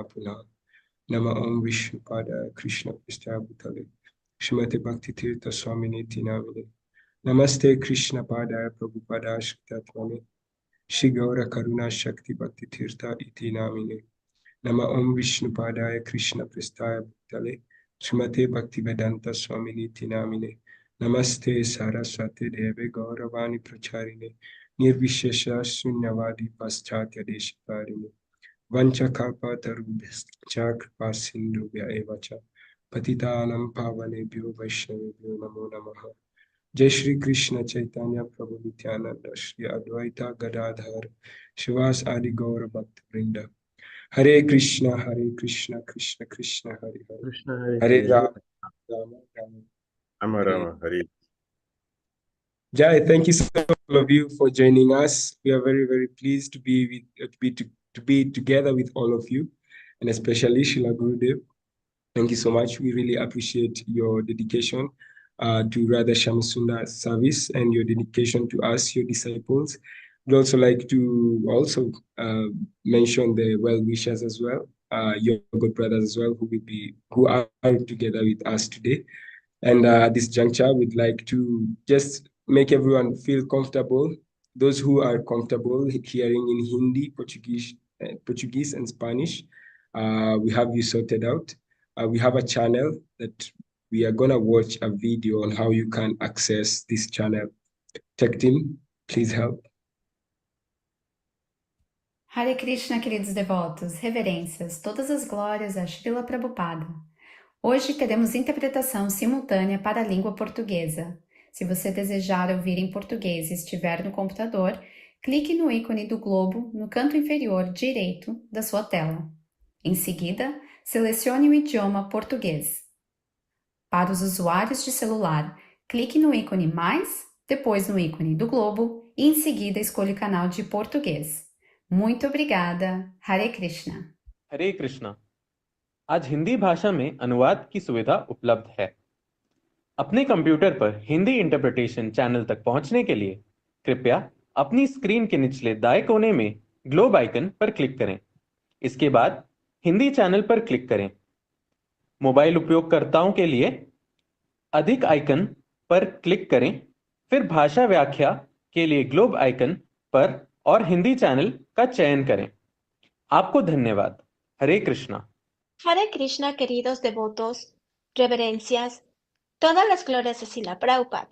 Puna. Nama Om Vishnupada Krishna Pristaya Bhutale. Shrimati Bhakti Dhira Swami Namine. Namaste Krishna Padaya Prabhupada Shritatmane. Shri Gaura Karuna Shakti Bhakti Tirtha Iti Namine. Nama Om Vishnupadaya Krishna Pristaya Bhutale. Shrimate Bhakti Vedanta Swami Namine. Namaste Saraswati Deve Gauravani Pracharine. Nirvishesha Sunyavadi Paschatya Deshikarine. Vanchakapatarubhya kripa sindhubhya evacha patitanam pavanebhyo vaishnavebhyo namo namaha. Jai Shri Krishna Chaitanya Prabhu Nityananda Shri Advaita Gadadhar Shivas Adi Gaura Bhakta Vrinda. Hare Krishna Krishna Krishna Hare Hare Krishna Hare Hare Hare, Rama Rama Rama Rama Hare. Rama Hare. Jai, thank you so much all of you for joining us. We are very, very pleased to be together with all of you, and especially Shila Gurudev. Thank you so much. We really appreciate your dedication to Radha Shamsunda service and your dedication to us, your disciples. We'd also like to mention the well-wishers as well, your good brothers as well, who are together with us today. And at this juncture, we'd like to just make everyone feel comfortable. Those who are comfortable hearing in Hindi, Portuguese and Spanish, we have you sorted out. We have a channel that we are going to watch a video on how you can access this channel. Tech team, please help. Hare Krishna, queridos devotos, reverências, todas as glórias a Srila Prabhupada. Hoje teremos interpretação simultânea para a língua portuguesa. Se você desejar ouvir em português e estiver no computador, clique no ícone do globo no canto inferior direito da sua tela. Em seguida, selecione o idioma português. Para os usuários de celular, clique no ícone mais, depois no ícone do globo e em seguida escolha o canal de português. Muito obrigada. Hare Krishna. हरे कृष्णा। आज हिंदी भाषा में अनुवाद की सुविधा उपलब्ध है। अपने computer पर हिंदी इंटरप्रिटेशन चैनल तक पहुंचने के लिए कृपया अपनी स्क्रीन के निचले दाएं कोने में ग्लोब आइकन पर क्लिक करें। इसके बाद हिंदी चैनल पर क्लिक करें। मोबाइल उपयोगकर्ताओं के लिए अधिक आइकन पर क्लिक करें, फिर भाषा व्याख्या के लिए ग्लोब आइकन पर और हिंदी चैनल का चयन करें। आपको धन्यवाद। हरे Krishna. Hare Krishna, queridos devotos, reverencias, todas las glorias de Srila Prabhupada.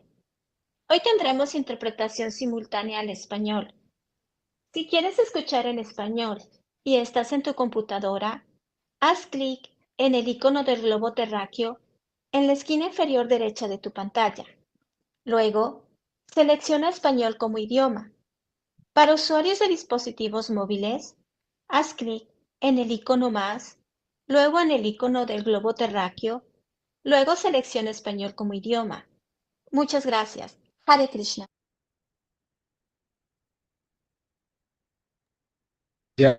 Hoy tendremos interpretación simultánea al español. Si quieres escuchar en español y estás en tu computadora, haz clic en el icono del globo terráqueo en la esquina inferior derecha de tu pantalla. Luego, selecciona español como idioma. Para usuarios de dispositivos móviles, haz clic en el icono más, luego en el icono del globo terráqueo, luego selecciona español como idioma. Muchas gracias. Hare Krishna. Yeah,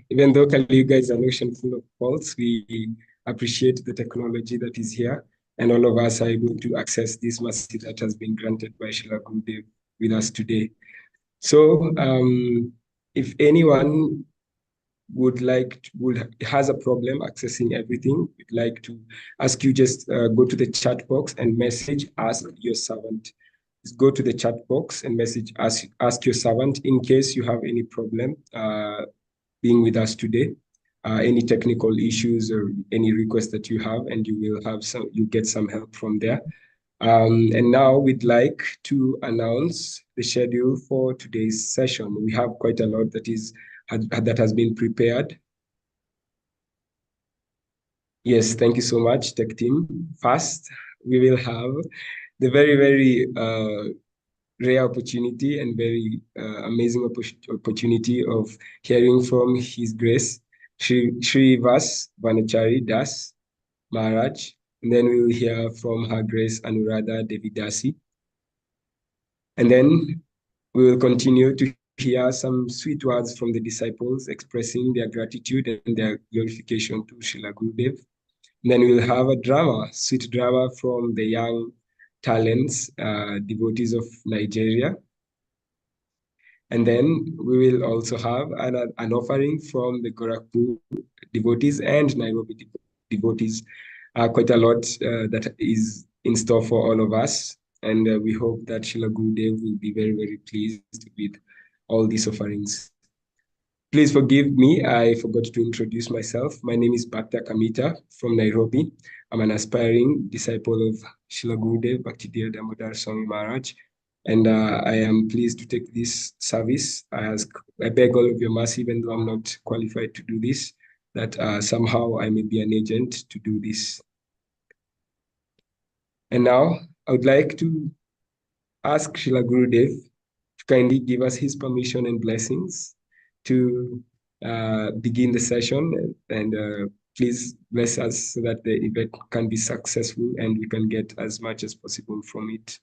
even though Kali Yuga is an ocean full of faults, we appreciate the technology that is here, and all of us are able to access this mercy that has been granted by Srila Gurudev with us today. So, if anyone has a problem accessing everything, we'd like to ask you just go to the chat box and message ask your servant. Just go to the chat box and message ask your servant in case you have any problem being with us today, any technical issues or any request that you have, and you get some help from there. And now we'd like to announce the schedule for today's session. We have quite a lot that has been prepared. Yes, thank you so much, tech team. First, we will have the very, very rare opportunity and very amazing opportunity of hearing from His Grace, Shri Vas Vanachari Das Maharaj. And then we will hear from Her Grace Anuradha Devidasi. And then we will continue to hear some sweet words from the disciples expressing their gratitude and their glorification to Srila Gurudev. And then we'll have a sweet drama from the young talents, devotees of Nigeria. And then we will also have an offering from the Gorakhpur devotees and Nairobi devotees. Quite a lot that is in store for all of us. And we hope that Srila Gurudev will be very, very pleased with all these offerings. Please forgive me, I forgot to introduce myself. My name is Bhakta Kamita from Nairobi. I'm an aspiring disciple of Srila Gurudev, Bhakti Dhira Damodara Swami Maharaj. And I am pleased to take this service. I beg all of your mercy, even though I'm not qualified to do this, that somehow I may be an agent to do this. And now I would like to ask Srila Gurudev to kindly give us his permission and blessings to begin the session, and please bless us so that the event can be successful and we can get as much as possible from it.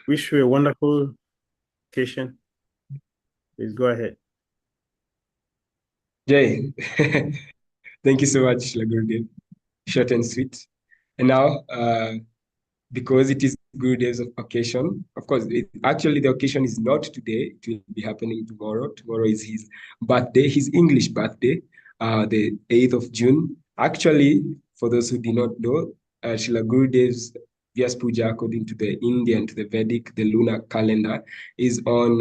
Wish you a wonderful occasion. Please go ahead. Jay, thank you so much, Srila Gurudev. Short and sweet. And now, because it is Gurudev's occasion, of course, actually the occasion is not today. It will be happening tomorrow. Tomorrow is his birthday, his English birthday, the 8th of June. Actually, for those who do not know, Srila Gurudev's Vyasa Puja, according to the Indian, to the Vedic, the lunar calendar, is on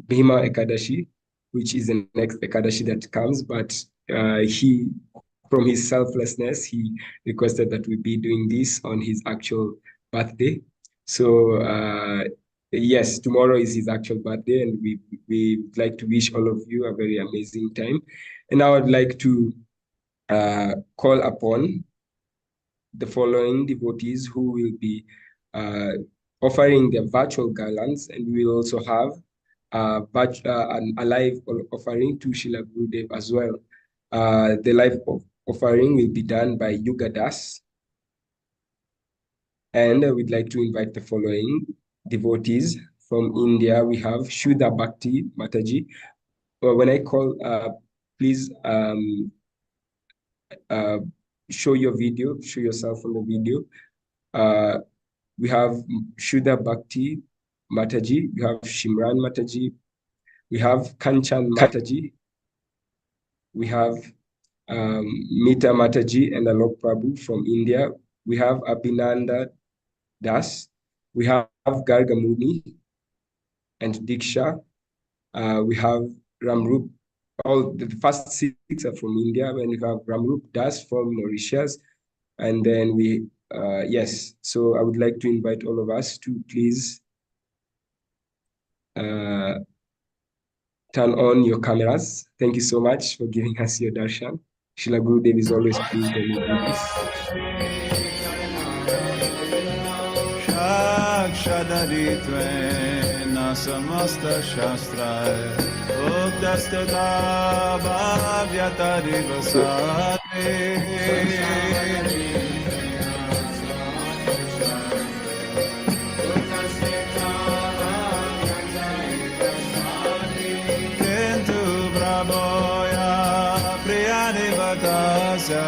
Bhima Ekadashi, which is the next Ekadashi that comes, but he, from his selflessness, he requested that we be doing this on his actual birthday. So yes, tomorrow is his actual birthday, and we would like to wish all of you a very amazing time. And I would like to call upon the following devotees who will be offering their virtual garlands, and we will also have a live offering to Srila Gurudev as well. The live offering will be done by Yuga Das. And we'd like to invite the following devotees. From India, we have Shuddha Bhakti Mataji. When I call, please show your video, show yourself on the video. We have Shuddha Bhakti Mataji, we have Shimran Mataji, we have Kanchan Mataji, we have Mita Mataji and Alok Prabhu from India. We have Abhinanda Das. We have Gargamuni and Diksha. We have Ramrup. All the first 6 are from India, and we have Ramrup Das from Mauritius. And then we, yes, so I would like to invite all of us to please turn on your cameras. Thank you so much for giving us your darshan. Srila Gurudev is always pleased when we do this. Samasta Shastra Uttastata Bhavyatari Kintu Prabhoya Priyani Vatasya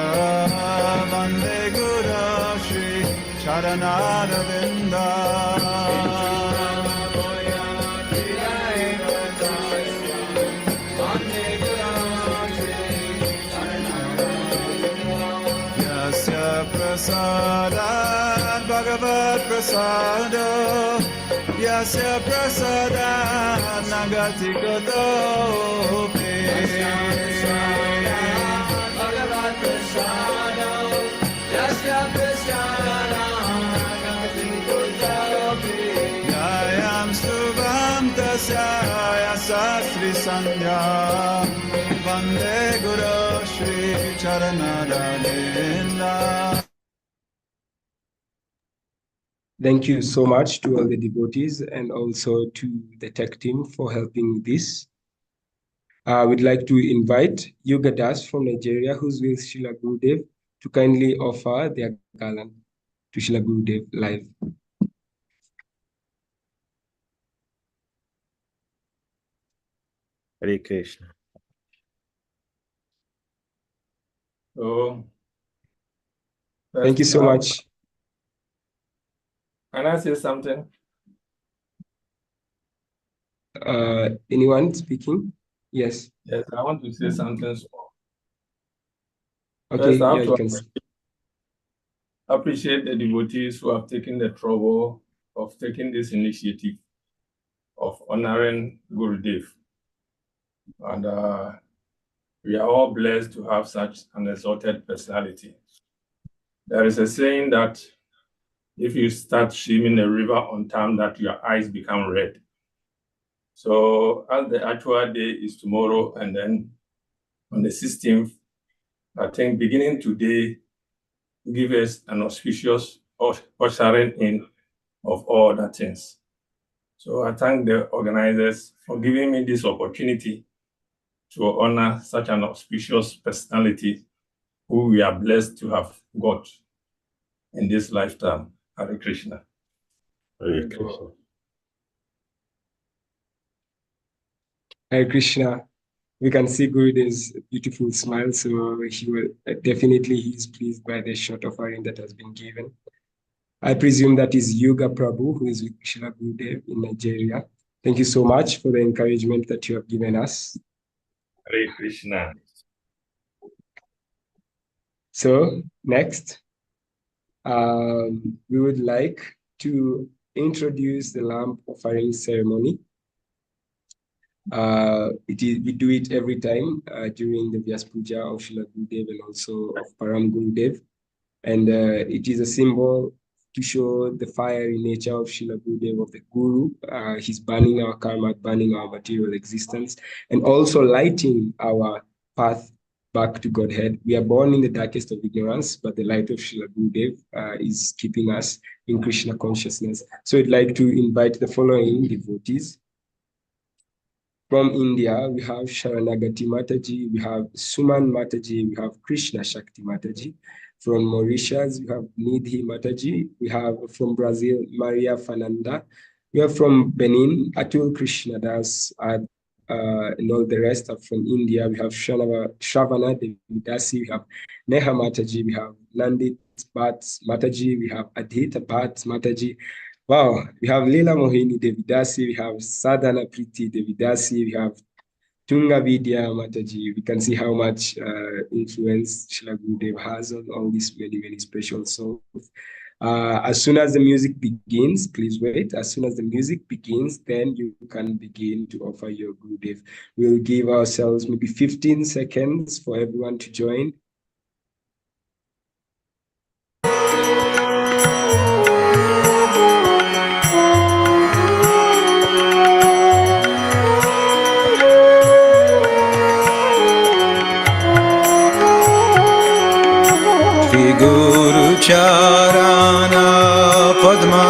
Vande Guru Shri Charanaravinda Prasadan Bhagavad Prasado Yasya Prasadan Nagati Kotopi Bhagavad Prasado Yasya Prasadan Nagati Kotopi Yayam Subham Tasya Yasastri Sandhya Vande Guru Shri Charanaravinda. Thank you so much to all the devotees and also to the tech team for helping with this. We'd like to invite Yoga Das from Nigeria, who's with Srila Gurudev, to kindly offer their garland to Srila Gurudev live. Hare Krishna. So, Thank you so much. Can I say something? Anyone speaking? Yes. Yes, I want to say something small. Okay, First, I yeah, have you to can. appreciate the devotees who have taken the trouble of taking this initiative of honoring Gurudev. And we are all blessed to have such an exalted personality. There is a saying that if you start swimming a river on time, that your eyes become red. So as the actual day is tomorrow, and then on the 16th, I think beginning today, give us an auspicious ushering in of all the things. So I thank the organizers for giving me this opportunity to honor such an auspicious personality who we are blessed to have got in this lifetime. Hare Krishna. Hare Krishna. Hare Krishna. We can see Gurudev's beautiful smile, so he will definitely he's pleased by the short offering that has been given. I presume that is Yoga Prabhu, who is with Srila Gurudev in Nigeria. Thank you so much for the encouragement that you have given us. Hare Krishna. So next, we would like to introduce the lamp offering ceremony. We do it every time during the Vyasa Puja of Srila Gurudev and also of Param Gurudev. And it is a symbol to show the fiery nature of Srila Gurudev, of the Guru. He's burning our karma, burning our material existence, and also lighting our path back to Godhead. We are born in the darkest of ignorance, but the light of Srila Gurudev is keeping us in Krishna consciousness. So I'd like to invite the following devotees. From India, we have Sharanagati Mataji, we have Suman Mataji, we have Krishna Shakti Mataji. From Mauritius, we have Nidhi Mataji. We have from Brazil, Maria Fernanda. We have from Benin, Atul Krishnadas, and all the rest are from India. We have Shravana Devidasi, we have Neha Mataji, we have Nandit Bhat Mataji, we have Adhita Bhat Mataji. Wow, we have Leela Mohini Devidasi, we have Sadhana Priti Devidasi, we have Tunga Vidya Mataji. We can see how much influence Srila Gurudev has on all these many, many special souls. As soon as the music begins, please wait. As soon as the music begins, then you can begin to offer your Gurudev. We'll give ourselves maybe 15 seconds for everyone to join. Guru Charana Padma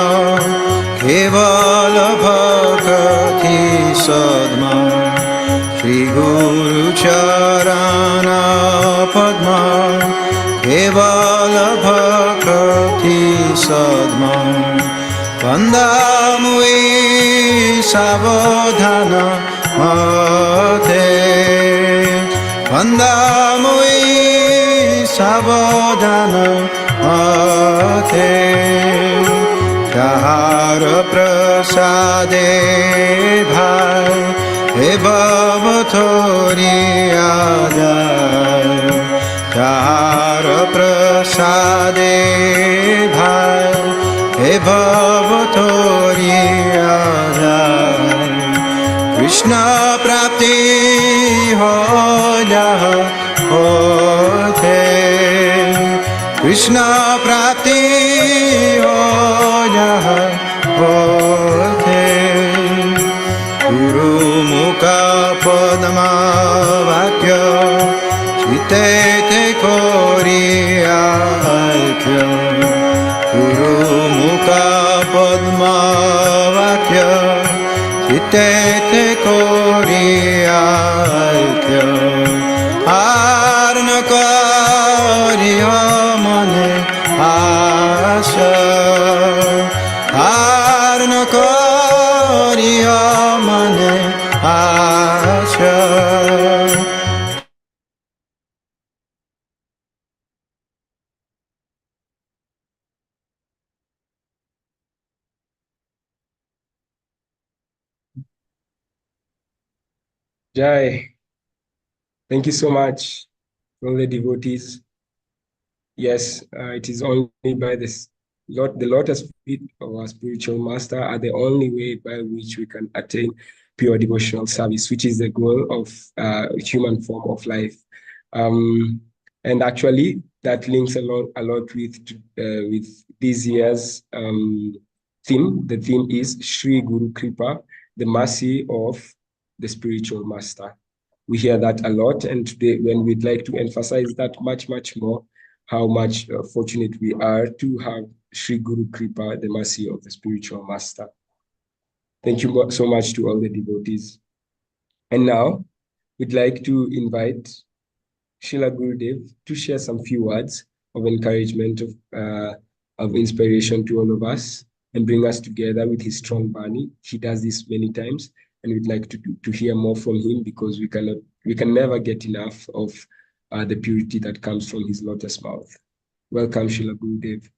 Kevala Bhakti Sadma Shri Guru Charana Padma Kevala Bhakti Sadma Vandamui Savadhana Mate Vandamui Savadhana Mate Jahar Prasade Bhai He Bhavathori Ajay Jahar Prasade Bhai He Bhavathori Ajay Krishna Prapti Ho Jaha Hote Krishna Prapti Ho Jaha Hote Guru Mukha Padma Vakya Chite Te Koriya Aikya Guru Mukha Padma Vakya Chite Te Koriya Aikya Arna Koriya Mane Asha Arna Koriya Mane Asha Jai, thank you so much, all the devotees. Yes, it is only by the lotus feet of our spiritual master are the only way by which we can attain pure devotional service, which is the goal of human form of life. And actually, that links a lot with this year's theme. The theme is Shri Guru Kripa, the mercy of the spiritual master. We hear that a lot, and today, when we'd like to emphasize that much more, how much fortunate we are to have Sri Guru Kripa, the mercy of the spiritual master. Thank you so much to all the devotees. And now, we'd like to invite Srila Gurudev to share some few words of encouragement, of inspiration to all of us, and bring us together with his strong Bani. He does this many times, and we'd like to hear more from him, because we can never get enough of the purity that comes from his lotus mouth. Welcome, Srila Gurudev.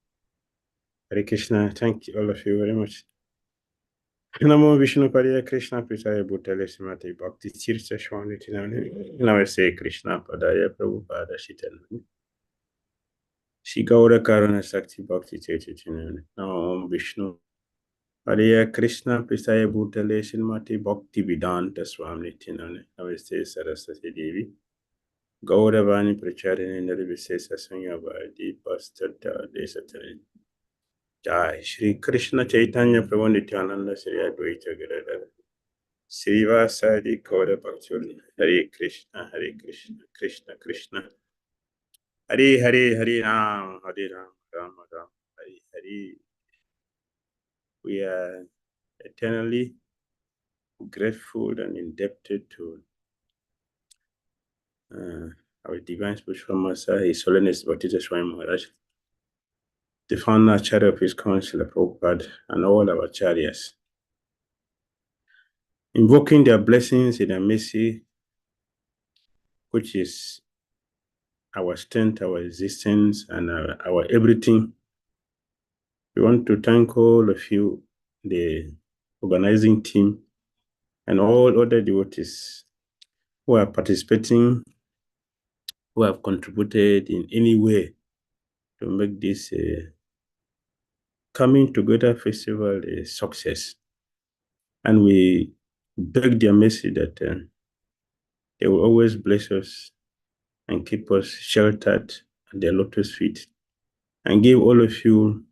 Hare Krishna. Thank you, all of you very much. Namo Vishnu Padaya Krishna Pitaya Bhutale Srimati Bhakti Dhira Swami Namaste Krishna Padaya Prabhupada Shitanani Shri Gaura Karuna Sakti Bhakti Chaitanya Namo Vishnu Padaya Krishna Pitaya Bhutale Srimati Bhakti Vedanta Swami Namaste Saraswati Devi Gaura Vani Pracharini Nirvisesa Sanyavadi Pastata Desatani Jai Shri Krishna Chaitanya Prabhu Nityananda Shri Advaita Gadadhara Shri Vasadi Gaura Bhakti Hare Krishna Krishna Krishna Hare Hare Hare Ram Hare Ram Ram Ram Hare Hare. We are eternally grateful and indebted to our divine spiritual master, His Holiness Bhakti Dhira Swami Maharaja, the founder Acharya of his council, Prabhupada, and all our acharyas, invoking their blessings and their mercy, which is our strength, our existence, and our everything. We want to thank all of you, the organizing team, and all other devotees who are participating, who have contributed in any way to make this coming together festival a success. And we beg their mercy that they will always bless us and keep us sheltered at their lotus feet, and give all of you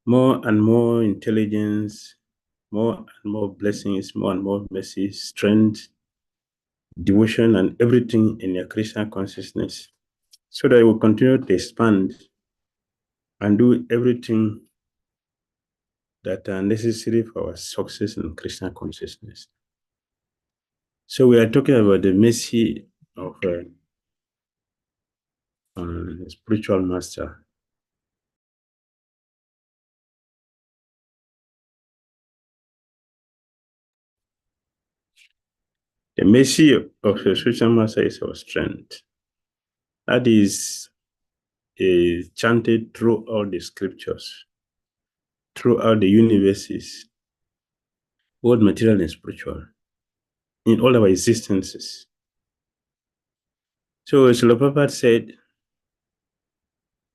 more and more intelligence, more and more blessings, more and more mercy, strength, devotion, and everything in your Krishna consciousness, so that it will continue to expand and do everything that are necessary for our success in Krishna consciousness. So we are talking about the mercy of the spiritual master. The mercy of the spiritual master is our strength. That is chanted throughout the scriptures, throughout the universes, both material and spiritual, in all our existences. So Srila Prabhupada said,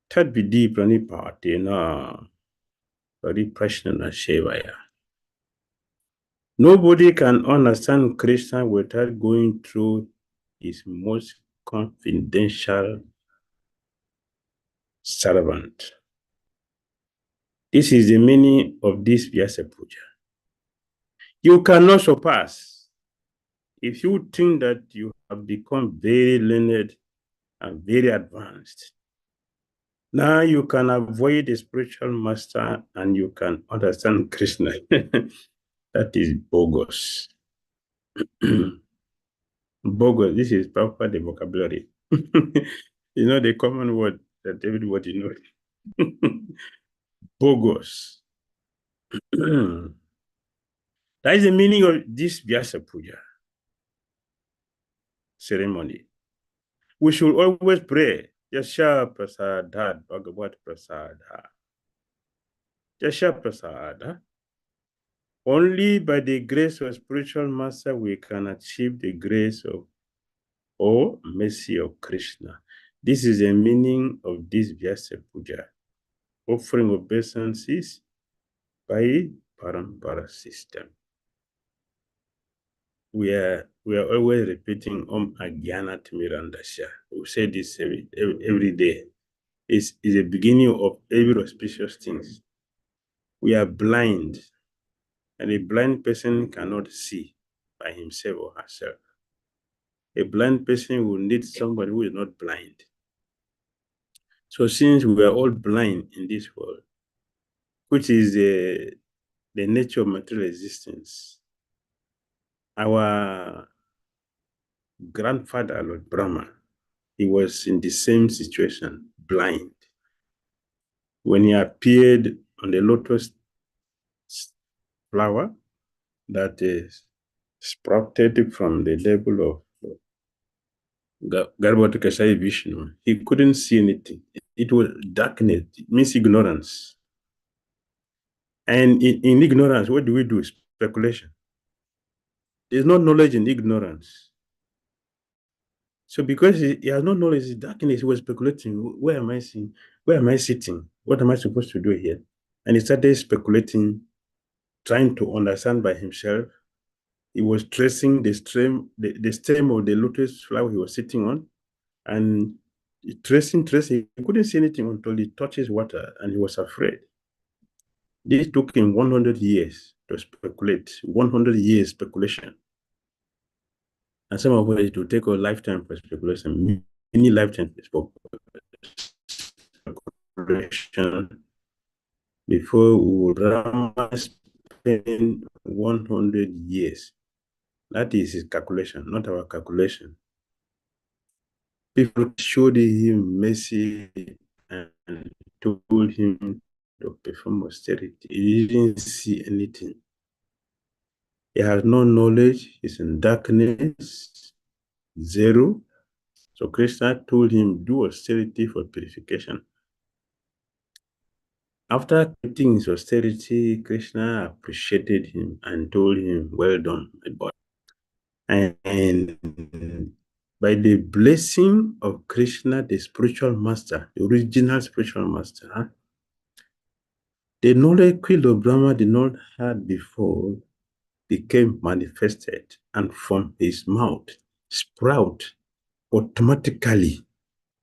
Tad Vidhi Pranipatena Pariprashnana Shevaya. Nobody can understand Krishna without going through his most confidential servant. This is the meaning of this Vyasa Puja. You cannot surpass. If you think that you have become very learned and very advanced, now you can avoid the spiritual master and you can understand Krishna. That is bogus. Bogus. This is proper the vocabulary. You know the common word that everybody knows. Bogus. That is the meaning of this Vyasa Puja ceremony. We should always pray, Yasha Prasadha Bhagavat Prasada. Yasha Prasada. Only by the grace of spiritual master we can achieve the grace of or mercy of Krishna. This is the meaning of this Vyasa Puja, offering obeisances by parampara system. We are always repeating Om Agyana Timirandasya. We say this every day. It's the beginning of every auspicious things. We are blind, and a blind person cannot see by himself or herself. A blind person will need somebody who is not blind. So since we are all blind in this world, which is the nature of material existence, our grandfather, Lord Brahma, he was in the same situation, blind. When he appeared on the lotus flower that is sprouted from the level of Garbhoddakashayi Vishnu, he couldn't see anything. It was darkness, it means ignorance. And in ignorance, what do we do? Speculation. There's no knowledge in ignorance. So because he has no knowledge in darkness, he was speculating, where am I seeing? Where am I sitting? What am I supposed to do here? And he started speculating, trying to understand by himself. He was tracing the stem of the lotus flower he was sitting on, and tracing, he couldn't see anything until he touches water, and he was afraid. This took him 100 years to speculate, 100 years speculation. And some of it will take a lifetime for speculation, many lifetimes for speculation before Rama spend 100 years. That is his calculation, not our calculation. People showed him mercy and told him to perform austerity. He didn't see anything. He has no knowledge, he's in darkness, zero. So Krishna told him, do austerity for purification. After quitting his austerity, Krishna appreciated him and told him, well done, my boy. And by the blessing of Krishna, the spiritual master, the original spiritual master, the knowledge Lord Brahma did not have before became manifested, and from his mouth sprout automatically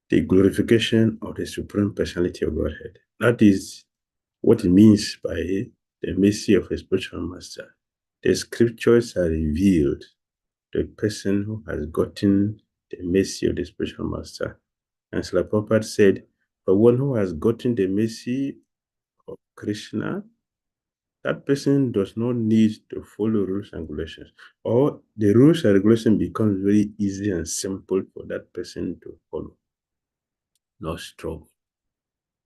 the glorification of the Supreme Personality of Godhead. That is what it means by the mercy of a spiritual master. The scriptures are revealed to a person who has gotten the mercy of the spiritual master. And Srila Prabhupada said, for one who has gotten the mercy of Krishna, that person does not need to follow rules and regulations, or the rules and regulations become very easy and simple for that person to follow. No struggle,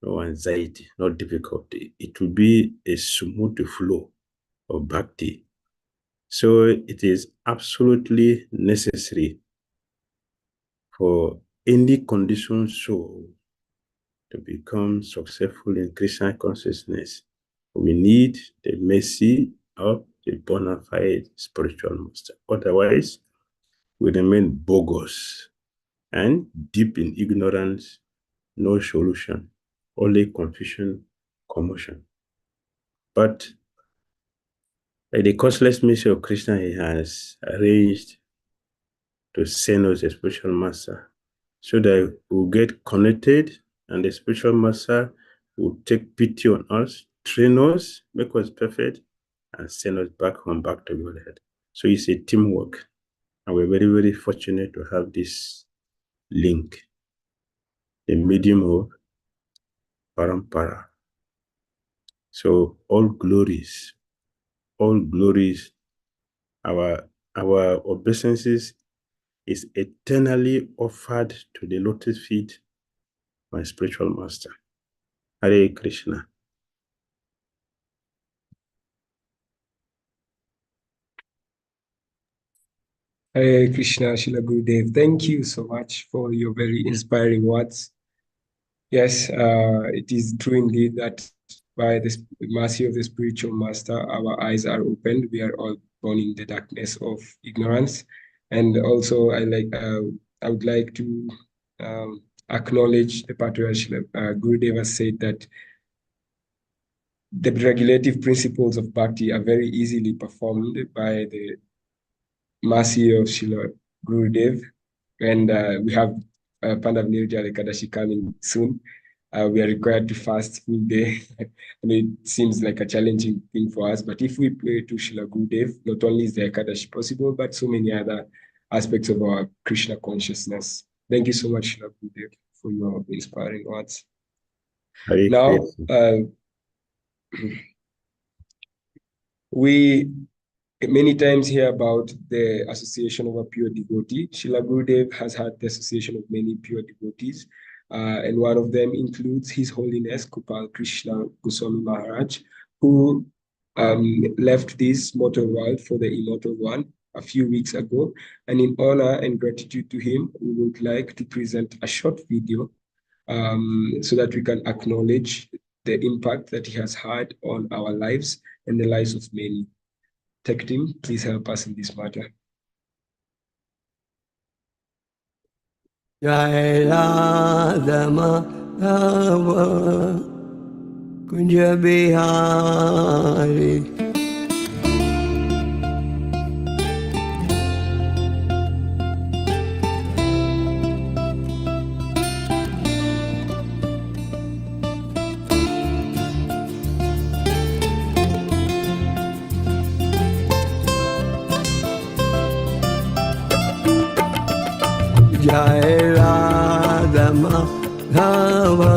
no anxiety, no difficulty. It will be a smooth flow of bhakti. So it is absolutely necessary for any conditioned soul to become successful in Krishna consciousness. We need the mercy of the bona fide spiritual master. Otherwise, we remain bogus and deep in ignorance, no solution, only confusion, commotion. But by the causeless mercy of Krishna, he has arranged to send us a spiritual master so that we'll get connected, and the spiritual master will take pity on us, train us, make us perfect, and send us back home, back to Godhead. So it's a teamwork. And we're very, very fortunate to have this link, the medium of parampara. So all glories, our obeisances is eternally offered to the lotus feet, my spiritual master. Hare Krishna. Hare Krishna, Srila Gurudev. Thank you so much for your very inspiring words. Yes, it is true indeed that by the mercy of the spiritual master, our eyes are opened. We are all born in the darkness of ignorance. And also, I would like to acknowledge the patriarch Gurudev has said that the regulative principles of bhakti are very easily performed by the mercy of Srila Gurudev. And we have Pandav Nirjala Ekadashi coming soon. We are required to fast full day. And it seems like a challenging thing for us. But if we pray to Srila Gurudev, not only is the Ekadashi possible, but so many other aspects of our Krishna consciousness. Thank you so much, Srila Gurudev, for your inspiring words. Now, we many times hear about the association of a pure devotee. Srila Gurudev has had the association of many pure devotees, and one of them includes His Holiness Gopal Krishna Goswami Maharaj, who left this mortal world for the immortal one a few weeks ago. And in honor and gratitude to him, we would like to present a short video so that we can acknowledge the impact that he has had on our lives and the lives of many. Tech team, please help us in this matter. Jai Radha Madhava Kunja Bihari Jai Radha Madhava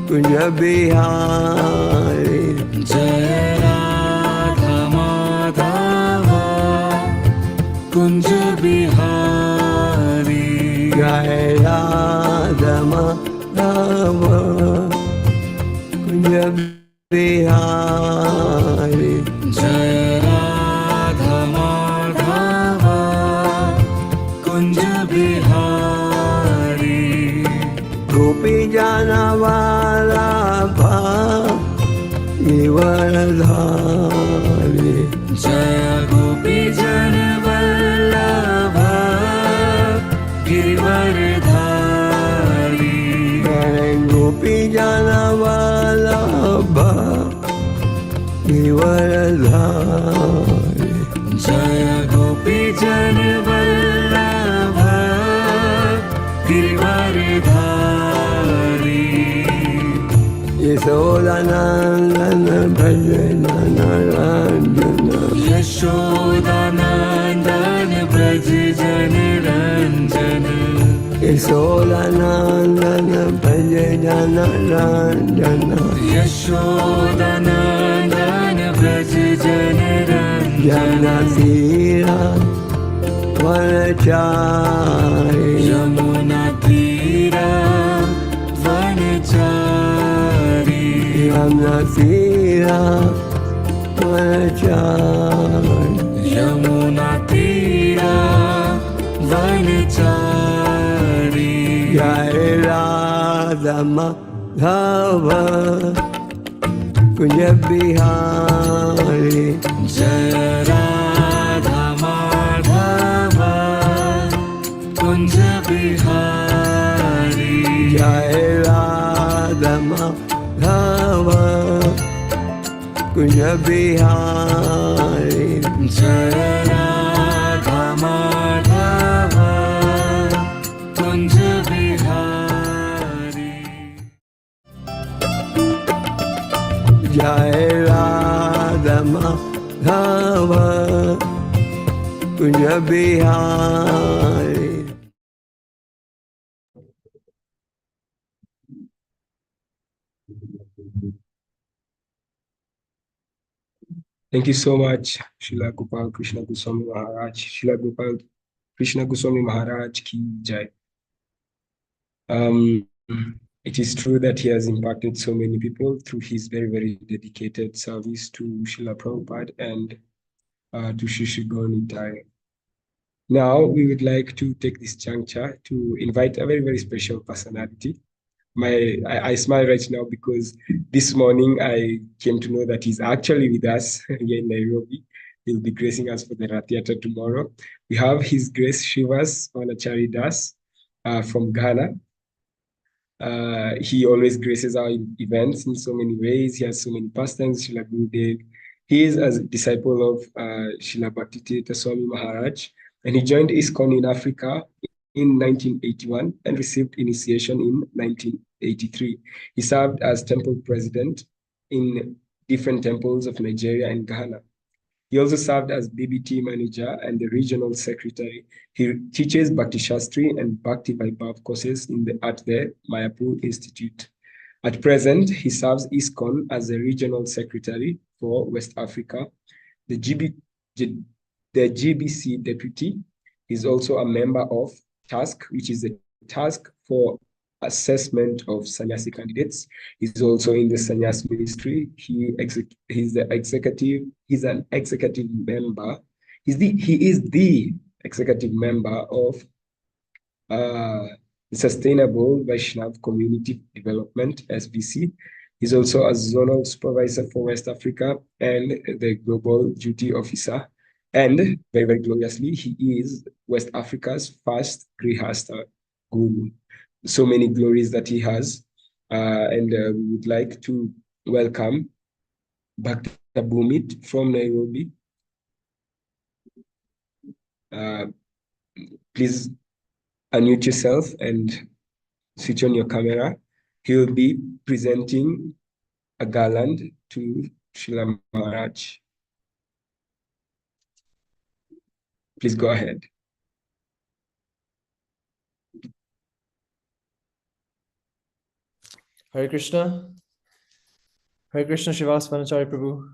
Kunja Bihari Jai Radha Madhava Kunja Bihari Jai Radha Madhava Kunja Bihari Jai Radha Madhava Kunja Bihari Gopi Jana Vallabha Givaradhari Jaya Gopi Jana Vallabha Givaradhari Jai Gopi Jana Vallabha Givaradhari Jaya Gopi Jana Vallabha Givaradhari Yashodanandana Bhajanana Ranjana Yashodanandana Braj Jana Ranjana Yashodanandana Bhajanana Ranjana Yashodanandana Braj Jana Ranjana Janasira Vanachari Yamuna Tira Vanachari Janasira Vanachari Yamuna Tira Vanachari Jai Radha Madhava Kunja Bihari Jai Radha Madhava Kunja Bihari Jai Radha Madhava Kunja Bihari Jai Radha Madhava Kunja Bihari Jai Radha Madhava Kunja Bihari Thank you so much, Srila Gopal Krishna Goswami Maharaj. Srila Gopal Krishna Goswami Maharaj Ki Jai. It is true that he has impacted so many people through his very, very dedicated service to Srila Prabhupada and to Shri Gaur Nitai. Now, we would like to take this juncture to invite a very, very special personality, I smile right now because this morning I came to know that he's actually with us here in Nairobi. He'll be gracing us for the Rath Yatra tomorrow. We have His Grace Shivas Wanachari Das from Ghana. He always graces our events in so many ways. He has so many pastimes, Srila Gurudev. He is a disciple of Srila Bhakti Dhira Swami Maharaj, and he joined ISKCON in Africa in 1981 and received initiation in 1983. He served as temple president in different temples of Nigeria and Ghana. He also served as BBT manager and the regional secretary. He teaches Bhakti Shastri and Bhakti Vaibhav courses at the Mayapur Institute. At present, he serves ISKCON as the regional secretary for West Africa. The GBC deputy is also a member of TASK, which is the task for assessment of sannyasi candidates. He's also in the sannyas ministry. He's an executive member. He is the executive member of Sustainable Vaishnav Community Development, SVC. He's also a zonal supervisor for West Africa and the global duty officer. And very, very gloriously, he is West Africa's first Grihastha Guru. So many glories that he has. And we would like to welcome Bhakta Bhumit from Nairobi. Please unmute yourself and switch on your camera. He will be presenting a garland to Srila Maharaj. Please go ahead. Hare Krishna. Hare Krishna Shivas Vanachari Prabhu.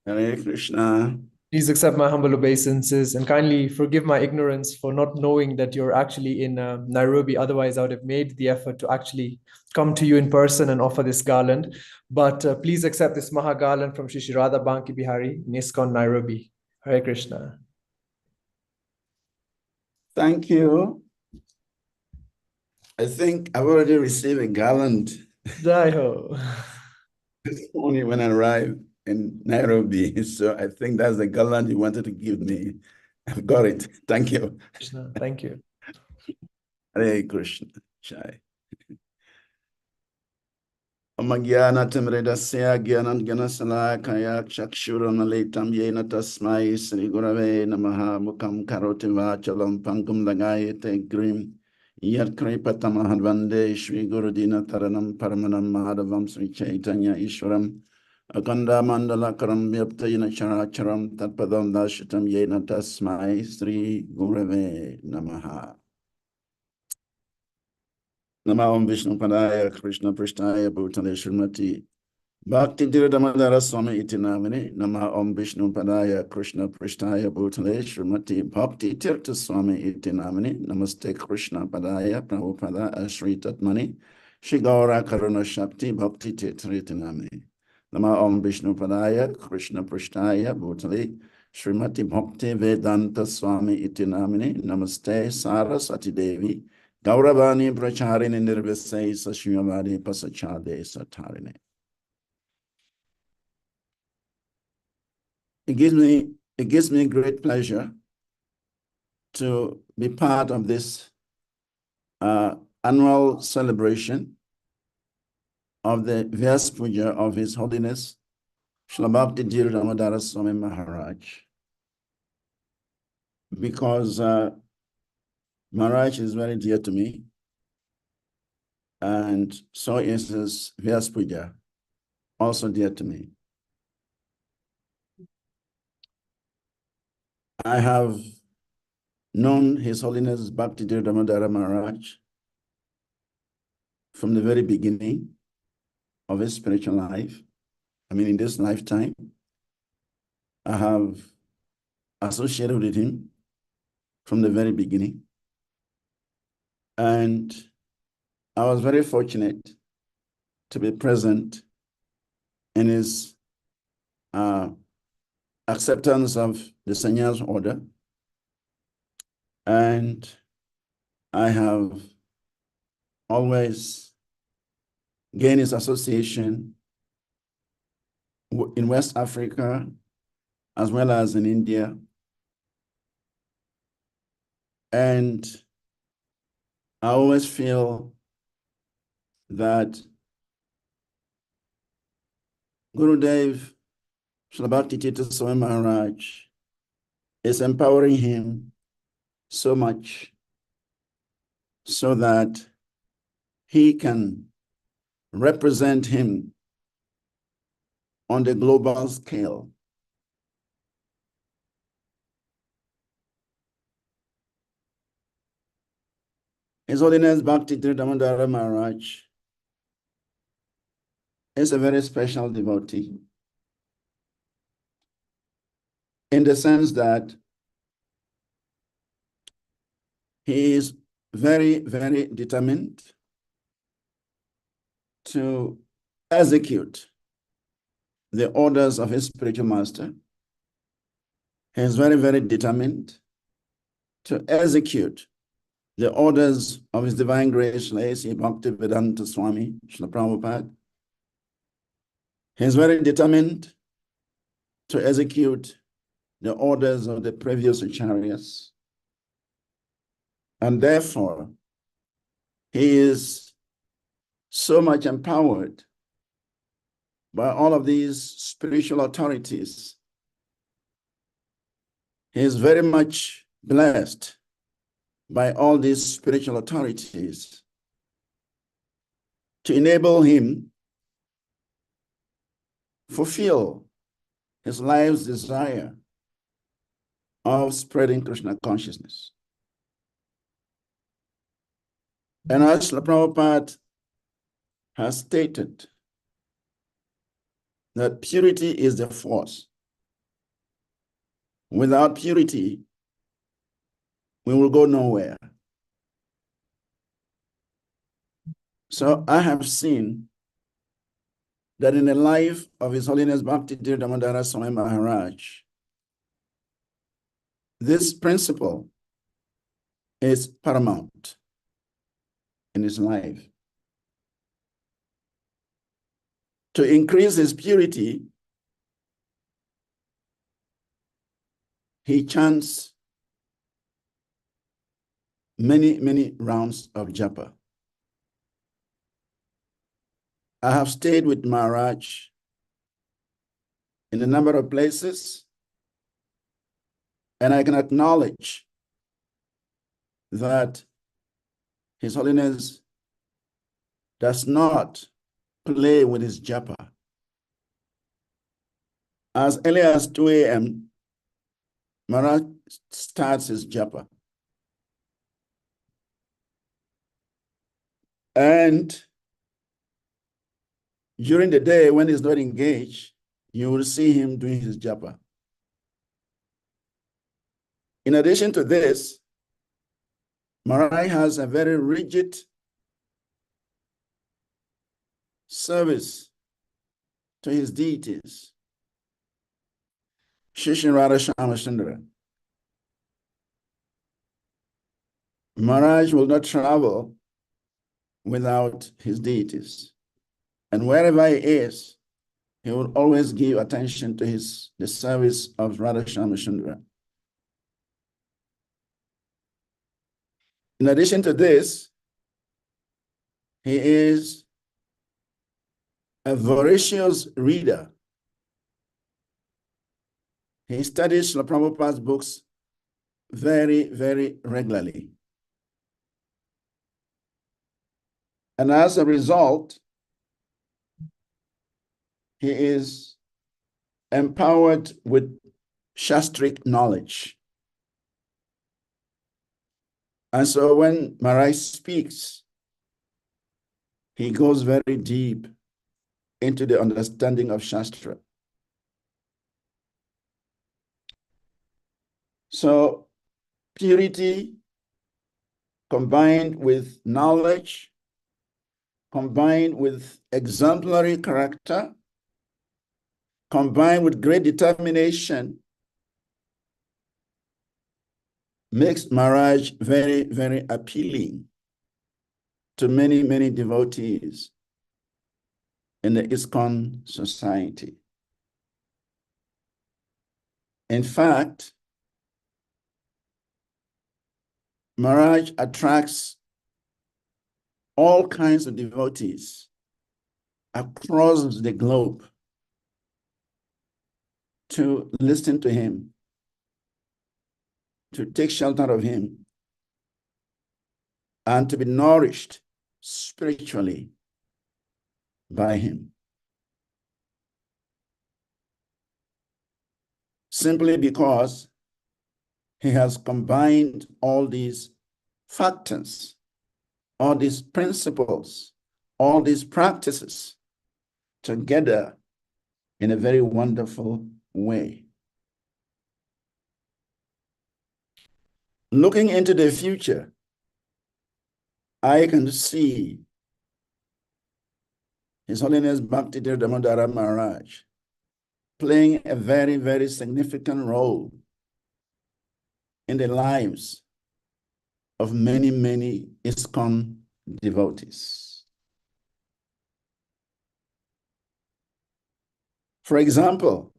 Hare Krishna. Please accept my humble obeisances and kindly forgive my ignorance for not knowing that you're actually in Nairobi. Otherwise, I would have made the effort to actually come to you in person and offer this garland. But please accept this Maha garland from Shri Radha Banki Bihari in ISKCON, Nairobi. Hare Krishna. Thank you. I think I've already received a garland. Jai Ho. Only when I arrived in Nairobi. So I think that's the garland you wanted to give me. I've got it. Thank you. Krishna. Thank you. Hare Krishna. Jai. Amagyana Timredasya Gyanan Ganasala Kaya Chakshuranalitam Yena Tasmai Sri Gurave Namaha Mukam Karoti Vachalam Pangum Lagayate Grim Yat Kripatamahadvande Shri Gurudina Taranam Paramanam Madhavam Sri Chaitanya Ishwaram Akanda Mandala Karam Vyaptayina Characharam Tatpadam Dashitam Yena Tasmai Sri Gurave Namaha. Namo Vishnu Padaya Krishna Prishtaya Bhutale Srimati Bhakti Dhira Damodara Swami iti namini Nama Om Vishnu Padaya Krishna Prishtaya Bhutale Srimati Bhakti Dhira Swami iti namini Namaste Krishna Padaya Prabhupada Ashri Tatmani Shri Gaura Karuna Shakti Bhakti Dhira iti namini Nama Om Vishnu Padaya Krishna Prishtaya Bhutale Srimati Bhakti Vedanta Swami iti namini Namaste Saraswati Devi Gauravani Pracharini Nirvisai Sashimavadi Pasachade Satarine. It gives me great pleasure to be part of this annual celebration of the Vyasa Puja of His Holiness Srila Bhakti Dhira Damodara Swami Maharaj, because Maharaj is very dear to me, and so is his Vyasa Puja, also dear to me. I have known His Holiness Bhakti Dhira Damodara Maharaj from the very beginning of his spiritual life. I mean, in this lifetime, I have associated with him from the very beginning. And I was very fortunate to be present in his acceptance of the sannyas order. And I have always gain his association in West Africa as well as in India. And I always feel that Gurudev Srila Bhakti Dhira Swami Maharaj is empowering him so much so that he can represent him on the global scale. His Holiness Bhakti Dhira Damodara Maharaj is a very special devotee in the sense that he is very, very determined to execute the orders of his spiritual master. He is very, very determined to execute the orders of his divine grace, A.C. Bhakti Vedanta Swami, Srila Prabhupada. He is very determined to execute the orders of the previous acharyas. And therefore, he is so much empowered by all of these spiritual authorities. He is very much blessed by all these spiritual authorities to enable him fulfill his life's desire of spreading Krishna consciousness. And as Srila Prabhupada has stated, that purity is the force. Without purity, we will go nowhere. So I have seen that in the life of His Holiness Bhakti Dhira Damodara Swami Maharaj, this principle is paramount in his life. To increase his purity, he chants many, many rounds of japa. I have stayed with Maharaj in a number of places, and I can acknowledge that His Holiness does not play with his japa. As early as 2 a.m., Maharaj starts his japa. And during the day, when he's not engaged, you will see him doing his japa. In addition to this, Maharaja has a very rigid service to his deities. Shishin Radha Shamachandra. Maharaj will not travel without his deities. And wherever he is, he will always give attention to the service of Radha Shamachandra. In addition to this, he is a voracious reader. He studies Srila Prabhupada's books very, very regularly. And as a result, he is empowered with Shastric knowledge. And so when Maharaj speaks, he goes very deep into the understanding of Shastra. So purity combined with knowledge, combined with exemplary character, combined with great determination, makes Maharaj very, very appealing to many, many devotees. in the ISKCON society. In fact, Maharaj attracts all kinds of devotees across the globe to listen to him, to take shelter of him, and to be nourished spiritually by him. Simply because he has combined all these factors, all these principles, all these practices together in a very wonderful way. Looking into the future, I can see His Holiness Bhakti Dhira Damodara Maharaj playing a very, very significant role in the lives of many, many ISKCON devotees. For example,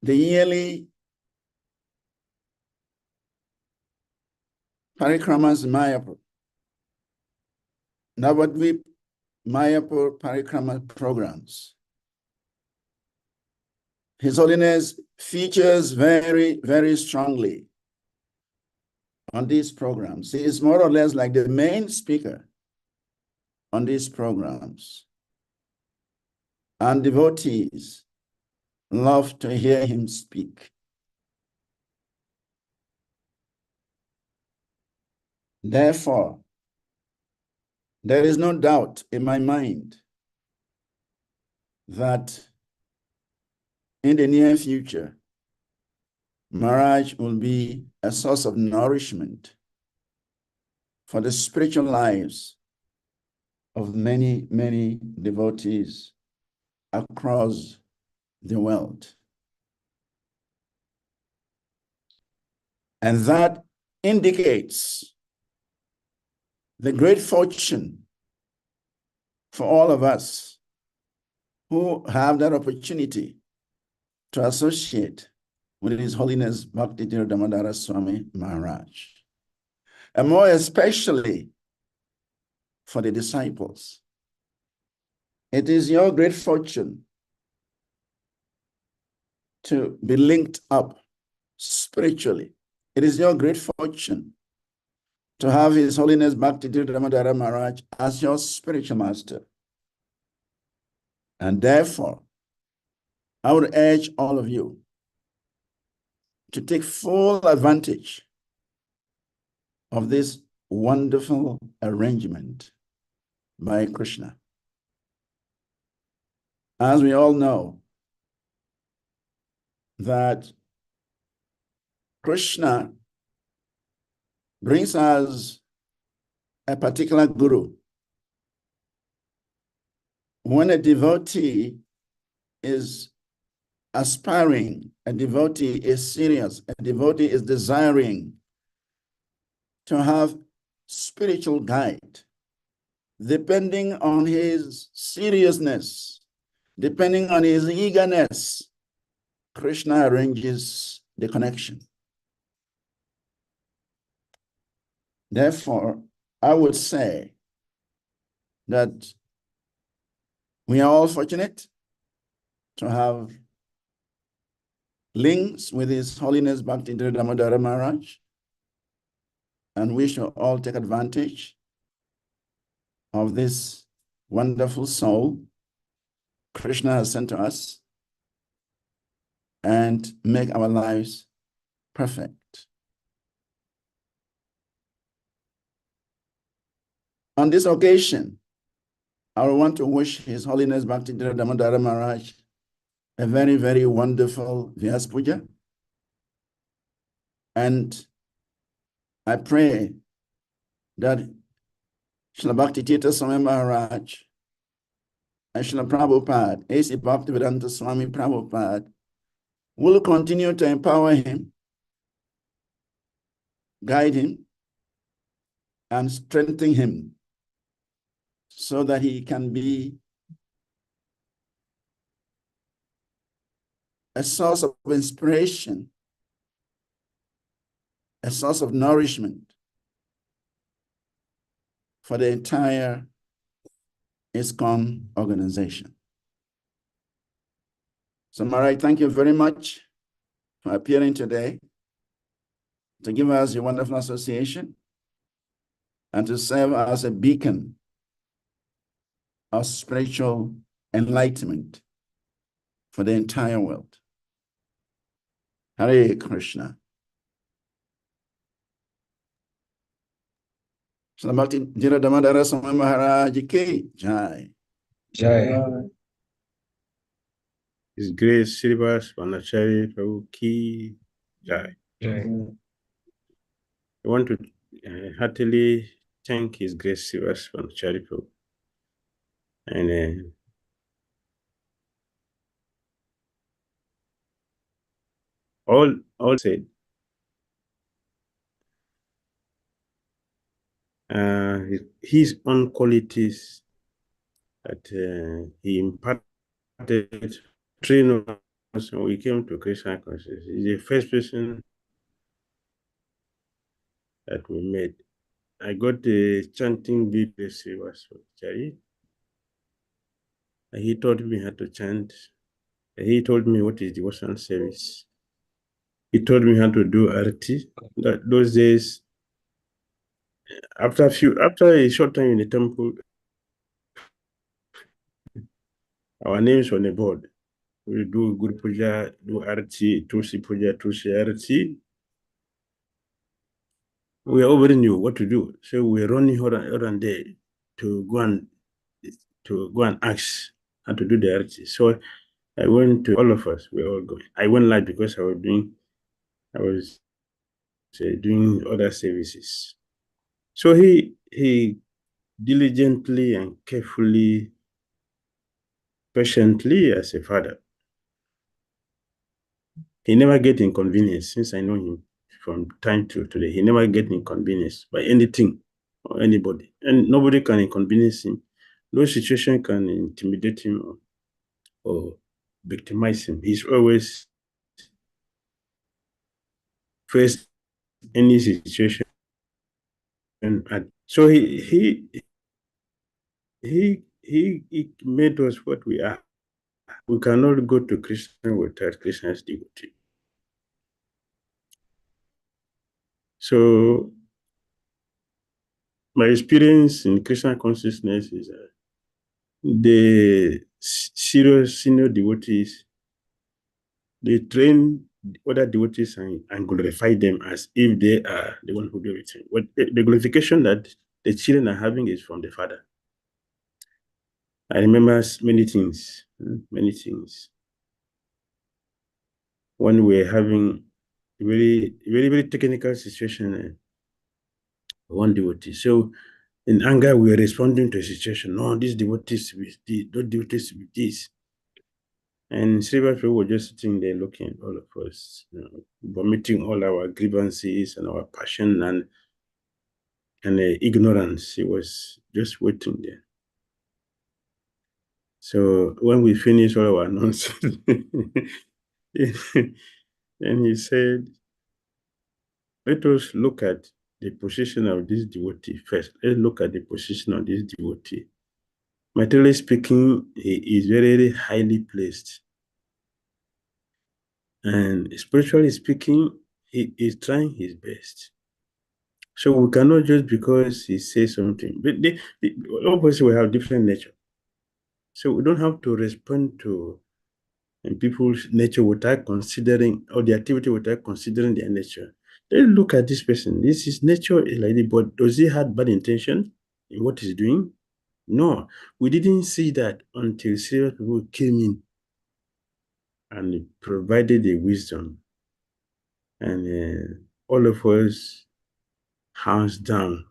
the yearly Parikramas Mayapur, Navadvip Mayapur Parikrama programs. His Holiness features very, very strongly on these programs. He is more or less like the main speaker on these programs. And devotees love to hear him speak. Therefore, there is no doubt in my mind that in the near future, Maharaj will be a source of nourishment for the spiritual lives of many, many devotees across the world. And that indicates the great fortune for all of us who have that opportunity to associate with His Holiness Bhakti Dhira Damodara Swami Maharaj. And more especially for the disciples. It is your great fortune to be linked up spiritually. It is your great fortune to have His Holiness Bhakti Dhira Damodara Maharaj as your spiritual master. And therefore, I would urge all of you to take full advantage of this wonderful arrangement by Krishna. As we all know, that Krishna brings us a particular guru. When a devotee is aspiring, a devotee is serious, a devotee is desiring to have spiritual guide, depending on his seriousness, depending on his eagerness, Krishna arranges the connection. Therefore, I would say that we are all fortunate to have links with His Holiness Bhakti Dhira Damodara Maharaj, and we should all take advantage of this wonderful soul Krishna has sent to us and make our lives perfect. On this occasion, I want to wish His Holiness Bhakti Dhira Damodara Maharaj a very, very wonderful Vyasa Puja. And I pray that Srila Bhakti Dhira Swami Maharaj and Srila Prabhupada, A.C. Bhaktivedanta Swami Prabhupada, will continue to empower him, guide him, and strengthen him so that he can be a source of inspiration, a source of nourishment for the entire ISKCON organization. So Maharaja, thank you very much for appearing today to give us your wonderful association and to serve as a beacon of spiritual enlightenment for the entire world. Hare Krishna. So Bhakti Dhira Damodara Swami Maharaja ki jai. Jai. His Grace Srivas Vanachari Prabhu ki jai. Jai. I want to heartily thank His Grace Srivas Vanachari Prabhu. And all said, his own qualities that he imparted, trained us when we came to Krishna consciousness. He's the first person that we met. I got the chanting video Srivas Vanachari. He taught me how to chant. He told me what is devotional service. He taught me how to do arati. Those days, after a short time in the temple, our names on the board. We do Guru Puja, do arati, Tulsi Puja, Tulsi arati. We already knew what to do, so we were running around there to go and ask how to do the arati. So I went to all of us. We all going. I went live because I was doing other services. So he diligently and carefully, patiently as a father. He never get inconvenienced since I know him from time to today. He never get inconvenienced by anything or anybody. And nobody can inconvenience him. No situation can intimidate him or victimize him. He's always faced any situation. And so he made us what we are. We cannot go to Krishna without Krishna's devotee. So my experience in Krishna consciousness is the serious senior devotees, they train other devotees and glorify them as if they are the one who do everything. But the glorification that the children are having is from the father. I remember many things. When we're having very, very, very technical situation, one devotee. So in anger, we are responding to a situation. No, this devotees with this, those devotees with this. And Srivas Prabhu was just sitting there looking at all of us, vomiting all our grievances and our passion and ignorance. He was just waiting there. So when we finished all our nonsense, and he said, let us look at the position of this devotee first. Let's look at the position of this devotee. Materially speaking, he is very, very highly placed. And spiritually speaking, he is trying his best. So we cannot just because he says something. But all of us will have different nature. So we don't have to respond to people's nature without considering, or the activity without considering their nature. Let's look at this person. This is nature is like this, but does he have bad intention in what he's doing? No, we didn't see that until serious people came in and provided the wisdom. And all of us hands down.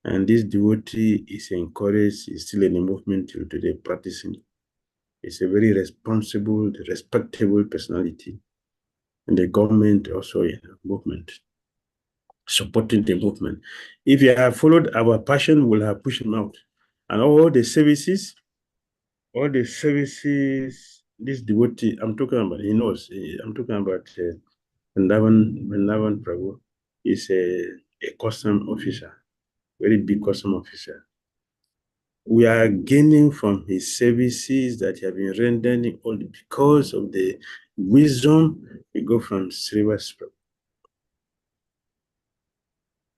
And this devotee is encouraged, is still in the movement till today practicing. It's a very responsible, respectable personality. And the government also in the movement, supporting the movement. If you have followed our passion, we'll have pushed him out. And all the services this devotee I'm talking about, he knows. I'm talking about Vrindavan Prabhu. Is a custom officer, very big custom officer. We are gaining from his services that he has been rendering only because of the wisdom we go from Srivas Prabhu.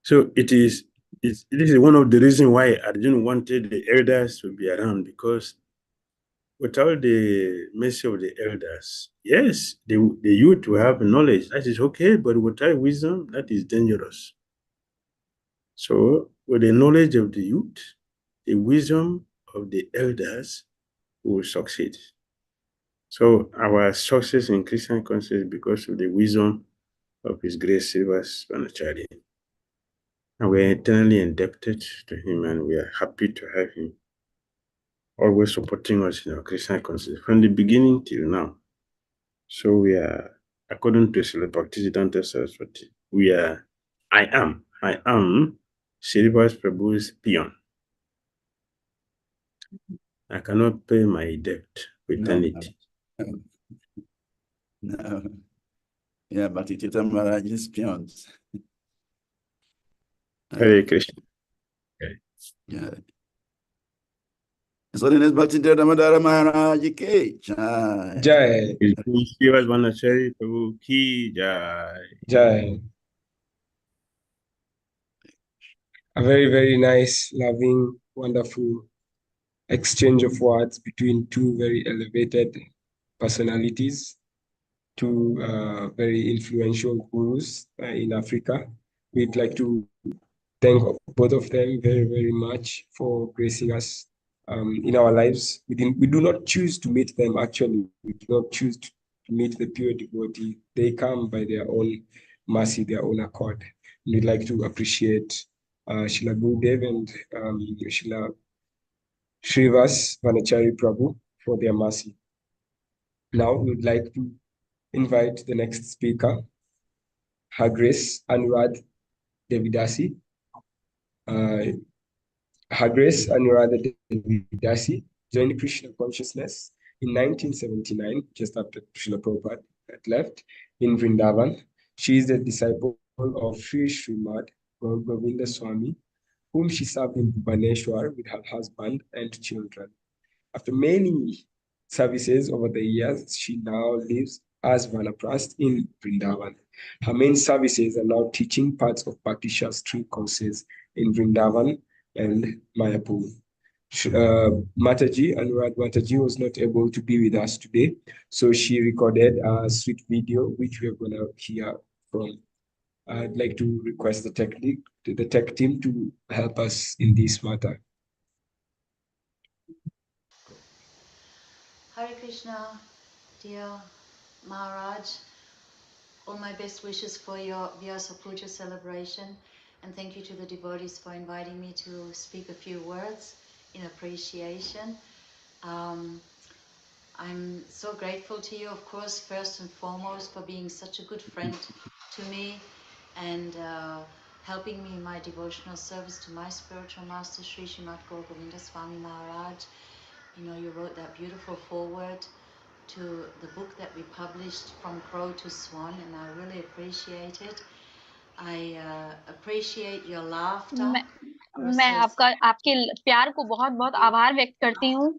So this is one of the reasons why Arjuna wanted the elders to be around, because without the mercy of the elders, yes, the youth will have knowledge, that is okay, but without wisdom, that is dangerous. So with the knowledge of the youth, the wisdom of the elders, will succeed. So our success in Christian consciousness is because of the wisdom of His Grace Srivas Vanachari. And we are eternally indebted to him, and we are happy to have him always supporting us in our Christian consciousness from the beginning till now. So we are, according to Srila Bhaktisiddhanta Saraswati, I am Srivas Prabhu's peon. I cannot pay my debt with eternity. No. Yeah, Bhakti Dhira Damodara's peons. Hare Krishna. Yeah. His Holiness Bhakti Dhira Damodara Maharaja ki jai. Jai. Srivas Vanachari Prabhu ki jai. Jai. A very, very nice, loving, wonderful exchange of words between two very elevated personalities, two very influential gurus in Africa. We'd like to thank both of them very, very much for gracing us in our lives. We do not choose to meet them, actually. We do not choose to meet the pure devotee. They come by their own mercy, their own accord. And we'd like to appreciate Srila Gurudev and Srila Srivas Vanachari Prabhu for their mercy. Now we would like to invite the next speaker, Her Grace Anurad Devidasi. Her Grace Anurad Devidasi joined Krishna consciousness in 1979, just after Srila Prabhupada had left, in Vrindavan. She is a disciple of Sri Srimad Govinda Swami, whom she served in Bhubaneswar with her husband and children. After many services over the years, she now lives as Vanaprast in Vrindavan. Her main services are now teaching parts of Bhakti Shastri courses in Vrindavan and Mayapur. Mataji, Anurad Mataji, was not able to be with us today, so she recorded a sweet video, which we are going to hear from. I'd like to request the tech team to help us in this matter. Hare Krishna, dear Maharaj, all my best wishes for your Vyasa Puja celebration, and thank you to the devotees for inviting me to speak a few words in appreciation. I'm so grateful to you, of course, first and foremost, for being such a good friend to me and helping me in my devotional service to my spiritual master, Sri Srimad Govinda Swami Maharaj. You know, you wrote that beautiful foreword to the book that we published, From Crow to Swan, and I really appreciate it. I appreciate your laughter. मैं आपके प्यार को बहुत बहुत आभार व्यक्त करती हूँ.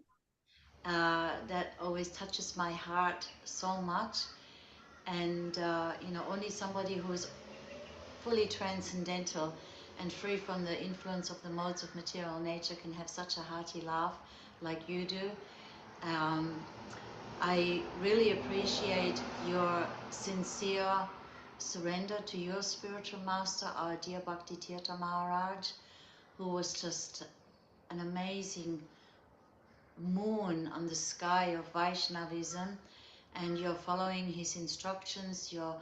That always touches my heart so much, and you know, only somebody who is fully transcendental and free from the influence of the modes of material nature can have such a hearty laugh like you do. I really appreciate your sincere surrender to your spiritual master, our dear Bhakti Dhira Maharaj, who was just an amazing moon on the sky of Vaishnavism, and you're following his instructions, you're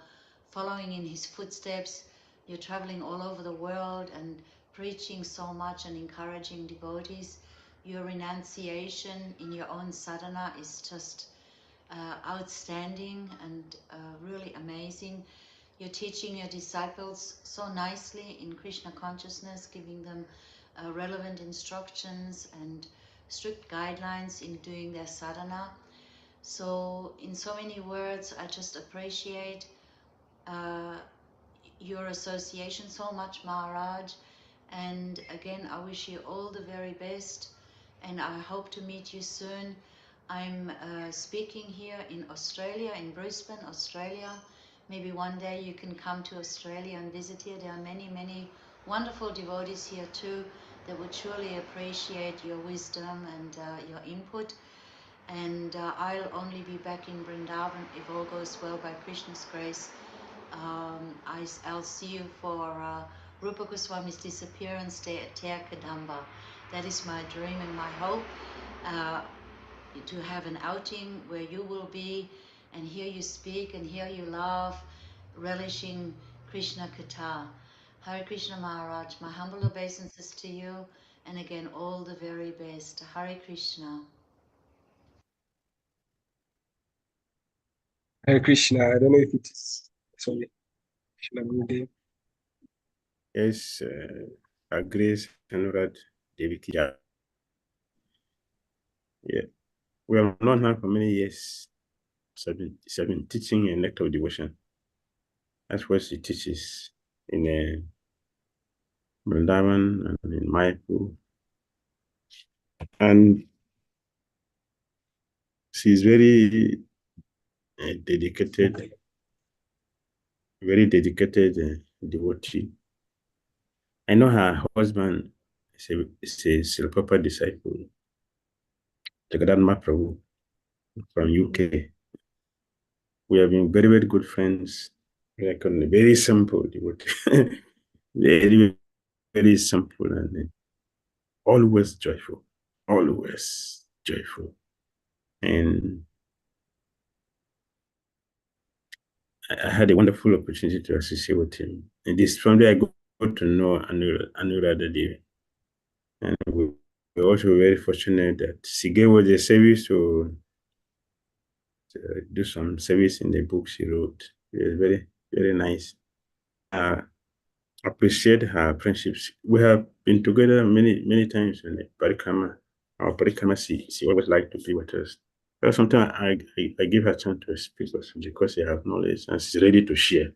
following in his footsteps, you're traveling all over the world and preaching so much and encouraging devotees. Your renunciation in your own sadhana is just outstanding and really amazing. You're teaching your disciples so nicely in Krishna consciousness, giving them relevant instructions and strict guidelines in doing their sadhana. So in so many words, I just appreciate your association so much, Maharaj. And again, I wish you all the very best, and I hope to meet you soon. I'm speaking here in Australia, in Brisbane, Australia. Maybe one day you can come to Australia and visit here. There are many, many wonderful devotees here too that would surely appreciate your wisdom and your input. And I'll only be back in Vrindavan if all goes well by Krishna's grace. I'll see you for Rupa Goswami's disappearance day at Ter Kadamba. That is my dream and my hope, to have an outing where you will be and hear you speak and hear you laugh, relishing Krishna Katha. Hare Krishna Maharaj, my humble obeisances to you, and again all the very best. Hare Krishna. Hare Krishna. I don't know if it is, sorry, Krishna Gurudev. Yes, Her Grace Anurad Devi. Yeah, we have known her for many years. She's been teaching a nectar of devotion. That's what she teaches in Vrindavan and in Mayapur. And she's very dedicated, devotee. I know her husband is a Silpapa disciple, Jagadanma Prabhu from UK. We have been very, very good friends. Like on a very simple devotee, very, very simple and always joyful, always joyful. And I had a wonderful opportunity to associate with him. And this from there I got to know Anuradha Devi. And we were also very fortunate that she gave us a service to do some service in the book she wrote. It was very, very nice. Appreciate her friendships. We have been together many, many times in the Parikrama. Our Parikrama, she always liked to be with us. But sometimes I give her chance to speak also because she has knowledge and she's ready to share.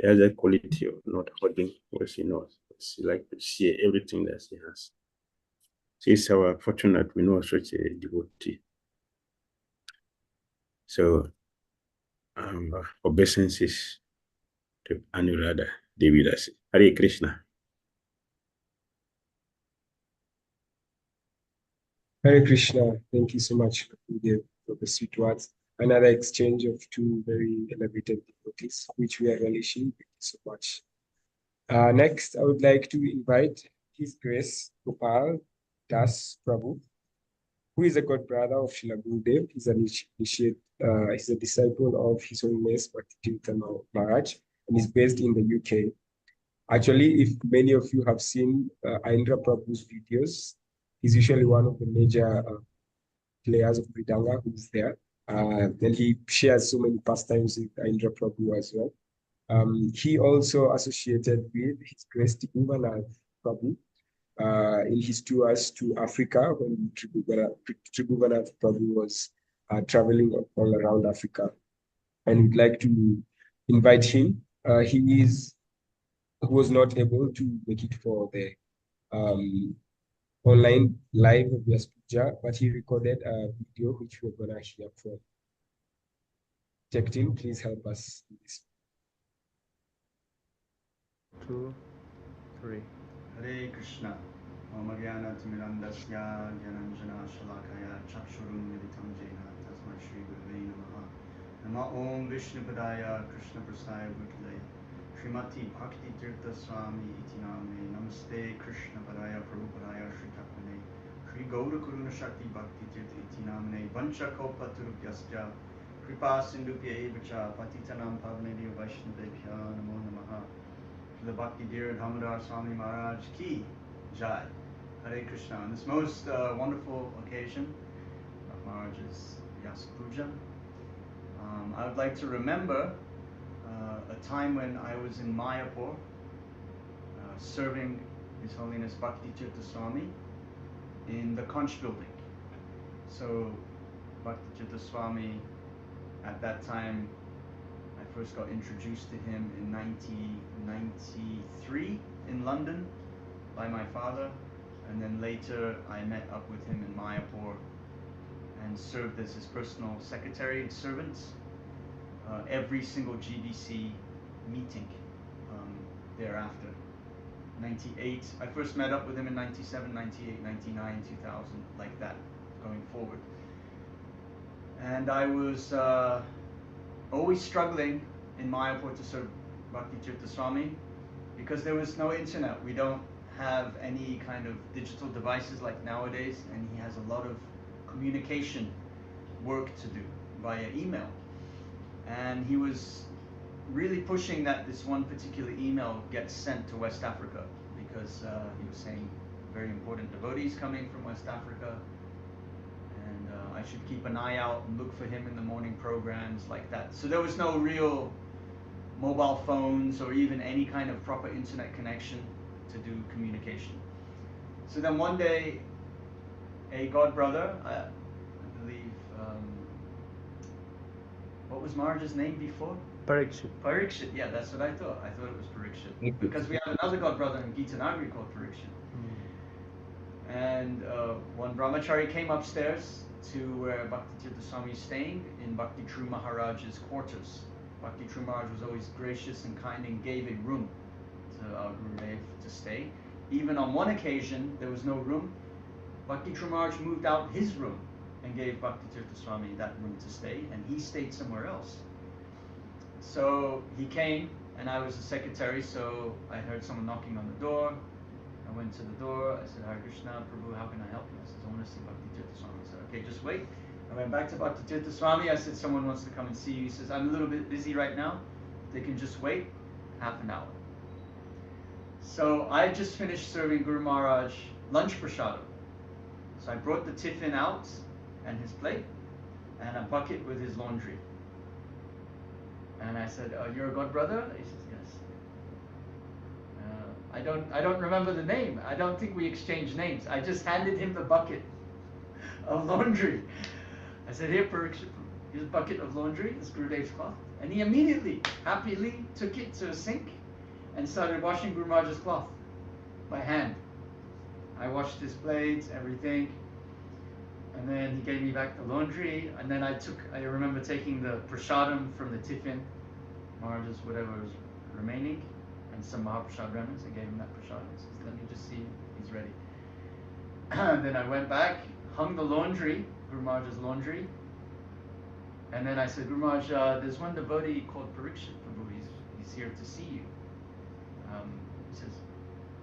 She has that quality of not holding what she knows. She likes to share everything that she has. She's our fortunate we know such a devotee. So, obeisances to Anuradha Devi Dasi. Hare Krishna. Hare Krishna. Thank you so much Gurudev, for the sweet words. Another exchange of two very elevated devotees, which we are relishing. Thank you so much. Next, I would like to invite His Grace Gopal Das Prabhu, who is a god brother of Srila Gurudev. He's he's a disciple of His Holiness Bhakti Dhira Damodara Maharaj, and is based in the UK. Actually, if many of you have seen Indra Prabhu's videos, he's usually one of the major players of Mridanga who's there. And he shares so many pastimes with Indra Prabhu as well. He also associated with His Grace Tribhuvanath Prabhu in his tours to Africa when Tribhuvanath Prabhu was traveling all around Africa. And we'd like to invite him. He was not able to make it for the online live Vyasa Puja, but he recorded a video which we're gonna hear from. Jektin, please help us in this. 2, 3. Hare Krishna. Om Jnana Timirandasya Jnananjana Shalakaya Chakshurum Militam Jena Tasmai Shri Gurave Namaha. Nama Om Vishnu Padaya Krishna Prasaya Bhutale Srimati Bhakti Dhira Swami iti namane. Namaste Krishna Padaya Prabhupadaya Shri Takmane Shri Gaura Kuruna Shakti Bhakti Dhira iti namane Vancha Kopa Turupyasya Kripa Sindhupya Evacha Patitanam Pavnedya Vaishnavebhya Namo Namaha. The Bhakti Dhira Damodara Swami Maharaj Ki Jai. Hare Krishna. On this most wonderful occasion of Maharaj's Vyasa Puja, I would like to remember a time when I was in Mayapur serving His Holiness Bhakti Dhira Swami in the Conch building. So Bhakti Dhira Swami, at that time, I first got introduced to him in 1993 in London by my father, and then later I met up with him in Mayapur and served as his personal secretary and servant every single GBC meeting thereafter. 98, I first met up with him in 97, 98, 99, 2000, like that, going forward. And I was always struggling in Mayapur to serve Bhakti Dhira Swami because there was no internet. We don't have any kind of digital devices like nowadays, and he has a lot of communication work to do via email. And he was really pushing that this one particular email gets sent to West Africa because he was saying very important devotees coming from West Africa, and I should keep an eye out and look for him in the morning programs like that. So there was no real mobile phones or even any kind of proper internet connection to do communication. So then one day, a god brother, I believe, what was Maharaja's name before? Parikshit. Parikshit, yeah, that's what I thought. I thought it was Parikshit. Because we have another god brother in Gita Nagari called Parikshit. And one brahmachari came upstairs to where Bhakti Dhira Swami is staying in Bhakti Dhira Maharaja's quarters. Bhakti Dhira Maharaj was always gracious and kind and gave a room to our Gurudev to stay. Even on one occasion, there was no room. Bhakti Dhira Maharaj moved out his room and gave Bhakti Dhira Swami that room to stay, and he stayed somewhere else. So he came, and I was the secretary, so I heard someone knocking on the door. I went to the door, I said, Hare Krishna, Prabhu, how can I help you? I said, I want to see Bhakti Dhira Swami. I said, okay, just wait. I went back to Bhakti Dhira Swami, I said, someone wants to come and see you. He says, I'm a little bit busy right now. They can just wait half an hour. So I just finished serving Guru Maharaj lunch prasadam. So I brought the tiffin out and his plate and a bucket with his laundry. And I said, you're a god brother? He says, yes. I don't remember the name. I don't think we exchanged names. I just handed him the bucket of laundry. I said, here, Parikshit, here's a bucket of laundry, this Gurudev's cloth. And he immediately, happily took it to a sink and started washing Guru Maharaj's cloth by hand. I washed his plates, everything. And then he gave me back the laundry. And then I remember taking the prasadam from the tiffin, Maharaj's whatever was remaining, and some Mahaprasad remnants. I gave him that prasadam. He says, let me just see, he's ready. And then I went back, hung the laundry, Guru Maharaj's laundry. And then I said, Guru Maharaj, there's one devotee called Parikshit Prabhu. He's here to see you. He says,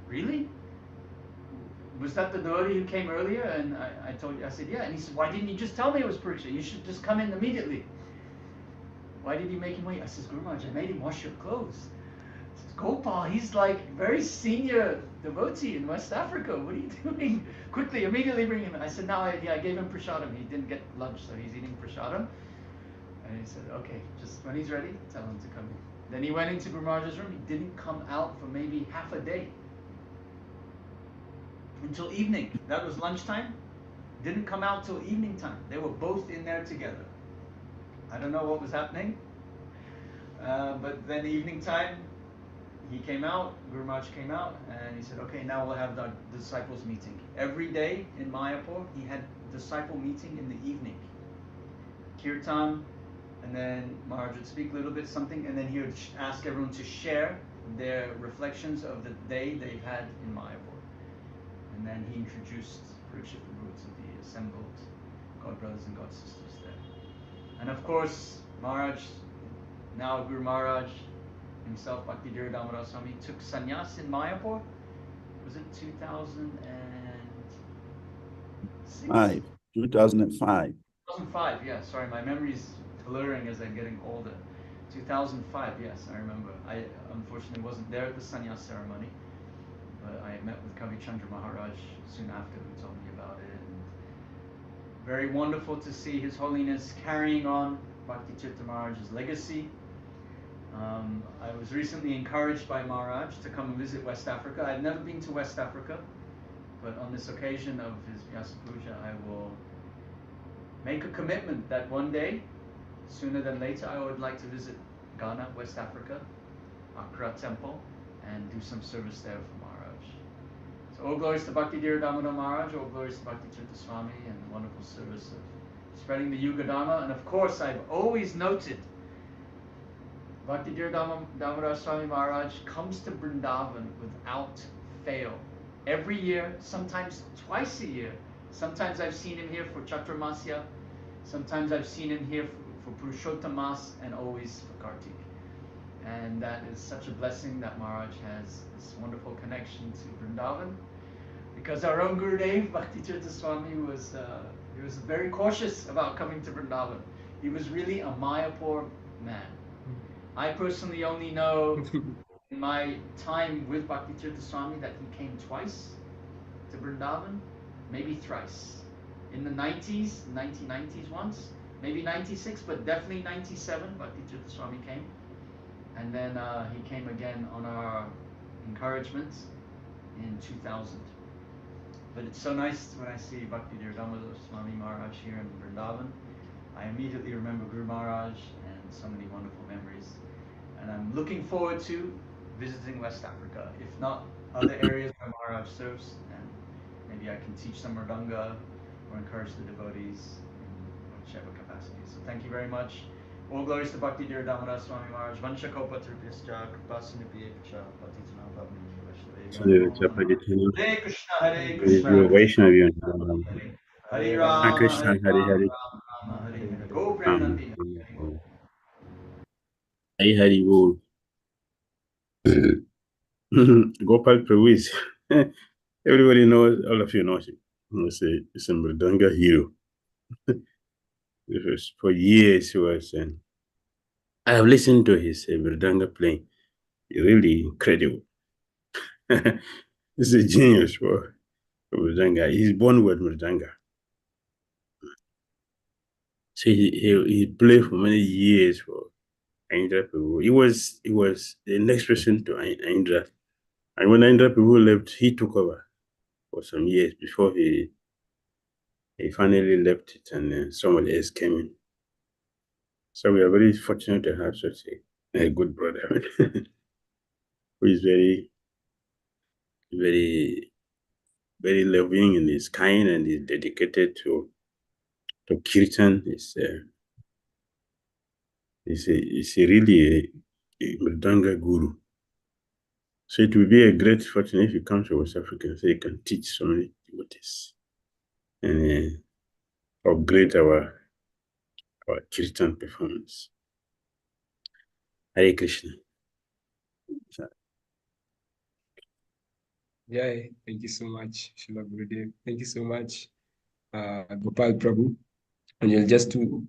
really? Was that the devotee who came earlier? And I told you, I said, yeah. And he said, why didn't you just tell me it was Parikshit? You should just come in immediately. Why did you make him wait? I says, Guru Maharaj, I made him wash your clothes. He says, Gopal, he's like very senior devotee in West Africa. What are you doing? Quickly, immediately bring him in. I said, no, I gave him prasadam. He didn't get lunch, so he's eating prasadam. And he said, okay, just when he's ready, tell him to come in. Then he went into Guru Maharaj's room. He didn't come out for maybe half a day. Until evening. That was lunchtime. Didn't come out till evening time. They were both in there together. I don't know what was happening. But then evening time, he came out, Guru Maharaj came out, and he said, okay, now we'll have the disciples meeting. Every day in Mayapur, he had disciple meeting in the evening. Kirtan, and then Maharaj would speak a little bit something, and then he would ask everyone to share their reflections of the day they've had in Mayapur. And then he introduced Parikshit Prabhu to the assembled God brothers and God sisters there. And of course, Maharaj, now Guru Maharaj himself, Bhakti Dhira Damodara Swami, took sannyas in Mayapur. Was it 2005? 2005. 2005, yeah. Sorry, my memory's blurring as I'm getting older. 2005, yes, I remember. I unfortunately wasn't there at the sannyas ceremony. But I met with Kavi Chandra Maharaj soon after, who told me about it. And very wonderful to see His Holiness carrying on Bhakti Dhira Maharaj's legacy. I was recently encouraged by Maharaj to come and visit West Africa. I've never been to West Africa, but on this occasion of his Vyasa Puja, I will make a commitment that one day, sooner than later, I would like to visit Ghana, West Africa, Accra Temple, and do some service there for Maharaj. So all glories to Bhakti Dhira Damodara Maharaj, all glories to Bhakti Dhira Swami, and the wonderful service of spreading the Yuga Dharma. And of course, I've always noted Bhakti Dhira Damodara Swami Maharaj comes to Vrindavan without fail. Every year, sometimes twice a year. Sometimes I've seen him here for Chaturmasya, sometimes I've seen him here for Purushottam, and always for Kartik. And that is such a blessing that Maharaj has this wonderful connection to Vrindavan. Because our own Gurudev, Bhakti Dhira Swami, he was very cautious about coming to Vrindavan. He was really a Mayapur man. I personally only know in my time with Bhakti Dhira Swami that he came twice to Vrindavan, maybe thrice. In the 1990s once, maybe 96, but definitely 97, Bhakti Dhira Swami came. And then he came again on our encouragement in 2000. But it's so nice when I see Bhakti Dhira Damodara Swami Maharaj here in Vrindavan. I immediately remember Guru Maharaj and so many wonderful memories. And I'm looking forward to visiting West Africa, if not other areas where Maharaj serves, and maybe I can teach some Mridanga or encourage the devotees in whichever capacity. So thank you very much. All glories to Bhakti Dhira Damodara Swami Maharaj. Vancha Kopa Trupyascha Kripa Sindhubhyevacha Patitana Pavanam Hare Krishna, Hare Krishna, Vaishnavi. Hare Rama, Krishna, Hare Hare Hare. Rama, Hare Hare. Go Pranandi. Hare Hare Bol. Gopal Prabhu is everybody knows, all of you know him. He's a Mridanga hero. For years he was, I have listened to his Mridanga playing. Really incredible. He's a genius for Mridanga. He's born with Mridanga. So he played for many years for Indra Prabhu. He was the next person to Indra. And when Indra Prabhu left, he took over for some years before he finally left it, and somebody else came in. So we are very fortunate to have such a good brother who is very, very, very loving and is kind and is dedicated to Kirtan. Is really a Mridanga guru. So it will be a great fortune if you come to West Africa so you can teach so many devotees and upgrade our Kirtan performance. Hare Krishna. Yeah, thank you so much, Srila Gurudev. Thank you so much, Gopal Prabhu. And just to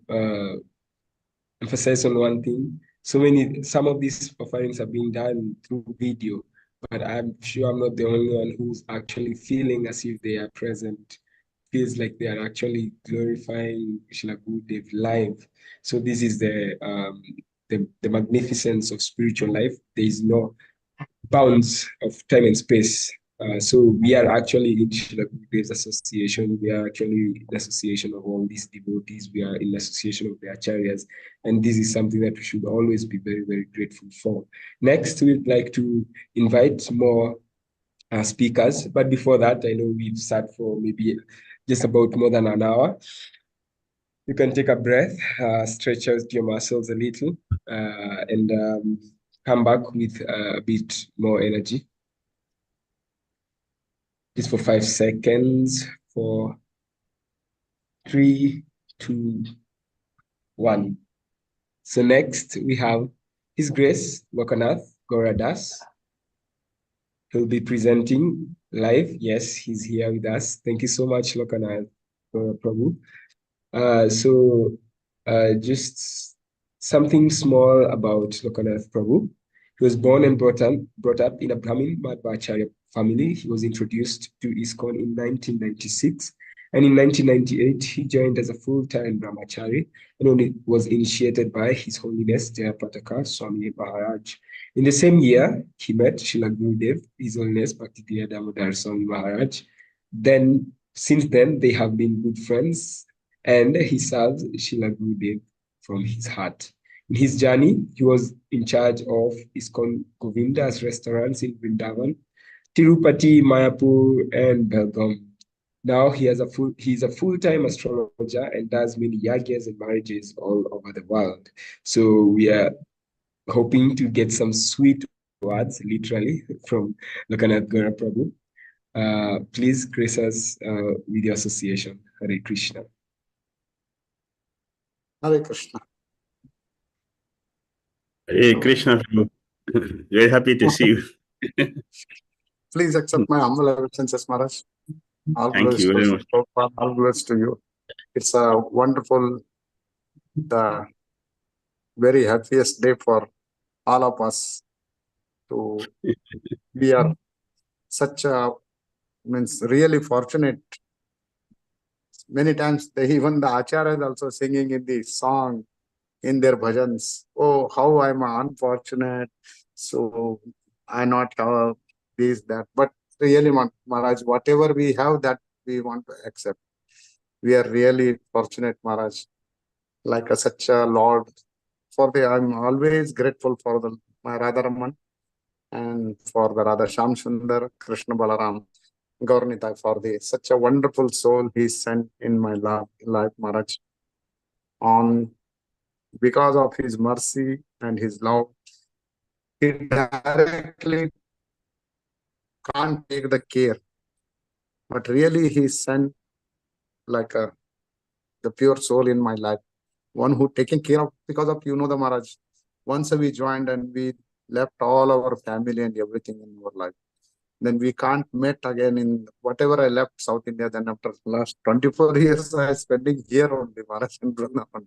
emphasize on one thing, some of these offerings are being done through video, but I'm sure I'm not the only one who's actually feeling as if they are present. Feels like they are actually glorifying Srila Gurudev live. So this is the magnificence of spiritual life. There is no bounds of time and space. So we are actually in Srila Gurudev's association. We are actually in association of all these devotees. We are in association of the acharyas. And this is something that we should always be very, very grateful for. Next, we'd like to invite more speakers. But before that, I know we've sat for maybe just about more than an hour. You can take a breath, stretch out your muscles a little, and come back with a bit more energy. Just for 5 seconds, 4, 3, 2, 1. So next we have His Grace Lokanath Gauradas. He'll be presenting live. Yes, he's here with us. Thank you so much, Lokanath Prabhu. Just something small about Lokanath Prabhu. He was born and brought up in a Brahmin Madhvacharya family. He was introduced to ISKCON in 1996. And in 1998, he joined as a full-time brahmachari and was initiated by His Holiness Jayapataka Swami Maharaj. In the same year, he met Srila Gurudev, His Holiness Bhakti Dhira Damodara Swami Maharaj. Since then, they have been good friends. and he serves Srila Gurudev from his heart. In his journey, he was in charge of ISKCON Govinda's restaurants in Vrindavan, Tirupati, Mayapur, and Belgaum. Now he is a full-time astrologer and does many yagyas and marriages all over the world. So we are hoping to get some sweet words, literally, from Lokanath Gora Prabhu. Please grace us with your association. Hare Krishna. Hare Krishna. Hare Krishna, Prabhu. Very happy to see you. Please accept my humble obeisances, Maharaj. All Thank glories you very to much. Prabhupada, all glories to you. It's a wonderful, the very happiest day for all of us. We are such a, means really fortunate. Many times even the acharyas also singing in the song, in their bhajans, oh, how I'm unfortunate. So I not have this, that. But really, Maharaj, whatever we have, that we want to accept. We are really fortunate, Maharaj. Like such a Lord. I'm always grateful for my Radharaman and for the Radha Sham Sundar, Krishna Balaram, Gaurnitai, for such a wonderful soul he sent in my life, Maharaj. Because of his mercy and his love, he directly can't take the care. But really he sent like the pure soul in my life. One who taking care of, because of, the Maharaj. Once we joined and we left all our family and everything in our life. Then we can't meet again in whatever I left South India. Then after last 24 years, I spending here only, Maharaj and Vrindavan.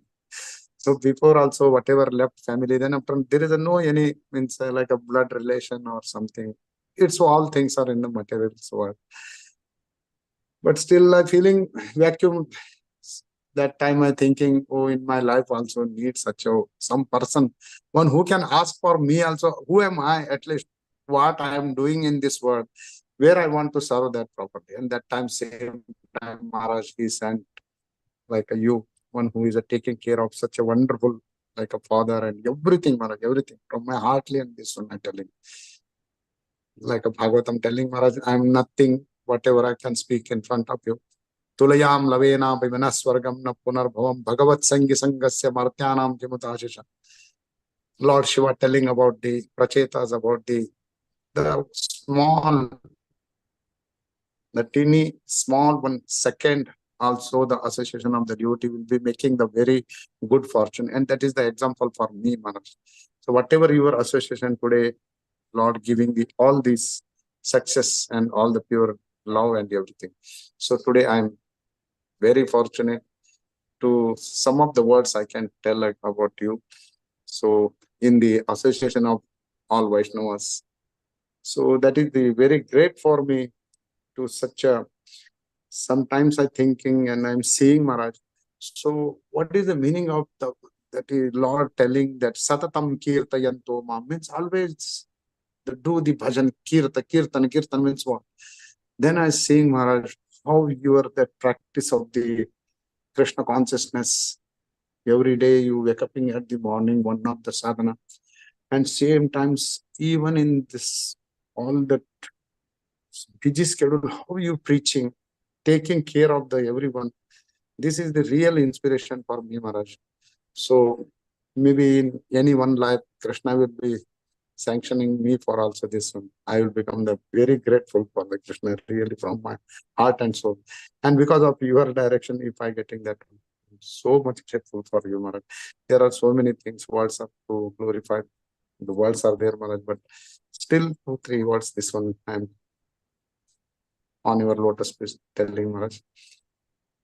So before also, whatever left family, then after there is no any, means like a blood relation or something. It's all things are in the material world. But still I'm feeling vacuum. That time I'm thinking, oh, in my life also need such some person, one who can ask for me also, who am I, at least what I am doing in this world, where I want to serve that property. And that time, same time, Maharaj, he sent like you, one who is taking care of such a wonderful, like a father and everything, Maharaj, everything from my heartly, and this one I'm telling. Like a Bhagavatam telling, Maharaj, I am nothing, whatever I can speak in front of you. Tulayam lavena bhimana swargam na punarbhavam bhagavat sangi sangasya martyanam kimutashisha. Lord Shiva telling about the prachetas, about the small, the teeny small 1 second, also the association of the devotee will be making the very good fortune. And that is the example for me, Maharaj. So whatever your association today, Lord giving all these success and all the pure love and everything. So today I'm very fortunate to some of the words I can tell like about you. So in the association of all Vaishnavas. So that is the very great for me to such a, sometimes I thinking and I'm seeing, Maharaj. So what is the meaning of that is Lord telling that Satatam Kirtayanto Ma, means always do the bhajan, kirtan means what? Then I seeing, Maharaj, how you are the practice of the Krishna consciousness. Every day you wake up at the morning, one of the sadhana. And same times, even in this, all that busy schedule, how you preaching, taking care of the everyone. This is the real inspiration for me, Maharaj. So maybe in any one life, Krishna will be sanctioning me for also this one. I will become very grateful for the Krishna, really from my heart and soul. And because of your direction, if I getting that, I'm so much grateful for you, Maharaj. There are so many things, words are to glorify. The words are there, Maharaj, but still 2, 3 words, this one I'm on your lotus feet telling, Maharaj.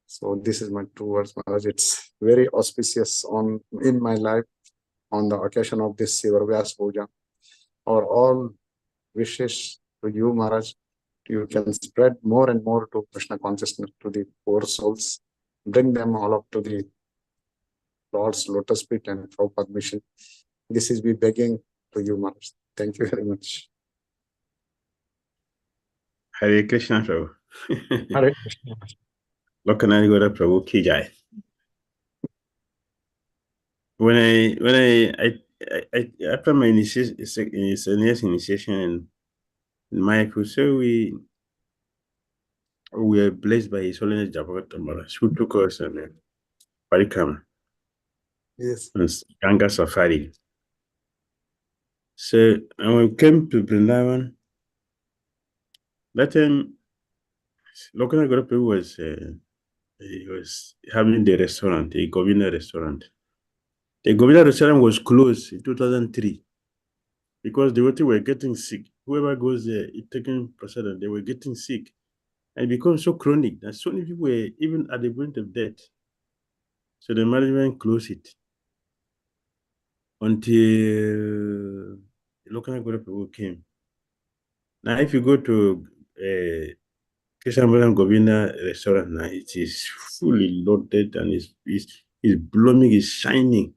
So this is my 2 words, Maharaj. It's very auspicious in my life on the occasion of this Vyasa Puja. Or all wishes to you, Maharaj. You can spread more and more to Krishna consciousness to the poor souls. Bring them all up to the Lord's lotus feet and Prabhupada mission. This is me begging to you, Maharaj. Thank you very much. Hare Krishna, Prabhu. Hare Krishna. Lokanath Gora Prabhu ki jai. when I after my initiation in Mayapur, so we were blessed by His Holiness Dhira Damodara, who took us on Parikram. Yes. Ganga Safari. So when we came to Vrindavan, that time Lokana Gorope was he was having the restaurant, the Govinda restaurant. The Govinda restaurant was closed in 2003 because the devotees were getting sick. Whoever goes there, taking prasadam, they were getting sick. And it became so chronic that so many people were even at the point of death. So the management closed it until Lokana Gorope came. Now, if you go to Kishambaram Govinda restaurant now, it is fully loaded and it's blooming, it's shining.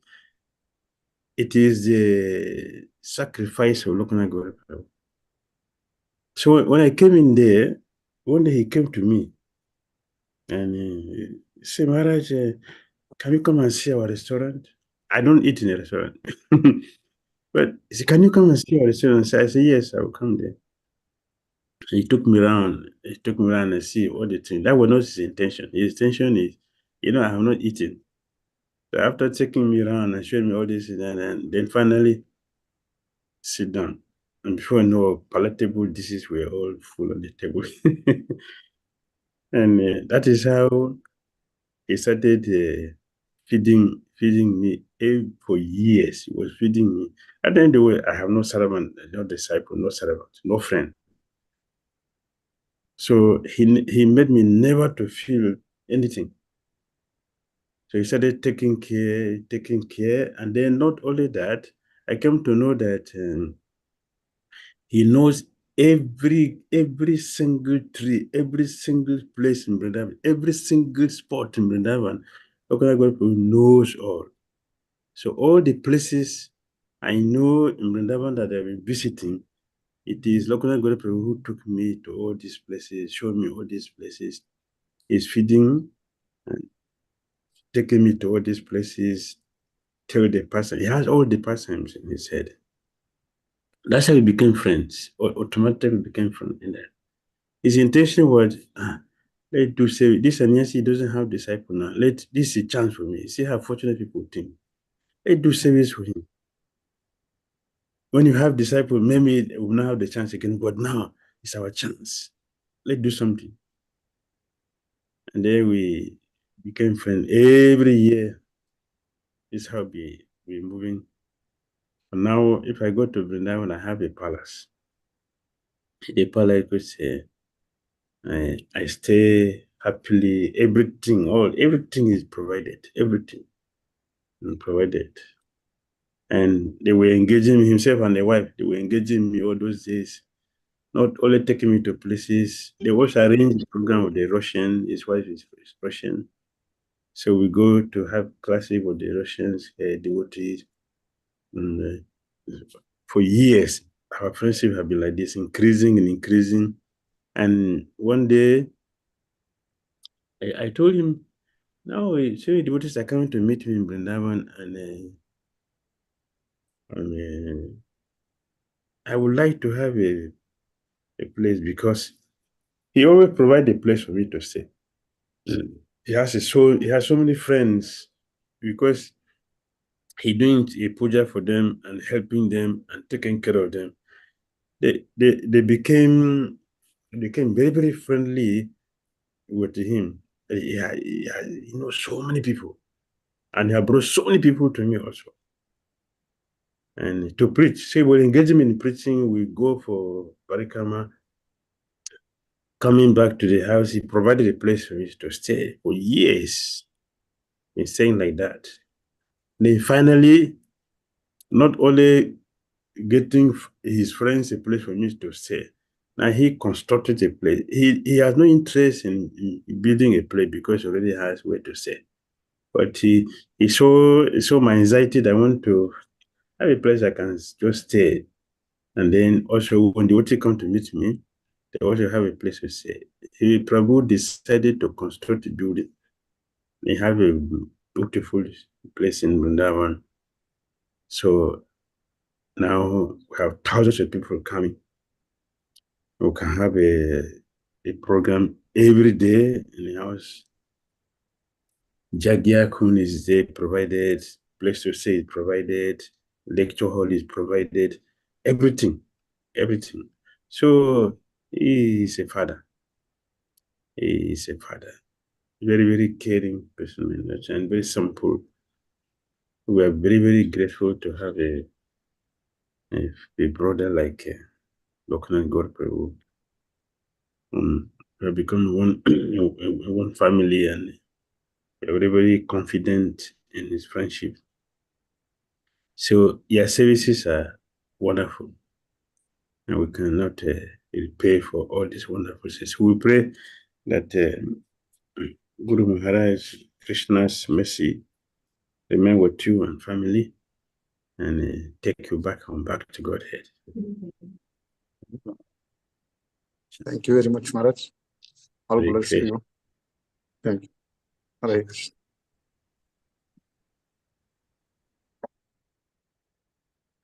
It is the sacrifice of Lokana Gorope. So when I came in there, one day he came to me and he said, Maharaj, can you come and see our restaurant? I don't eat in a restaurant. But he said, can you come and see our restaurant? So I said, yes, I will come there. He took me around. He took me around and see all the things. That was not his intention. His intention is, I have not eaten. So after taking me around and showing me all this, and then finally sit down. And before I know, palatable dishes were all full on the table. And that is how he started feeding me for years. He was feeding me. At the end of the way, I have no servant, no disciple, no servant, no friend. So he made me never to feel anything. So he started taking care. And then not only that, I came to know that he knows every single tree, every single place in Vrindavan, every single spot in Vrindavan. Lokana knows all. So all the places I know in Vrindavan that I've been visiting, it is Lokana who took me to all these places, showed me all these places. He's feeding and taking me to all these places, tell the person. He has all the pastimes in his head. That's how we became friends, or automatically became friends in that. His intention was, let's do service. This Anyasi doesn't have disciple now. This is a chance for me. See how fortunate people think. Let's do service for him. When you have disciple, maybe we will not have the chance again, but now it's our chance. Let's do something. And then we became friends every year. This is how we're moving. And now, if I go to Vrindavan, I have a palace. The palace could say, I stay happily. Everything is provided. Everything is provided. And they were engaging himself and the wife. They were engaging me all those days. Not only taking me to places. They also arranged the program with the Russian. His wife is Russian. So we go to have classes with the Russians, devotees. And for years, our friendship have been like this, increasing and increasing. And one day, I told him, now so many devotees are coming to meet me in Vrindavan, and I would like to have a place because he always provides a place for me to stay. He has so many friends because he doing a puja for them and helping them and taking care of them. They became very, very friendly with him. He knows so many people, and he has brought so many people to me also. And to preach, say we're engaging in preaching, we go for Parikama. Coming back to the house, he provided a place for me to stay for years. He's saying like that. Then finally, not only getting his friends a place for me to stay, now he constructed a place. He has no interest in building a place because he already has where to stay. But he saw my anxiety that I want to have a place I can just stay. And then also when the OT come to meet me, they also have a place to stay. Prabhu decided to construct a building. They have a beautiful place in Vrindavan. So now we have thousands of people coming. We can have a program every day in the house. Jagya Kun is there provided, place to stay is provided, lecture hall is provided, everything. So he is a father. He is a father. Very, very caring person and very simple. We are very, very grateful to have a brother like Loknath Gorprevu. We have become one family, and we're very, very confident in his friendship. So your services are wonderful, and we cannot repay for all these wonderful services. We pray that Guru Maharaj, Krishna's mercy remain with you and family, and take you back to Godhead. Thank you very much, Maharaj. All Hare bless Krishna. you. Thank you. Hare Krishna.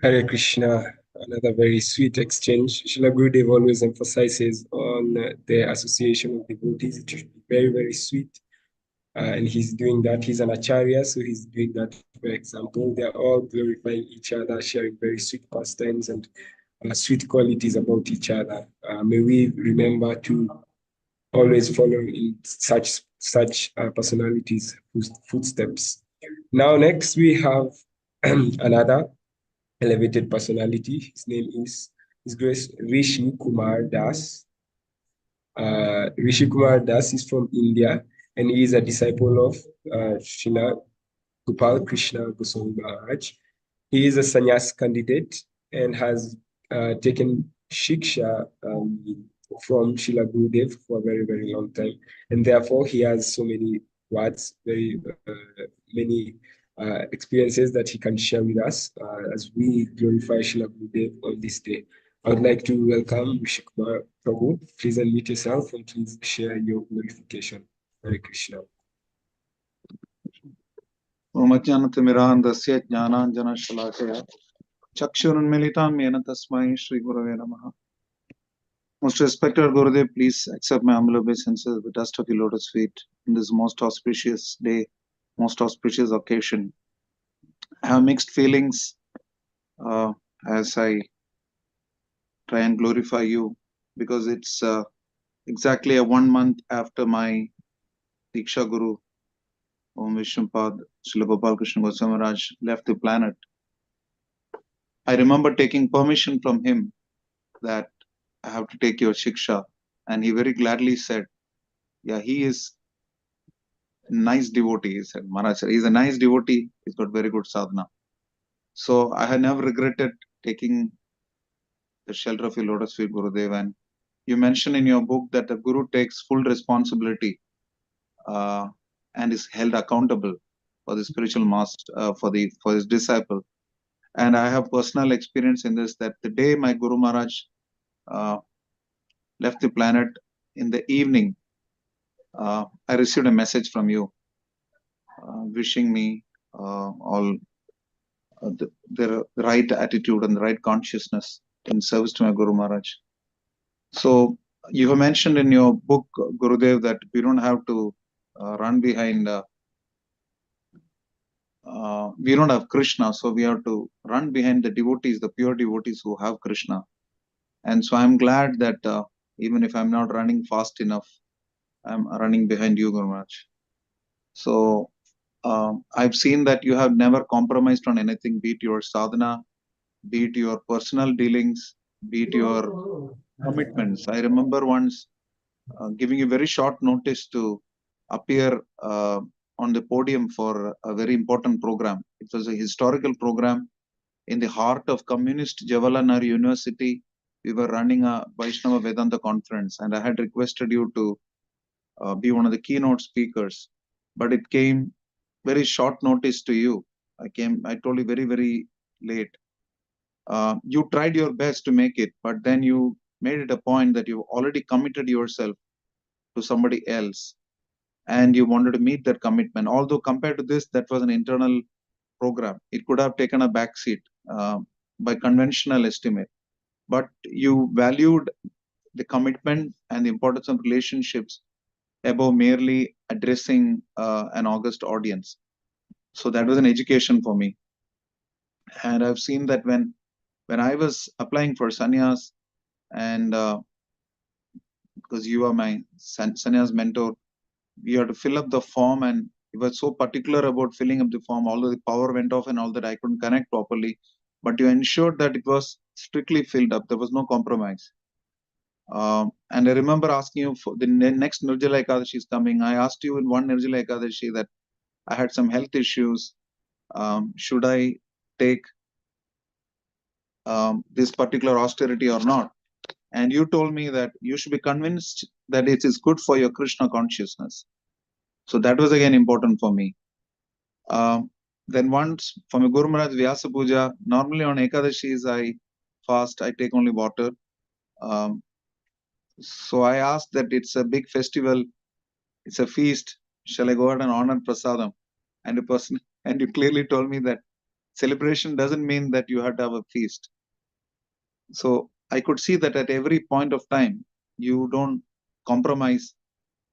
Hare Krishna, another very sweet exchange. Srila Gurudev always emphasizes on the association of devotees. It should be very, very sweet. And he's doing that. He's an acharya, so he's doing that. For example, they're all glorifying each other, sharing very sweet pastimes and sweet qualities about each other. May we remember to always follow in such personalities' footsteps. Now, next we have another elevated personality. His name is His Grace Rishi Kumar Das. Rishi Kumar Das is from India, and he is a disciple of Srila Gopal Krishna Goswami Maharaj. He is a sannyas candidate and has taken Shiksha from Srila Gurudev for a very, very long time. And therefore, he has so many words, very many experiences that he can share with us as we glorify Srila Gurudev on this day. I would like to welcome Rishi Kumar Prabhu. Please unmute yourself and please share your glorification. Hare Krishna. ओमज्ञानतिमिरान्धस्य ज्ञानाञ्जनशलाकया चक्षुरुन्मीलितं येन तस्मै श्रीगुरवे नमः. Most respected Gurudev, please accept my humble obeisances with the dust of your lotus feet in this most auspicious day, most auspicious occasion. I have mixed feelings as I try and glorify you, because it's exactly 1 month after my Diksha Guru, Om Vishnupad Srila Gopal Krishna Goswami Maharaj, left the planet. I remember taking permission from him that I have to take your Shiksha, and he very gladly said, yeah, he is a nice devotee. He said, Maharaj, he's a nice devotee, he's got very good sadhana. So I had never regretted taking the shelter of your lotus feet, Gurudev. And you mentioned in your book that the Guru takes full responsibility and is held accountable for the spiritual master, for his disciple. And I have personal experience in this, that the day my Guru Maharaj left the planet, in the evening, I received a message from you wishing me all the right attitude and the right consciousness in service to my Guru Maharaj. So you have mentioned in your book, Gurudev, that we don't have to run behind, we don't have Krishna, so we have to run behind the devotees, the pure devotees who have Krishna. And so I'm glad that even if I'm not running fast enough, I'm running behind you, Guru Maharaj. So I've seen that you have never compromised on anything, be it your sadhana, be it your personal dealings, be it your commitments. I remember once giving you very short notice to appear on the podium for a very important program. It was a historical program in the heart of communist Jawaharlal Nehru University. We were running a Vaishnava Vedanta conference, and I had requested you to be one of the keynote speakers, but it came very short notice to you. I told you very, very late. You tried your best to make it, but then you made it a point that you already committed yourself to somebody else, and you wanted to meet that commitment. Although compared to this, that was an internal program. It could have taken a backseat by conventional estimate, but you valued the commitment and the importance of relationships above merely addressing an august audience. So that was an education for me. And I've seen that when I was applying for sannyas, and because you are my sannyas mentor, you had to fill up the form, and you were so particular about filling up the form, although the power went off and all that, I couldn't connect properly. But you ensured that it was strictly filled up. There was no compromise. And I remember asking you for the next Nirjala Ekadashi is coming. I asked you in one Nirjala Ekadashi that I had some health issues. Should I take this particular austerity or not? And you told me that you should be convinced that it is good for your Krishna consciousness. So that was again important for me. Then once from a Guru Maharaj Vyasa Puja, normally on Ekadashis I fast, I take only water. So I asked that it's a big festival, it's a feast. Shall I go out and honor prasadam? And you clearly told me that celebration doesn't mean that you have to have a feast. So I could see that at every point of time, you don't compromise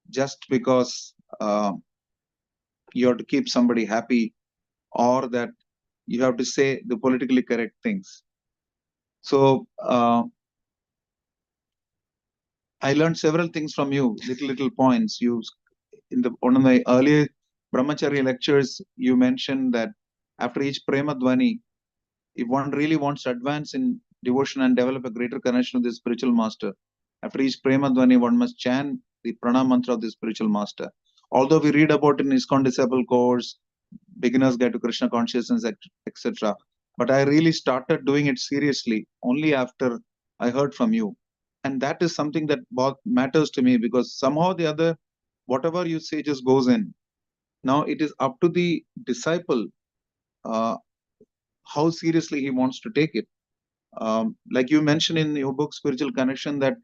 just because you have to keep somebody happy, or that you have to say the politically correct things. So I learned several things from you, little points. In one of my earlier Brahmacharya lectures, you mentioned that after each Prema Dvani, if one really wants to advance in devotion and develop a greater connection with the spiritual master, after each Prema Dvani, one must chant the Pranam mantra of the spiritual master. Although we read about it in ISKCON Disciple Course, Beginner's Guide to Krishna Consciousness, etc. But I really started doing it seriously only after I heard from you. And that is something that matters to me, because somehow or the other, whatever you say just goes in. Now it is up to the disciple how seriously he wants to take it. Like you mentioned in your book, Spiritual Connection, that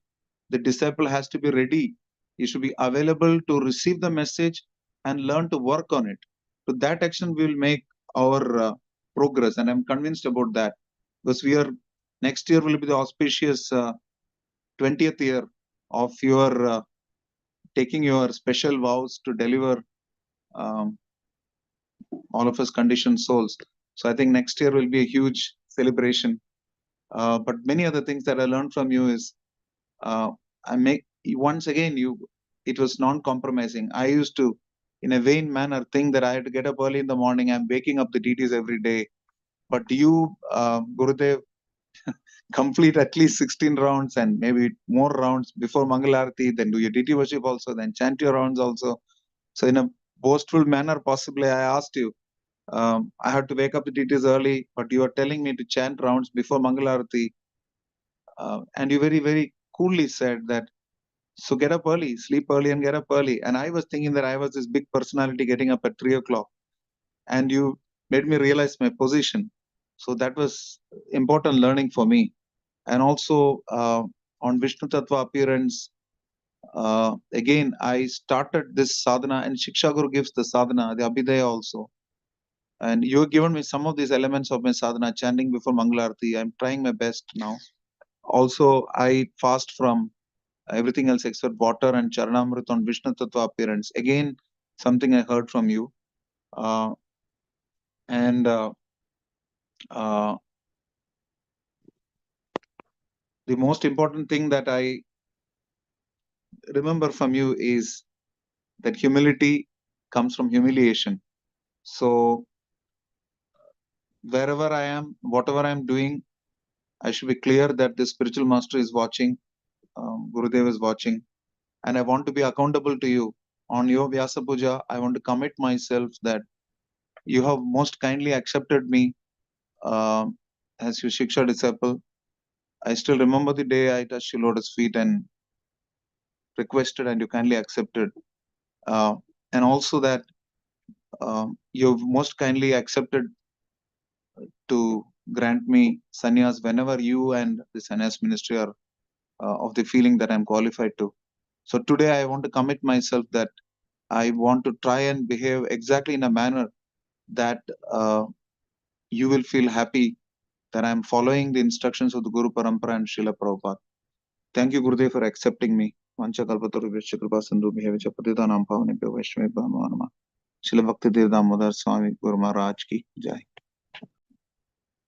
the disciple has to be ready. He should be available to receive the message and learn to work on it. To that extent, we will make our progress. And I'm convinced about that, because next year will be the auspicious 20th year of your taking your special vows to deliver all of us conditioned souls. So I think next year will be a huge celebration. But many other things that I learned from you is it was non-compromising. I used to, in a vain manner, think that I had to get up early in the morning. I'm waking up the deities every day. But you, Gurudev, complete at least 16 rounds and maybe more rounds before Mangalarati, then do your deity worship also, then chant your rounds also. So in a boastful manner, possibly, I asked you, I had to wake up the deities early, but you are telling me to chant rounds before Mangalarati. And you very, very coolly said that, so get up early, sleep early and get up early. And I was thinking that I was this big personality getting up at 3 o'clock. And you made me realize my position. So that was important learning for me. And also on Vishnu Tattva appearance, again, I started this sadhana, and Shiksha Guru gives the sadhana, the Abhidaya also. And you have given me some of these elements of my sadhana, chanting before Mangalarti. I'm trying my best now. Also, I fast from everything else except water and Charanamrit on Vishnu Tattva appearance. Again, something I heard from you. The most important thing that I remember from you is that humility comes from humiliation. So wherever I am, whatever I'm doing, I should be clear that the spiritual master is watching, Gurudev is watching, and I want to be accountable to you. On your Vyasa Puja, I want to commit myself that you have most kindly accepted me as your Shiksha disciple. I still remember the day I touched your lotus feet and requested, and you kindly accepted. And also that you've most kindly accepted to grant me sannyas whenever you and the sannyas ministry are of the feeling that I'm qualified to. So today I want to commit myself that I want to try and behave exactly in a manner that you will feel happy that I am following the instructions of the Guru Parampara and Srila Prabhupada. Thank you, Gurudev, for accepting me. Vancha kalpatarubhyascha kripa sindhu bhayavacha patitanam pavanebhyo vaishnavebhyo namo namah. Srila Bhakti Dhira Damodara Swami Guru Maharaj ki jai.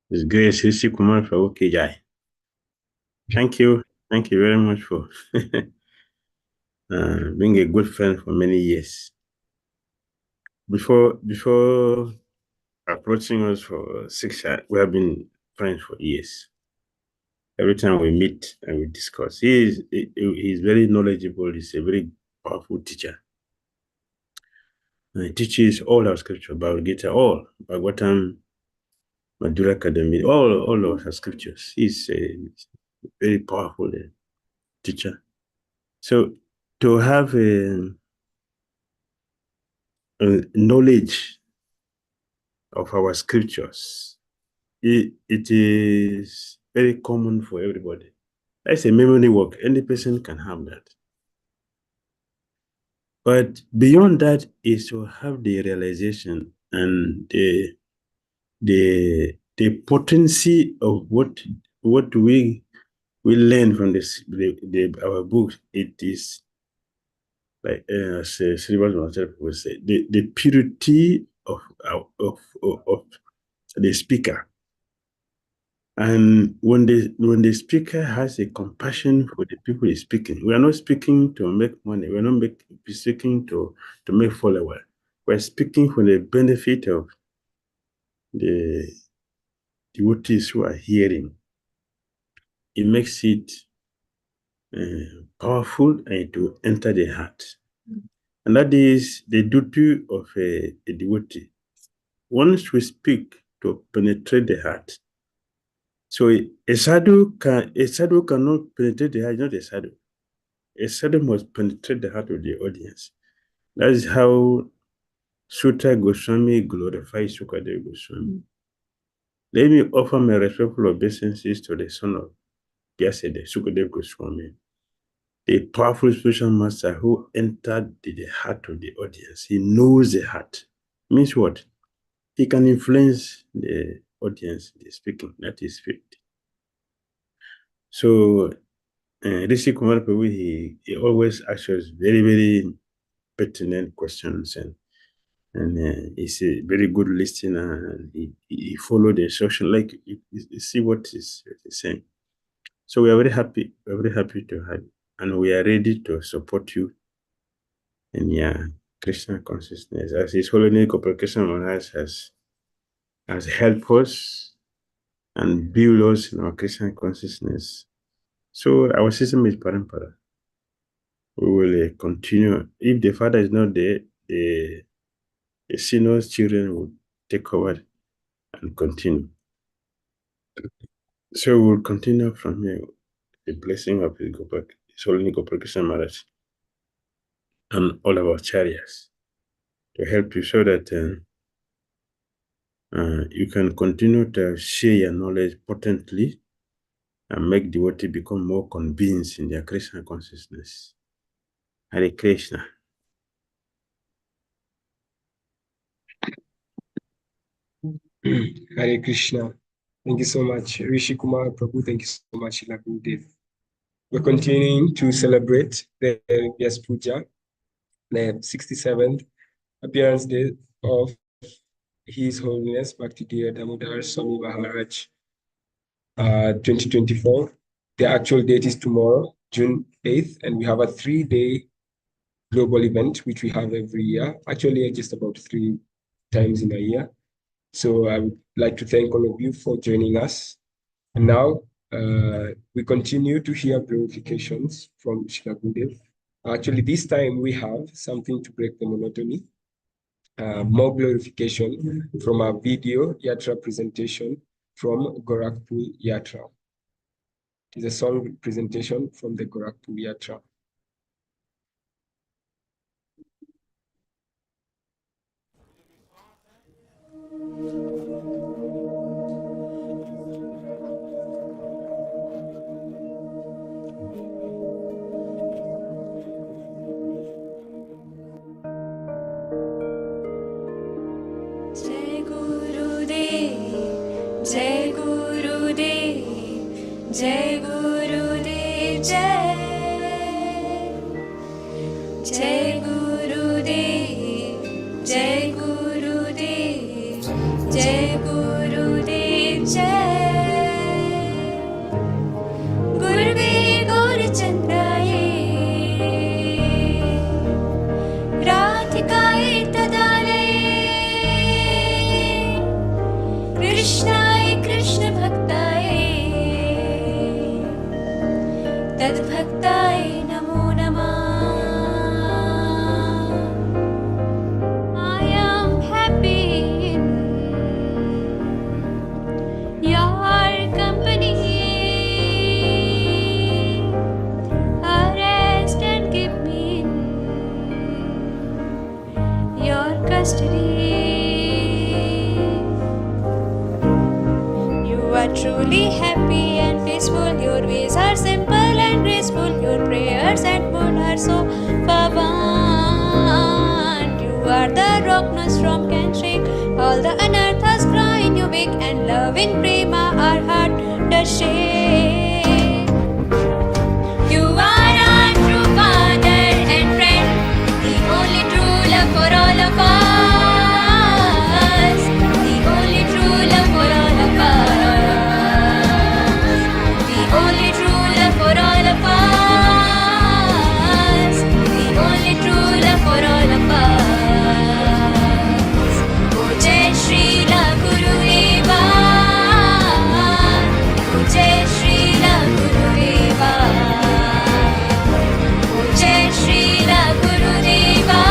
His Grace Rishi Kumar Prabhu ki jai. Thank you very much for being a good friend for many years. Before approaching us for 6 years, we have been friends for years. Every time we meet and we discuss, he is very knowledgeable. He's a very powerful teacher. And he teaches all our scripture, Bhagavad Gita, all Bhagavatam, Madhura Academy, all of our scriptures. He's a very powerful teacher. So to have a knowledge of our scriptures, it is very common for everybody. That's a memory work. Any person can have that. But beyond that is to have the realization and the potency of what we learn from our books. It is like Srivas Maharaj would say, the purity of the speaker. And when the speaker has a compassion for the people he's speaking, we are not speaking to make money. We are not speaking to make followers. We are speaking for the benefit of the devotees who are hearing. It makes it powerful and it will enter the heart. And that is the duty of a devotee. Once we speak to penetrate the heart. So a sadhu cannot penetrate the heart, not a sadhu. A sadhu must penetrate the heart of the audience. That is how Sutta Goswami glorifies Sukadeva Goswami. Let me offer my respectful obeisances to the son of Vyasa, Sukadeva Goswami, a powerful spiritual master who entered the heart of the audience. He knows the heart. Means what? He can influence the audience, the speaking, that is faith. So, Rishi Kumar Prabhu, he always asks us very, very pertinent questions, and he's a very good listener, and he followed the instruction, like you see what he's saying. So we are very happy to have you, and we are ready to support you in your Krishna consciousness, as His Holiness Gopal Krishna Maharaj has helped us and build us in our Krishna consciousness. So our system is parampara. We will continue. If the father is not there, the senior children will take over and continue. So we will continue from here. The blessing of His Holiness Gopal Krishna Maharaj and all of our chariots to help you so that you can continue to share your knowledge potently and make devotee become more convinced in their Krishna consciousness. Hare Krishna. Hare Krishna. Thank you so much, Rishi Kumar Prabhu. Thank you so much, Srila Gurudev. We're continuing to celebrate the Vyasa Puja, the 67th appearance day of His Holiness Bhakti Dhira Damodara Swami Maharaja, 2024. The actual date is tomorrow, June 8th, and we have a 3-day global event, which we have every year, actually just about 3 times in a year. So I would like to thank all of you for joining us. And now we continue to hear glorifications from Srila Gurudev. Actually, this time we have something to break the monotony. More glorification from our video Yatra presentation from Gorakhpur Yatra. It is a song presentation from the Gorakhpur Yatra. Jai Gurudev. Jai Gurudev Jai. Jai Gurudev, Jai Gurudev, Jai Gurudev Jai. Gurve Gaurachandraye, Radhikaye Tadalaye, Krishnaye Krishna Bhaktaye, Tad Bhaktaye Namo Namah. Your company, arrest and keep me in your custody. You are truly happy and peaceful. Your ways are simple and graceful. Your prayers and mood are so fervent. You are the rock no storm can shake. All the anarthas cry in your wake, and love in prema our heart does shake. You are our true father and friend, the only true love for all of us, the only true love for all of us, the only true love for all of us, the only true love for all of us. Jai Shri La Gurudeva, Jai Shri La Gurudeva, Jai Shri La Gurudeva,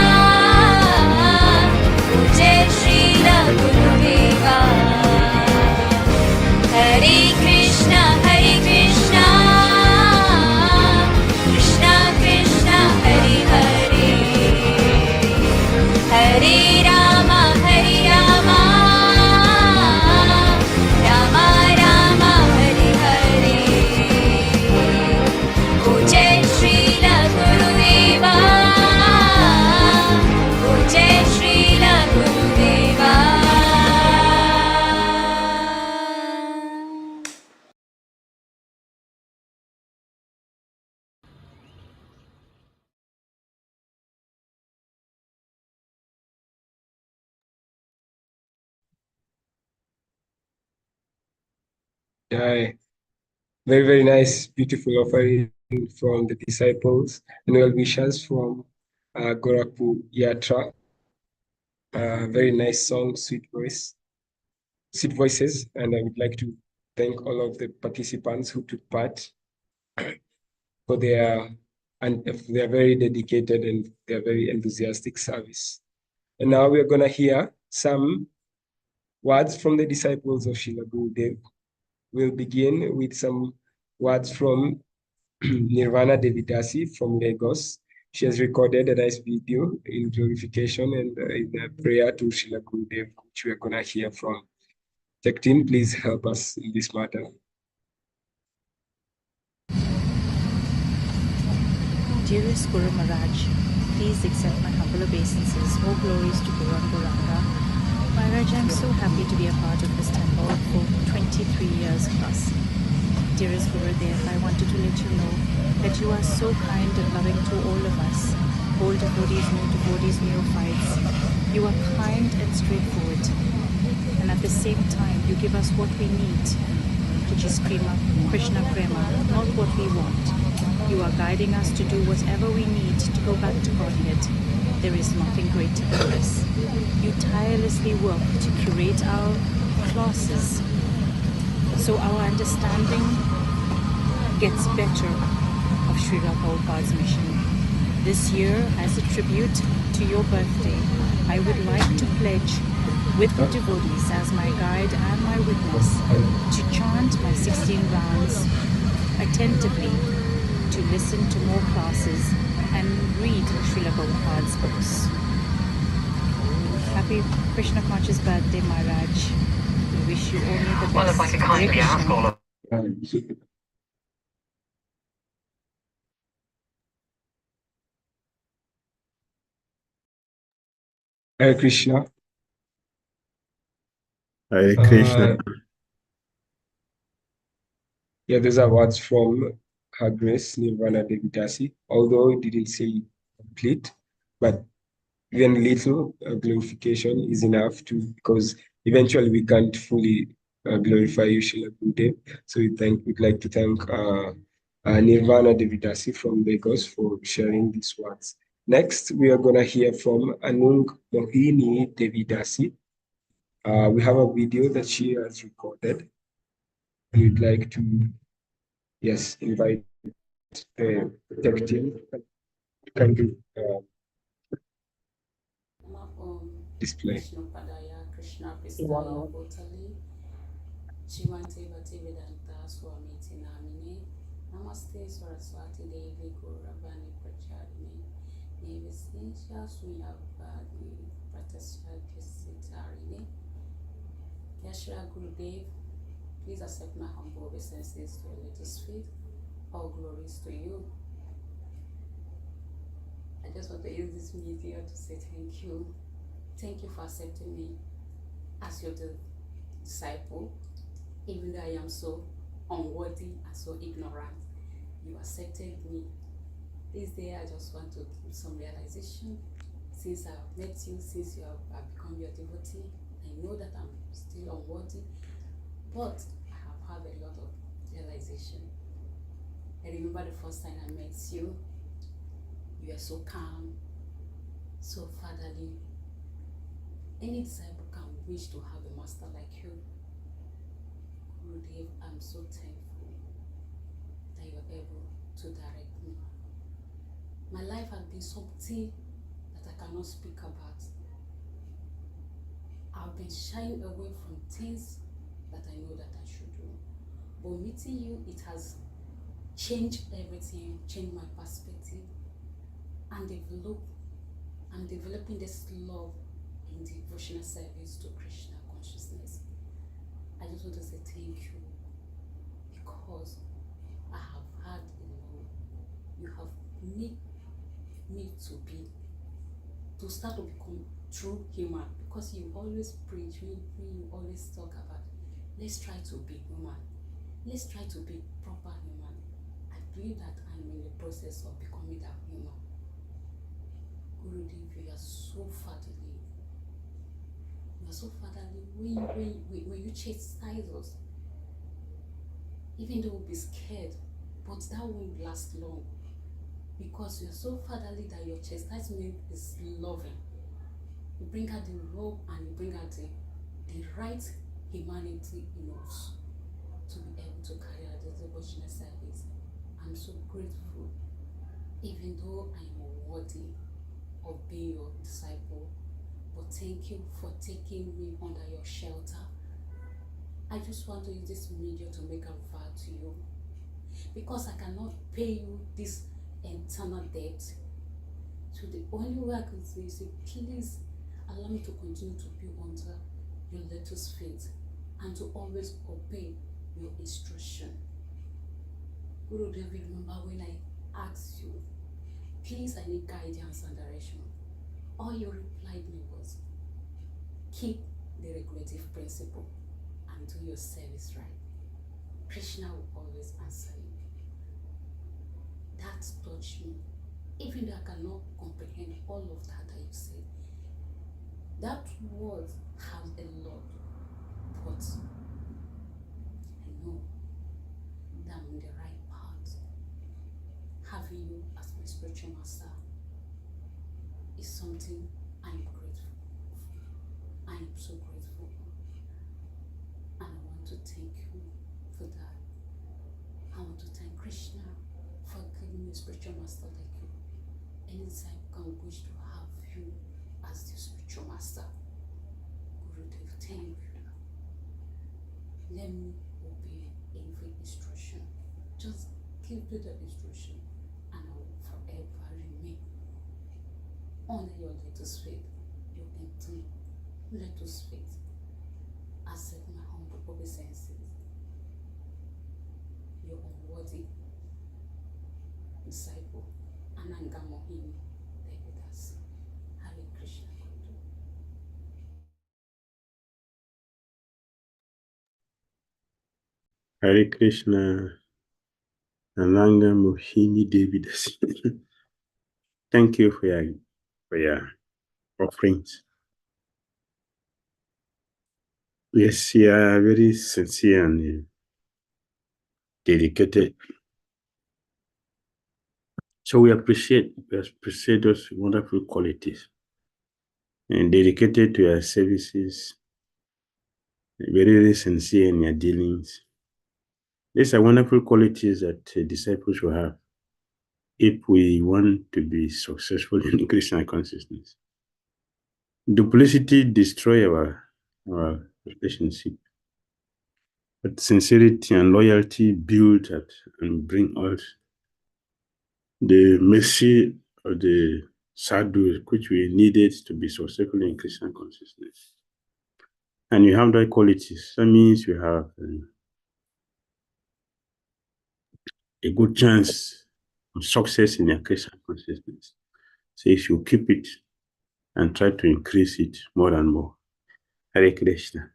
Jai Shri La Gurudeva. Hare Krishna, Krishna Krishna, Hare Hare, Hare Rama, Rama Rama, Hare Hare. Oh Jai Shri La Gurudeva, oh Jai Shri La Gurudeva. Jai. Very, very nice, beautiful offering from the disciples and well wishers from Gorakhpur Yatra. Very nice song, sweet sweet voices. And I would like to thank all of the participants who took part for their very dedicated and their very enthusiastic service. And now we are going to hear some words from the disciples of Srila Gurudev. We'll begin with some words from Nirvana Devidasi from Lagos. She has recorded a nice video in glorification and in a prayer to Srila Gurudev, which we are going to hear from. Tech team, please help us in this matter. Dearest Guru Maharaj, please accept my humble obeisances. All glories to Guru and Gauranga. Maharaj, I am so happy to be a part of this temple for 23 years plus. Dearest Gurudev, I wanted to let you know that you are so kind and loving to all of us, old devotees, new devotees, neophytes. You are kind and straightforward, and at the same time you give us what we need, which is Krishna Prema, not what we want. You are guiding us to do whatever we need to go back to Godhead. There is nothing greater than this. You tirelessly work to curate our classes so our understanding gets better of Srila Prabhupada's mission. This year, as a tribute to your birthday, I would like to pledge with the devotees as my guide and my witness to chant my 16 rounds attentively, to listen to more classes and read Srila Prabhupada's books. Happy Krishna conscious birthday, Maharaj. We wish you only the best. Well, if I could kindly ask all of Hare Krishna. Hare Krishna. Yeah, those are words from Her Grace Nirvana Devi Dasi, although it didn't seem complete, but even little glorification is enough because eventually we can't fully glorify you, Srila Gurudev. So we'd like to thank Nirvana Devi Dasi from Lagos for sharing these words. Next, we are going to hear from Anung Mohini Devi Dasi. We have a video that she has recorded. We'd like to, yes, invite the tech team. Can you display? Krishna Pistaya Botali, Shimante Bhakti Vedanta Swami Tinamine, Namaste Saraswati Devi Gurabani Pracharine, Nevisnisha Sunyavadi Pratasya Kisitarine, Yashra Gurudev, please accept my humble obeisances to your lotus feet. All glories to you. I just want to use this media to say thank you. Thank you for accepting me as your disciple, even though I am so unworthy and so ignorant. You accepted me. This day I just want to give some realization. Since I've met you, since I've become your devotee, I know that I'm still unworthy, but I have had a lot of realization. I remember the first time I met you. You are so calm, so fatherly. Any disciple can wish to have a master like you. Gurudev, I'm so thankful that you are able to direct me. My life has been something that I cannot speak about. I've been shying away from things that I know that I should do. But meeting you, it has changed everything, changed my perspective, and I'm developing this love in devotional service to Krishna consciousness. I just want to say thank you because I have had you have made me to start to become true human, because you always preach, you always talk about let's try to be human, let's try to be proper human. I believe that I'm in the process of becoming that human. Gurudev, you are so fatherly. You are so fatherly when you chastise us. Even though we'll be scared, but that won't last long. Because you are so fatherly that your chastisement is loving. You bring out the love and you bring out the right humanity in us to be able to carry out this devotional service. I'm so grateful, even though I am unworthy of being your disciple, but thank you for taking me under your shelter. I just want to use this media to make a vow to you, because I cannot pay you this eternal debt. So the only way I can say is, please allow me to continue to be under your lotus feet and to always obey your instruction. Guru David, remember when I asked you, please, I need guidance and direction. All you replied me was, keep the regulative principle and do your service right. Krishna will always answer you. That touched me, even though I cannot comprehend all of that you said. That word has a lot, but I know that I'm on the right path. Having you as my spiritual master is something I'm grateful for. I am so grateful, and I want to thank you for that. I want to thank Krishna for giving me a spiritual master like you. Any disciple can wish to have you as the spiritual master. Gurudev, thank you. Let me obey every instruction. Just give me the instruction, and I will forever remain under your lotus feet, your empty lotus feet. Accept my humble obeisances. Your unworthy disciple, Ananga Mohini Devidasi. Hare Krishna. Hare Krishna, Nalanga Mohini David. Thank you for your offerings. Yes, you are very sincere and dedicated. So we appreciate those wonderful qualities and dedicated to your services, very, very sincere in your dealings. These are wonderful qualities that disciples will have if we want to be successful in Krishna consciousness. Duplicity destroys our relationship, but sincerity and loyalty build that and bring out the mercy of the sadhu which we needed to be successful in Krishna consciousness. And you have that qualities. That means you have a good chance of success in your Krishna consciousness. So if you keep it and try to increase it more and more. Hare Krishna.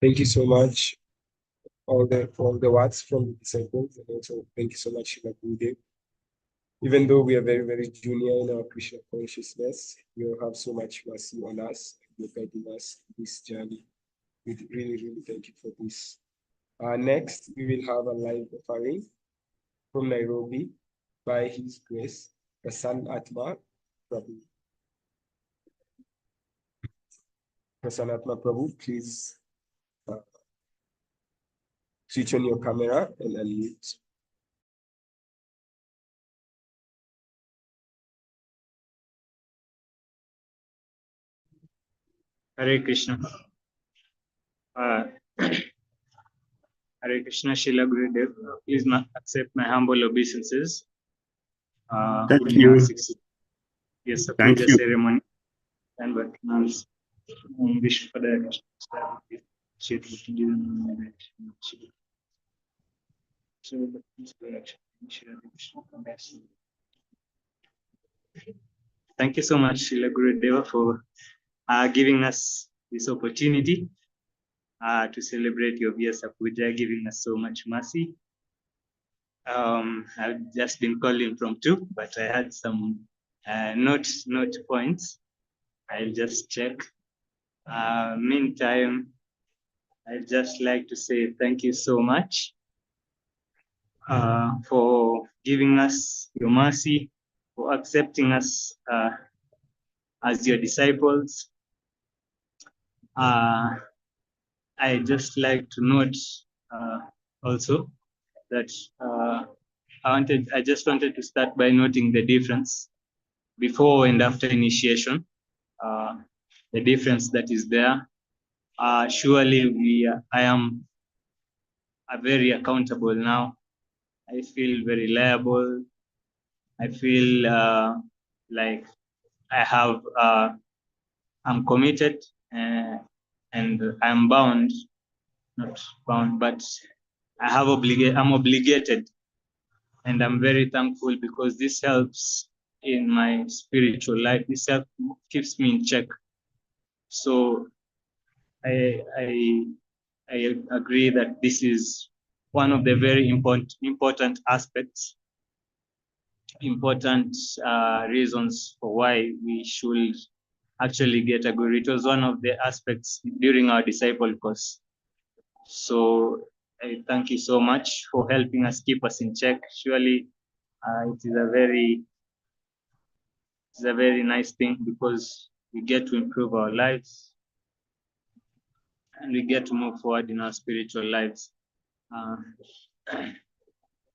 Thank you so much for all the words from the disciples, and also thank you so much, Srila Gurudev. Even though we are very, very junior in our Krishna consciousness, you have so much mercy on us. You're guiding us in this journey. We really, really thank you for this. Next, we will have a live offering from Nairobi by His Grace, Prasanna Atma Prabhu. Prasanna Atma Prabhu, please switch on your camera and unmute. Hare Krishna. Hare Krishna, Srila Gurudev. Please accept my humble obeisances. Thank you. Vyasa Thank Puja you. ceremony and Bhakti Dhira Thank you so much, Srila Gurudeva, for giving us this opportunity to celebrate your Vyasa Puja, giving us so much mercy. I've just been calling from 2, but I had some note points. I'll just check. Meantime, I'd just like to say thank you so much for giving us your mercy, for accepting us as your disciples. I just like to note also that I just wanted to start by noting the difference before and after initiation, the difference that is there. Surely I am very accountable now. I feel very liable. I feel like I'm committed and I'm bound, not bound, but I'm obligated, and I'm very thankful because this helps in my spiritual life. This keeps me in check. So I agree that this is one of the very important aspects, important reasons for why we should actually get a guru. It was one of the aspects during our disciple course. So I thank you so much for helping us, keep us in check. Surely it is a very nice thing because we get to improve our lives and we get to move forward in our spiritual lives.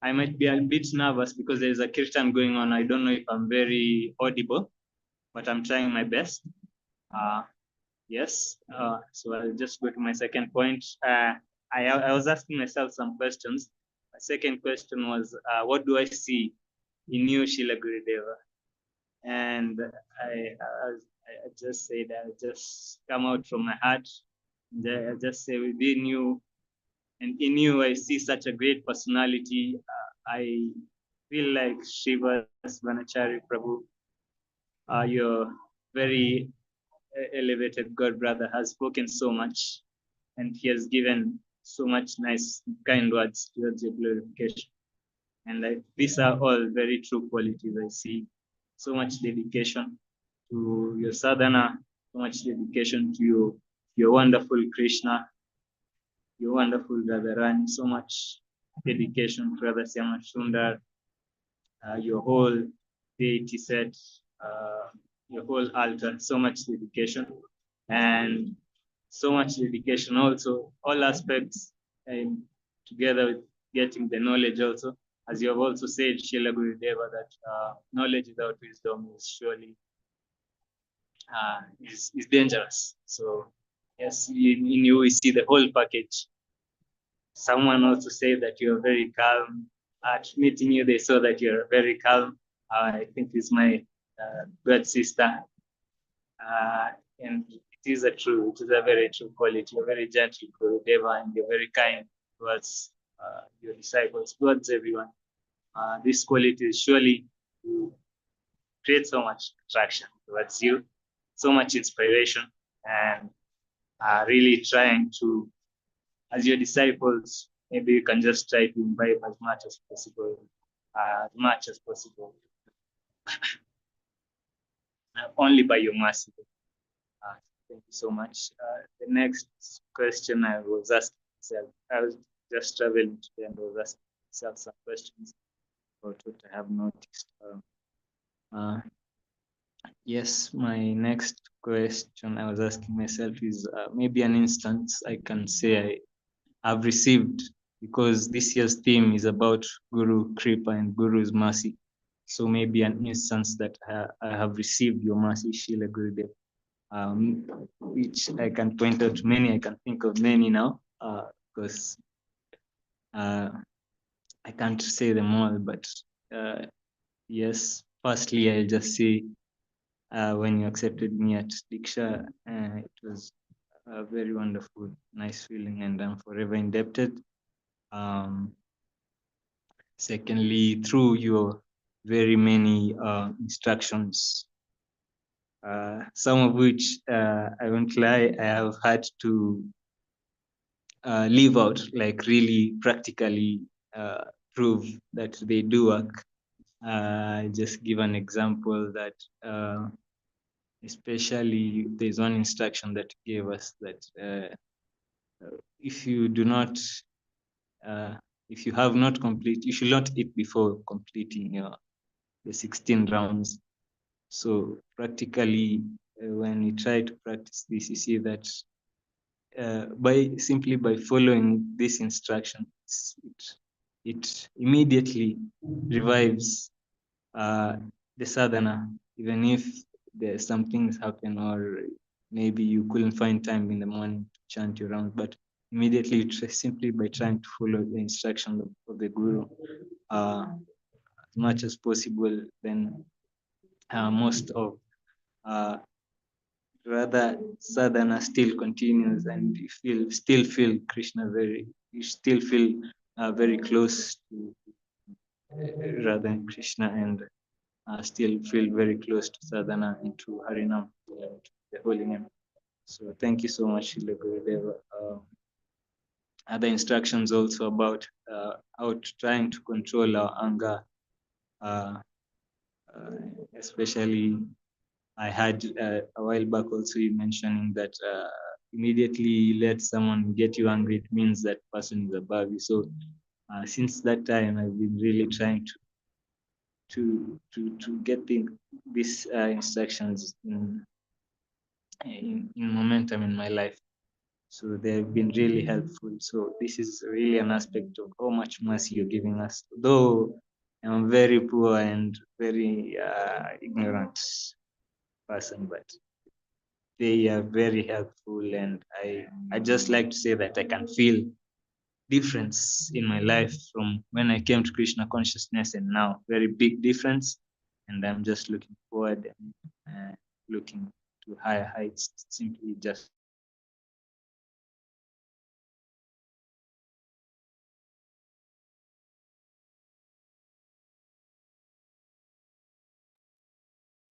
I might be a bit nervous because there is a kirtan going on. I don't know if I'm very audible, but I'm trying my best. Yes. So I'll just go to my second point. I was asking myself some questions. My second question was, what do I see in you, Srila Gurudeva? And I just say that I just come out from my heart. I just say within you, and in you, I see such a great personality. I feel like Shiva Vanachari Prabhu. You're very elevated God brother has spoken so much, and he has given so much nice, kind words towards your glorification. And these are all very true qualities I see. So much dedication to your sadhana, so much dedication to your wonderful Krishna, your wonderful Radharani, so much dedication to Radha Syama Sundar, your whole deity set, your whole altar, so much dedication, and so much dedication also, all aspects, and together with getting the knowledge also. As you have also said, Srila Gurudeva, that knowledge without wisdom is surely is dangerous. So yes, in you we see the whole package. Someone also said that you are very calm. At meeting you, they saw that you're very calm. I think it's my god sister. And it is a very true quality. You're very gentle, Gurudeva, and you're very kind towards your disciples, towards everyone. This quality surely create so much attraction towards you, so much inspiration, and really trying to, as your disciples, maybe you can just try to imbibe as much as possible, only by your mercy. Thank you so much. The next question I was asking myself, I was just traveling today and I was asking myself some questions about what I have noticed. Yes, my next question I was asking myself is maybe an instance I can say I've received, because this year's theme is about Guru Kripa and Guru's mercy. So maybe an instance that I have received your mercy, Srila Gurudev, which I can point out many. I can think of many now, because I can't say them all, but yes, firstly, I'll just say when you accepted me at Diksha, it was a very wonderful, nice feeling, and I'm forever indebted. Secondly, through your very many instructions, some of which I won't lie, I have had to live out, like really practically prove that they do work. Just give an example that especially there's one instruction that gave us that if you do not, if you have not complete, you should not eat before completing the 16 rounds. So practically, when you try to practice this, you see that simply by following this instruction, it immediately revives the sadhana, even if there's some things happen, or maybe you couldn't find time in the morning to chant your round, but immediately simply by trying to follow the instruction of the Guru as much as possible, then most of rather sadhana still continues, and you still feel Krishna you still feel very close to Radha and Krishna, and still feel very close to sadhana and to Harinam, the holy name. So thank you so much, Srila Gurudeva. Other instructions also about trying to control our anger, especially I had a while back also you mentioning that immediately let someone get you angry, it means that person is above you. So since that time, I've been really trying to get these instructions in momentum in my life. So they've been really helpful. So this is really an aspect of how much mercy you're giving us. Though I'm very poor and very ignorant person, but they are very helpful, and I just like to say that I can feel difference in my life from when I came to Krishna consciousness and now. Very big difference, and I'm just looking forward and looking to higher heights, simply just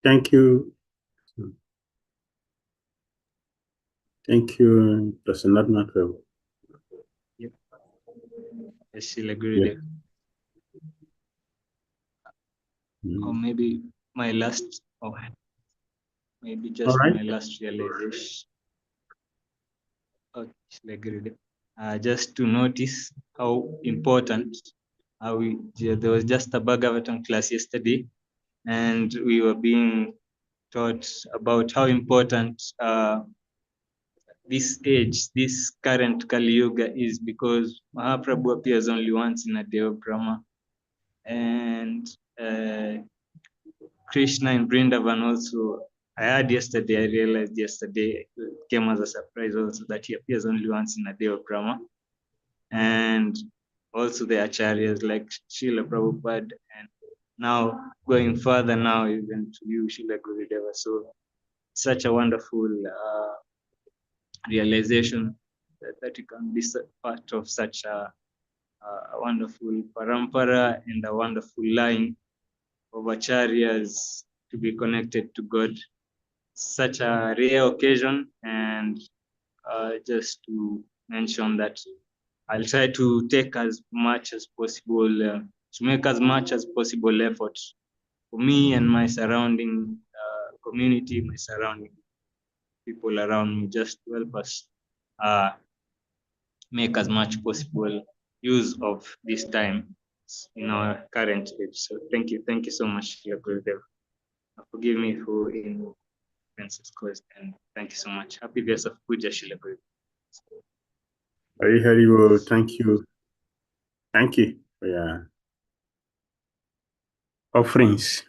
Thank you. Thank you, Prasanatma Prabhu. Yep. Shila Gurudev. Or maybe my last, or maybe just right. my last realization. Shila Gurudev. Just to notice how important there was just a Bhagavatam class yesterday, and we were being taught about how important this age, this current Kali Yuga is, because Mahaprabhu appears only once in a day of Brahma, and Krishna in Vrindavan also. I heard yesterday, I realized yesterday, it came as a surprise also that he appears only once in a day of Brahma. And also the acharyas like Srila Prabhupada, and now going further now even to you, Srila Gurudeva. So such a wonderful realization that you can be part of such a wonderful parampara and a wonderful line of acharyas to be connected to God. Such a rare occasion, and just to mention that I'll try to take as much as possible, to make as much as possible effort for me and my surrounding community, my surrounding people around me, just to help us make as much possible use of this time in our current age. So thank you so much, Gurudev. Forgive me for any offenses caused, and thank you so much. Happy Vyasa Puja, Srila Gurudev. Hari Haribo, thank you. Thank you for your offerings.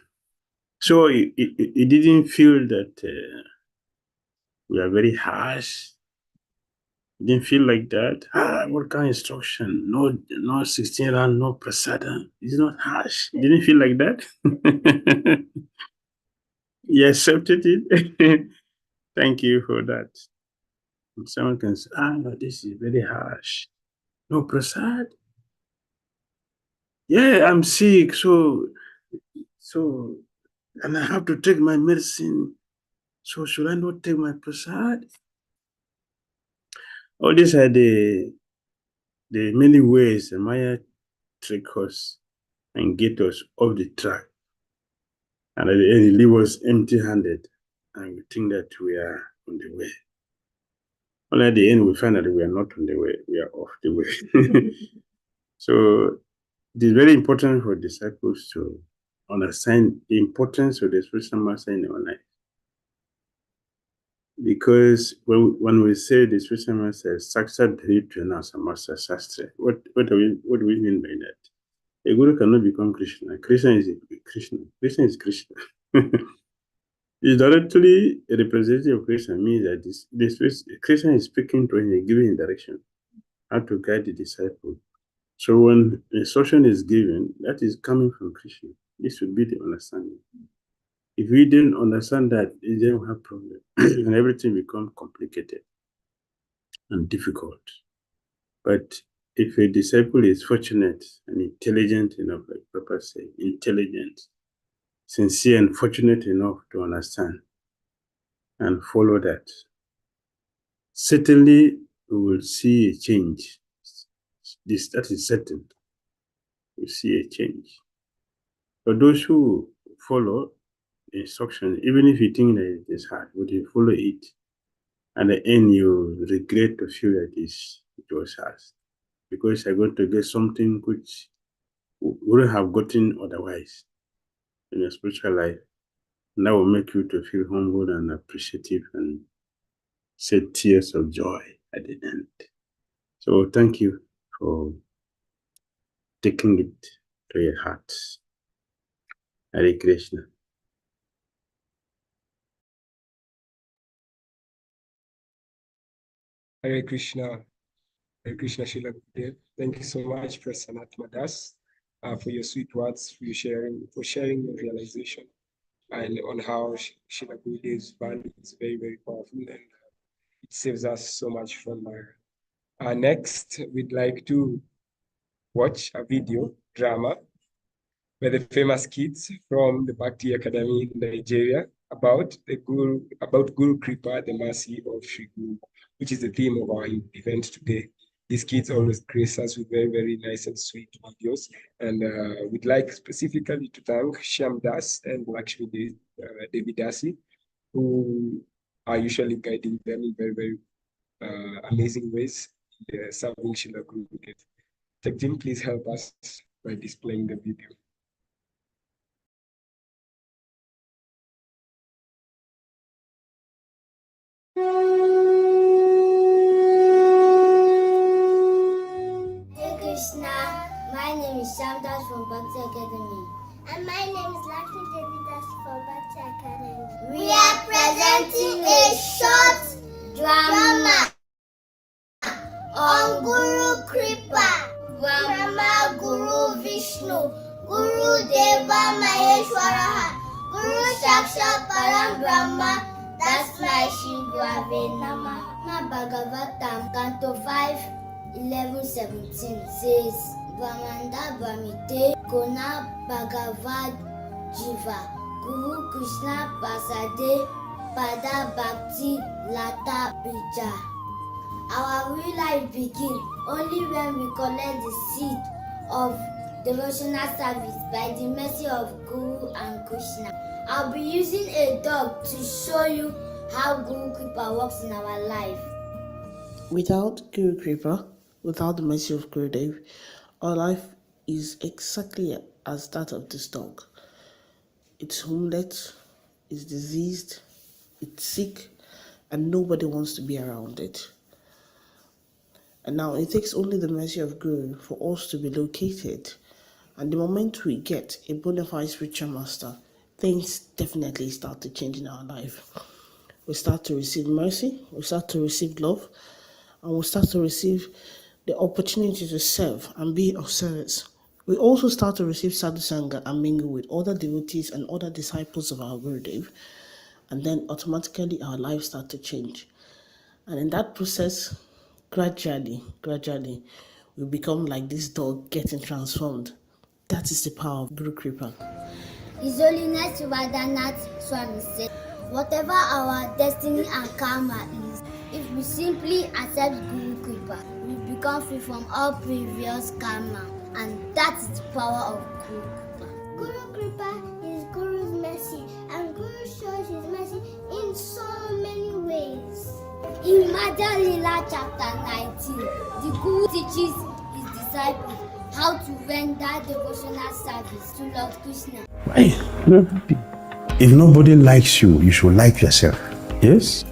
So you didn't feel that we are very harsh? You didn't feel like that? What kind of instruction? No 16 rand, no prasada. It's not harsh. You didn't feel like that? You accepted it? Thank you for that. Someone can say, this is very harsh. No prasad? Yeah, I'm sick, so and I have to take my medicine. So should I not take my prasad? All these are the many ways the Maya trick us and get us off the track. And at the end, it leave us empty-handed, and we think that we are on the way. Only at the end, we find that we are not on the way, we are off the way. So it is very important for disciples to understand the importance of the spiritual master in our life. Because when we say the spiritual master is Sakshat Dharitrana Samasa Sastra, what do we mean by that? A guru cannot become Krishna. Krishna is Krishna. Krishna is Krishna. It's directly a representative of Krishna, means that Krishna is speaking to him and giving direction, how to guide the disciple. So when instruction is given, that is coming from Krishna. This would be the understanding. If we didn't understand that, then we have problem, and everything becomes complicated and difficult. But if a disciple is fortunate and intelligent enough, like Papa said, intelligent, sincere and fortunate enough to understand and follow that, certainly we will see a change. That is certain. We see a change. For those who follow the instruction, even if you think that it is hard, but you follow it, at the end you regret to feel that it was hard, because you're going to get something which you wouldn't have gotten otherwise in your spiritual life. And that will make you to feel humble and appreciative and shed tears of joy at the end. So thank you for taking it to your hearts. Hare Krishna. Hare Krishna. Hare Krishna, Srila Gurudev. Thank you so much, Prasanatma Das, for your sweet words, for sharing your realization, and on how Srila Gurudev's value is very, very powerful, and it saves us so much from our next, we'd like to watch a video drama by the famous kids from the Bhakti Academy in Nigeria about Guru Kripa, the mercy of Sri Guru which is the theme of our event today. These kids always grace us with very, very nice and sweet videos. And we'd like specifically to thank Shyam Das and Lakshmi Devi Dasi, who are usually guiding them in very, very amazing ways in serving Srila Gurudev. Tech team, please help us by displaying the video. Hey Krishna, my name is Shamdas from Bhakti Academy. And my name is Lakshmi Devi Das from Bhakti Academy. We are presenting a short drama on Guru Kripa, Brahma, Guru Vishnu, Guru Deva Maheshwaraha, Guru Sakshat Param Brahma, that's my Shri Nama. Bhagavatam, Canto 5, 11-17 says, Brahmanda Brahmite Kona Bhagavad Jiva, Guru Krishna Pasade Pada Bhakti Lata Bija. Our real life begins only when we collect the seed of devotional service by the mercy of Guru and Krishna. I'll be using a dog to show you how Guru Kripa works in our life. Without Guru Kripa, without the mercy of Gurudev, our life is exactly as that of this dog. It's homeless, it's diseased, it's sick, and nobody wants to be around it. And now it takes only the mercy of Guru for us to be located. And the moment we get a bona fide spiritual master, things definitely start to change in our life. We start to receive mercy, we start to receive love, and we start to receive the opportunity to serve and be of service. We also start to receive sadhu sangha and mingle with other devotees and other disciples of our Gurudev, and then automatically our lives start to change. And in that process, gradually, we become like this dog getting transformed. That is the power of Guru Kripa. His Holiness Vyasa Swami said, whatever our destiny and karma is, if we simply accept Guru Kripa, we become free from all previous karma. And that is the power of Guru Kripa. Guru Kripa is Guru's mercy, and Guru shows his mercy in so many ways. In Madhya Lila chapter 19, the Guru teaches his disciples how to render devotional service to Lord Krishna. Why? You're not happy. If nobody likes you, you should like yourself. Yes?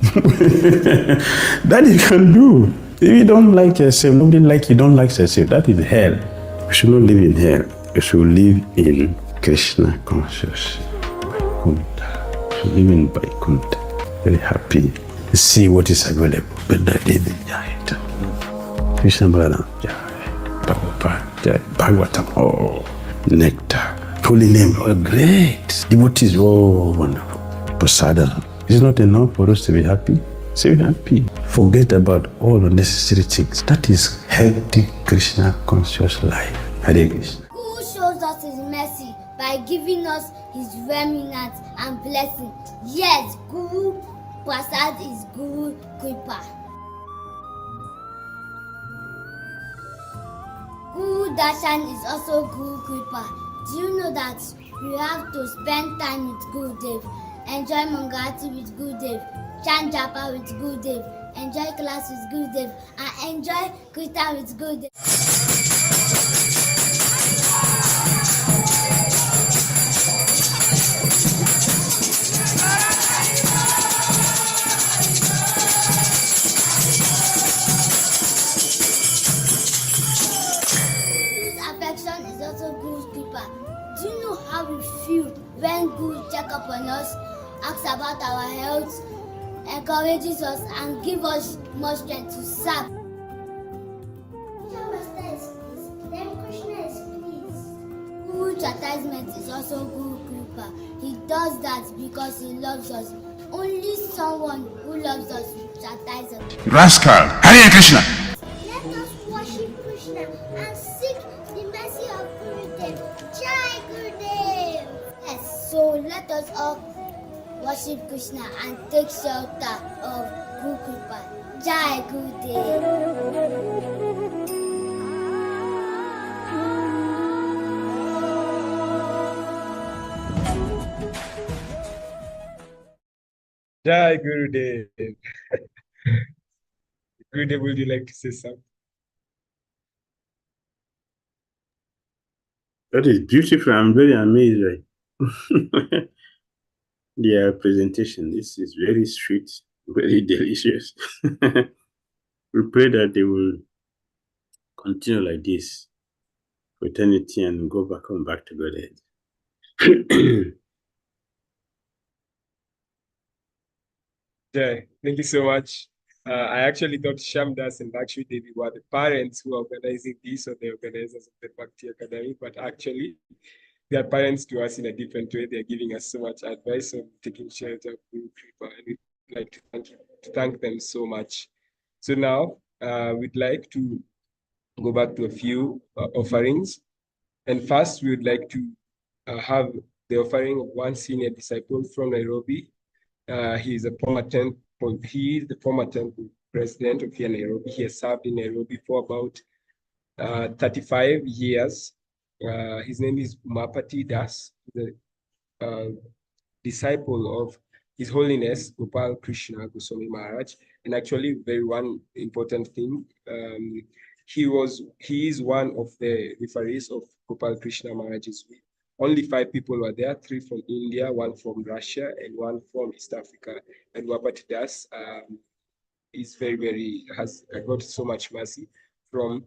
That you can do. If you don't like yourself, nobody like you, don't like yourself. That is hell. You should not live in hell. You should live in Krishna conscious. Vaikuntha. You should live in Vaikuntha. Very happy. See what is available. But that is the giant. Krishna Balaram Jai. Prabhupada Jai. Bhagavatam. Oh, nectar. Holy name. Oh, great. Devotees. Oh, wonderful. Prasadam. Is it not enough for us to be happy? So happy. Forget about all unnecessary things. That is healthy Krishna conscious life. Hare Krishna. Guru shows us his mercy by giving us his remnants and blessing. Yes, Guru Prasad is Guru Kripa. Guru Darshan is also Guru Kripa. Do you know that you have to spend time with Gurudev, enjoy Mangalati with Gurudev, chant japa with Gurudev, enjoy class with Gurudev, and enjoy Kirtan with Gurudev. Affection is also Guru's Kripa. Do you know how we feel when Guru check up on us, asks about our health, encourages us, and gives us more strength to serve? Then Krishna is pleased. Guru chastisement is also Guru Kripa. He does that because he loves us. Only someone who loves us will chastise us. Rascal! Hare Krishna! Let us worship Krishna and seek the mercy of Gurudev. Jai Gurudev! Yes, so let us all worship Krishna and take shelter of Guru Kripa. Jai Gurudev. Jai Gurudev. Gurudev, would you like to say something? That is beautiful. I'm very amazed by their presentation. This is very sweet, very delicious. We pray that they will continue like this for eternity and come back to Godhead. Jai, thank you so much. I actually thought Shamdas and Lakshmi Devi were the parents who are organizing this, or the organizers of the Bhakti Academy, but actually they are parents to us in a different way. They are giving us so much advice on taking shelter of Guru Kripa, and we'd like to thank them so much. So now we'd like to go back to a few offerings. And first, we would like to have the offering of one senior disciple from Nairobi. He is the former temple president of here Nairobi. He has served in Nairobi for about 35 years. His name is Umapati Das, the disciple of His Holiness Gopal Krishna Goswami Maharaj. And actually, very one important thing, he is one of the referees of Gopal Krishna Maharaj's will. Only 5 people were there, 3 from India, 1 from Russia, and 1 from East Africa. And Wapati Das is has got so much mercy from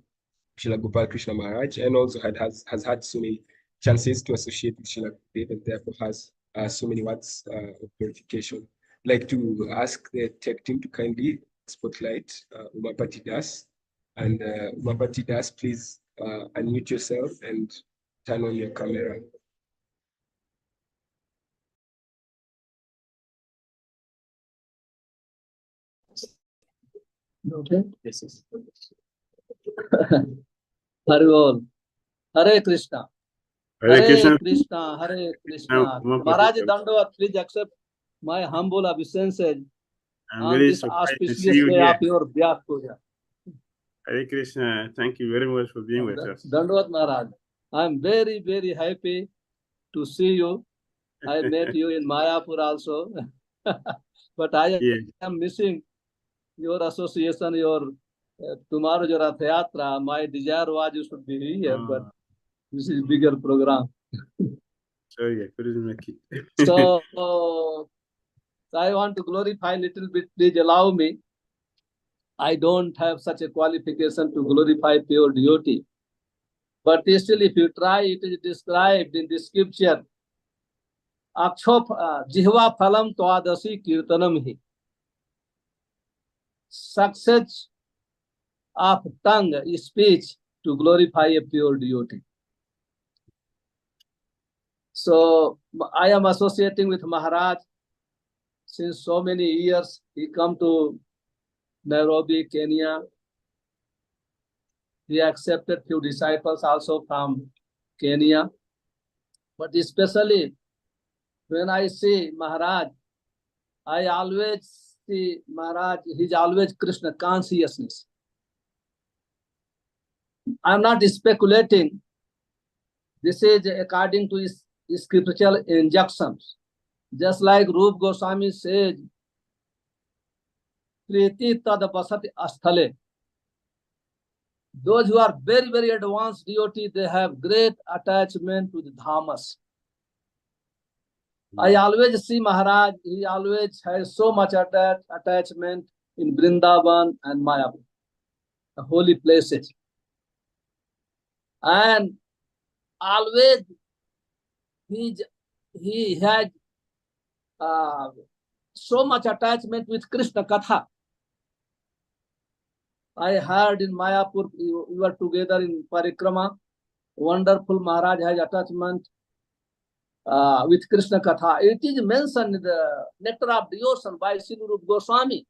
Srila Gopal Krishna Maharaj, and also has had so many chances to associate with Srila Gurudev, and therefore has so many words of purification. I'd like to ask the tech team to kindly spotlight Umapati Das. And Umapati Das, please unmute yourself and turn on your camera. Okay. Yes, yes. Hare Hare Krishna. Hare Krishna. Krishna. Hare Krishna. Maharaj Dandavat, please accept my humble obeisances on this auspicious day of your Vyasa Puja. Hare Krishna. Thank you very much for being with us. Dandavat Maharaj. I'm very, very happy to see you. I met you in Mayapur also. But I am missing your association, your tomorrow your Rath Yatra. My desire was you should be here, but this is bigger program. Sorry, I couldn't make it. So I want to glorify a little bit. Please allow me. I don't have such a qualification to glorify pure devotee. But still, if you try, it is described in the scripture. Akshop jihva phalam twadasi kirtanam hi. Success of tongue is speech to glorify a pure devotee. So I am associating with Maharaj since so many years. He come to Nairobi, Kenya. He accepted few disciples also from Kenya. But especially when I see Maharaj, I always see Maharaj, he's always Krishna consciousness. I'm not speculating. This is according to his scriptural injunctions. Just like Rup Goswami says, Priti tad basati asthale. Those who are very, very advanced devotee, they have great attachment to the dhamas. I always see Maharaj, he always has so much attachment in Vrindavan and Mayapur, the holy places. And always he had so much attachment with Krishna Katha. I heard in Mayapur, we were together in Parikrama. Wonderful Maharaj has attachment with Krishna Katha. It is mentioned in the Nectar of Devotion by Sri Rupa Goswami.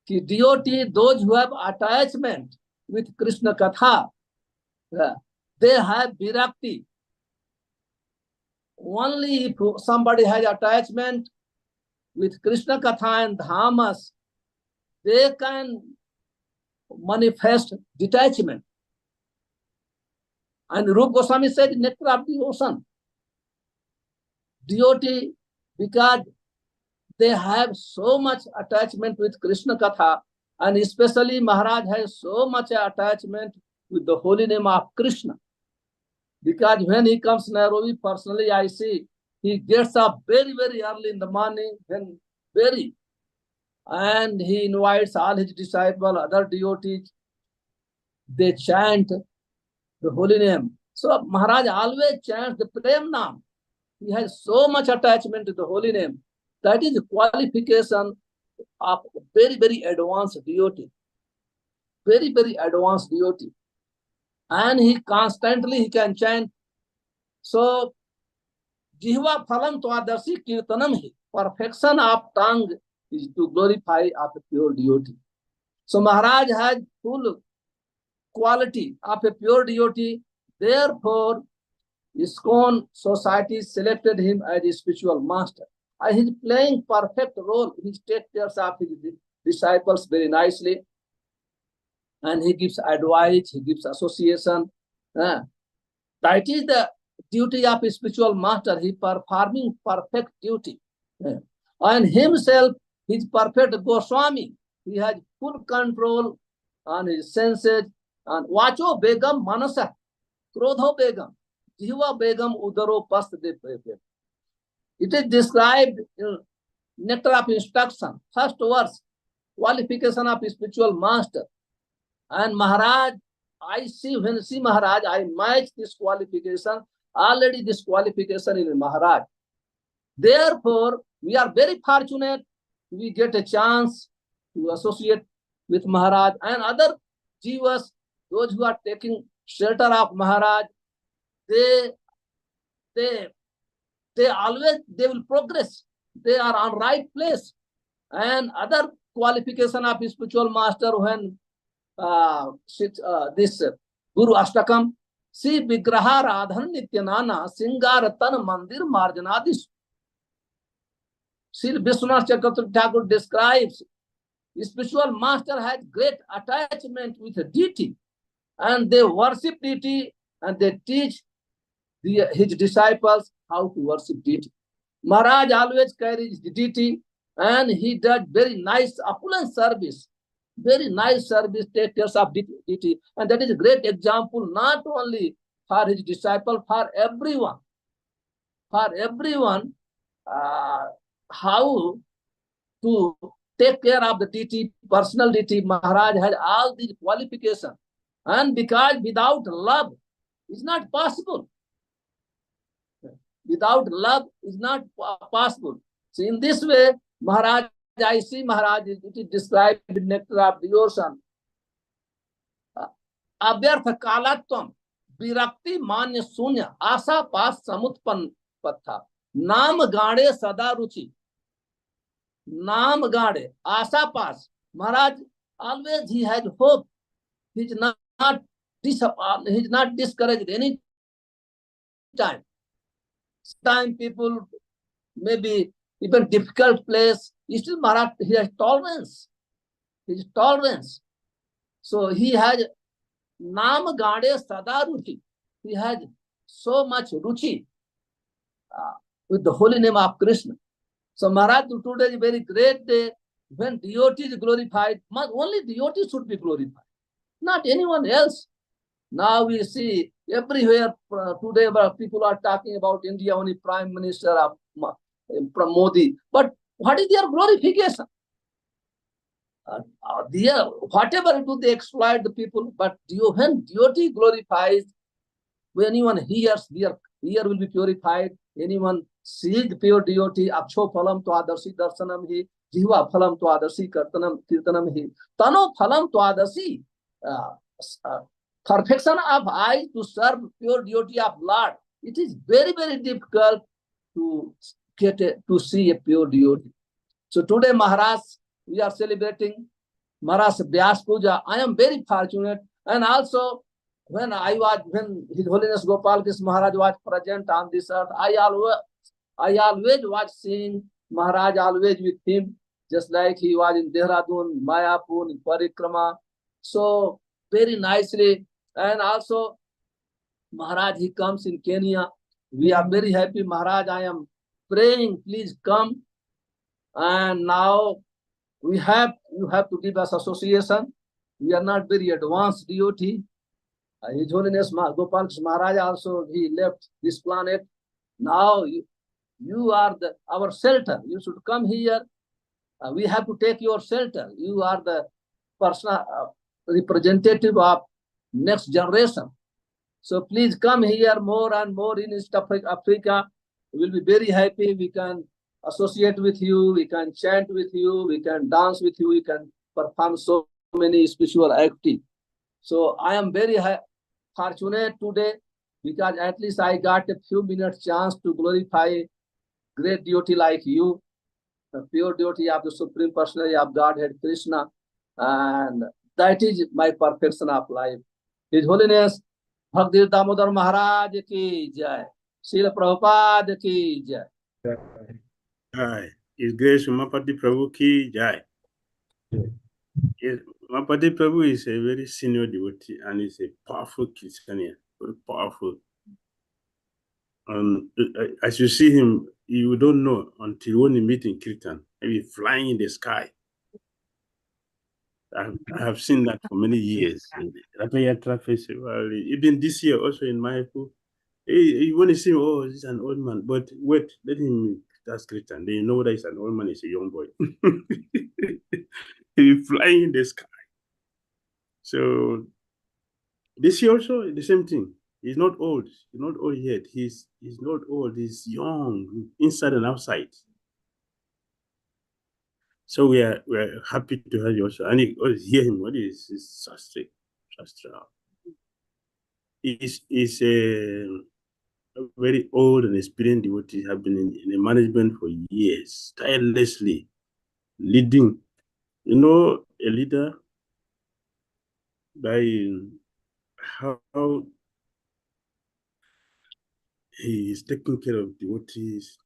Ki devotee, those who have attachment with Krishna Katha, they have virakti. Only if somebody has attachment with Krishna Katha and Dhamas, they can manifest detachment. And Rupa Goswami said, nectar of the ocean. Devotee, because they have so much attachment with Krishna Katha, and especially Maharaj has so much attachment with the holy name of Krishna. Because when he comes to Nairobi, personally I see, he gets up very, very early in the morning, and he invites all his disciples, other devotees. They chant the holy name. So Maharaj always chants the Prem Nam. He has so much attachment to the holy name. That is the qualification of very, very advanced devotee. Very, very advanced devotee. And he can chant. So, Jihva phalam tvadarshi kirtanam hi. Perfection of tongue is to glorify of a pure devotee. So Maharaj has full quality of a pure devotee. Therefore, ISKCON society selected him as a spiritual master. And he's playing perfect role. He takes care of his disciples very nicely. And he gives advice, he gives association. That is the duty of a spiritual master. He performing perfect duty. And himself, he's perfect Goswami. He has full control on his senses. And Vacho Begam Manasa, Krodho Begam, Jiva Begam Udaro Past de Pepe. It is described in Nectar of Instruction, first verse, qualification of a spiritual master. And Maharaj, when I see Maharaj, I match this qualification, already this qualification in Maharaj. Therefore, we are very fortunate we get a chance to associate with Maharaj and other jivas, those who are taking shelter of Maharaj. They will progress. They are on right place. And other qualification of spiritual master when this Guru Ashtakam, see Vigraha Radhan Nityanana Singaratan Mandir Marjanadis. Sri Vishwanath Chakravarti Thakur describes spiritual master has great attachment with the deity, and they worship deity and they teach his disciples how to worship deity. Maharaj always carries the deity and he does very nice opulent service. Very nice service, take care of deity. And that is a great example, not only for his disciple, for everyone. For everyone, how to take care of the deity, personal deity. Maharaj has all these qualifications. And because without love, it's not possible. Without love, it's not possible. So in this way, Maharaj, I see Maharaj, it is described in Nectar of the Ocean. Abhyartha kalatvam, virakti manya sunya, asa pas samutpan patha, nam gade sada ruchi. Nam gade, asa pas. Maharaj, always he has hope. He's not discouraged any time. Sometimes people maybe even difficult place, still Maharaj, he has tolerance. His tolerance. So he has Nam Gade Sada Ruchi. He has so much ruchi with the holy name of Krishna. So Maharaj, today is a very great day when devotee is glorified. Only devotee should be glorified, not anyone else. Now we see everywhere today people are talking about India, only Prime Minister of Modi. But what is their glorification? Whatever do they exploit the people, but when devotee glorifies, when anyone hears, their ear will be purified. Anyone sees the pure devotee, Aksho phalam tvadarshi darshanam hi, Jiva phalam tvadarshi kirtanam hi, Tano phalam tvadarshi. Perfection of eyes to serve pure devotee of Lord. It is very, very difficult to to see a pure devotee. So today, Maharaj, we are celebrating Maharaj Vyasa Puja. I am very fortunate, and also when His Holiness Gopal Krishna Maharaj was present on this earth, I always was seeing Maharaj always with him, just like he was in Dehradun, Mayapur, in Parikrama. So very nicely. And also Maharaj, he comes in Kenya. We are very happy. Maharaj, I am praying, please come. And now you have to give us association. We are not very advanced devotee. His Holiness Gopal Maharaj also, he left this planet. Now you are our shelter. You should come here. We have to take your shelter. You are the personal representative of next generation. So please come here more and more in East Africa. We will be very happy. We can associate with you. We can chant with you. We can dance with you. We can perform so many spiritual activities. So I am very fortunate today because at least I got a few minutes chance to glorify great devotee like you, the pure devotee of the Supreme Personality of Godhead Krishna, and that is my perfection of life. His Holiness Bhakti Dhira Damodara Maharaj ki jai. Srila Prabhupada ki jai. Jai. His Grace Umapati Prabhu ki jai. Yes, Umapati Prabhu is a very senior devotee and is a powerful Christian, very powerful. As you see him, you don't know until when you meet in Kirtan, maybe flying in the sky. I have seen that for many years. Ratayatra Festival, even this year also in Mayapur. You want to see, oh, this is an old man. But wait, let him ask Kirtan. They know that he's an old man, he's a young boy. He's flying in the sky. So this year also, the same thing. He's not old. He's not old yet. He's not old. He's young, inside and outside. So we are happy to have you also. And hear him. What is Shastra? He's a very old and experienced devotee. Have been in the management for years, tirelessly leading. You know, a leader by how he is taking care of devotees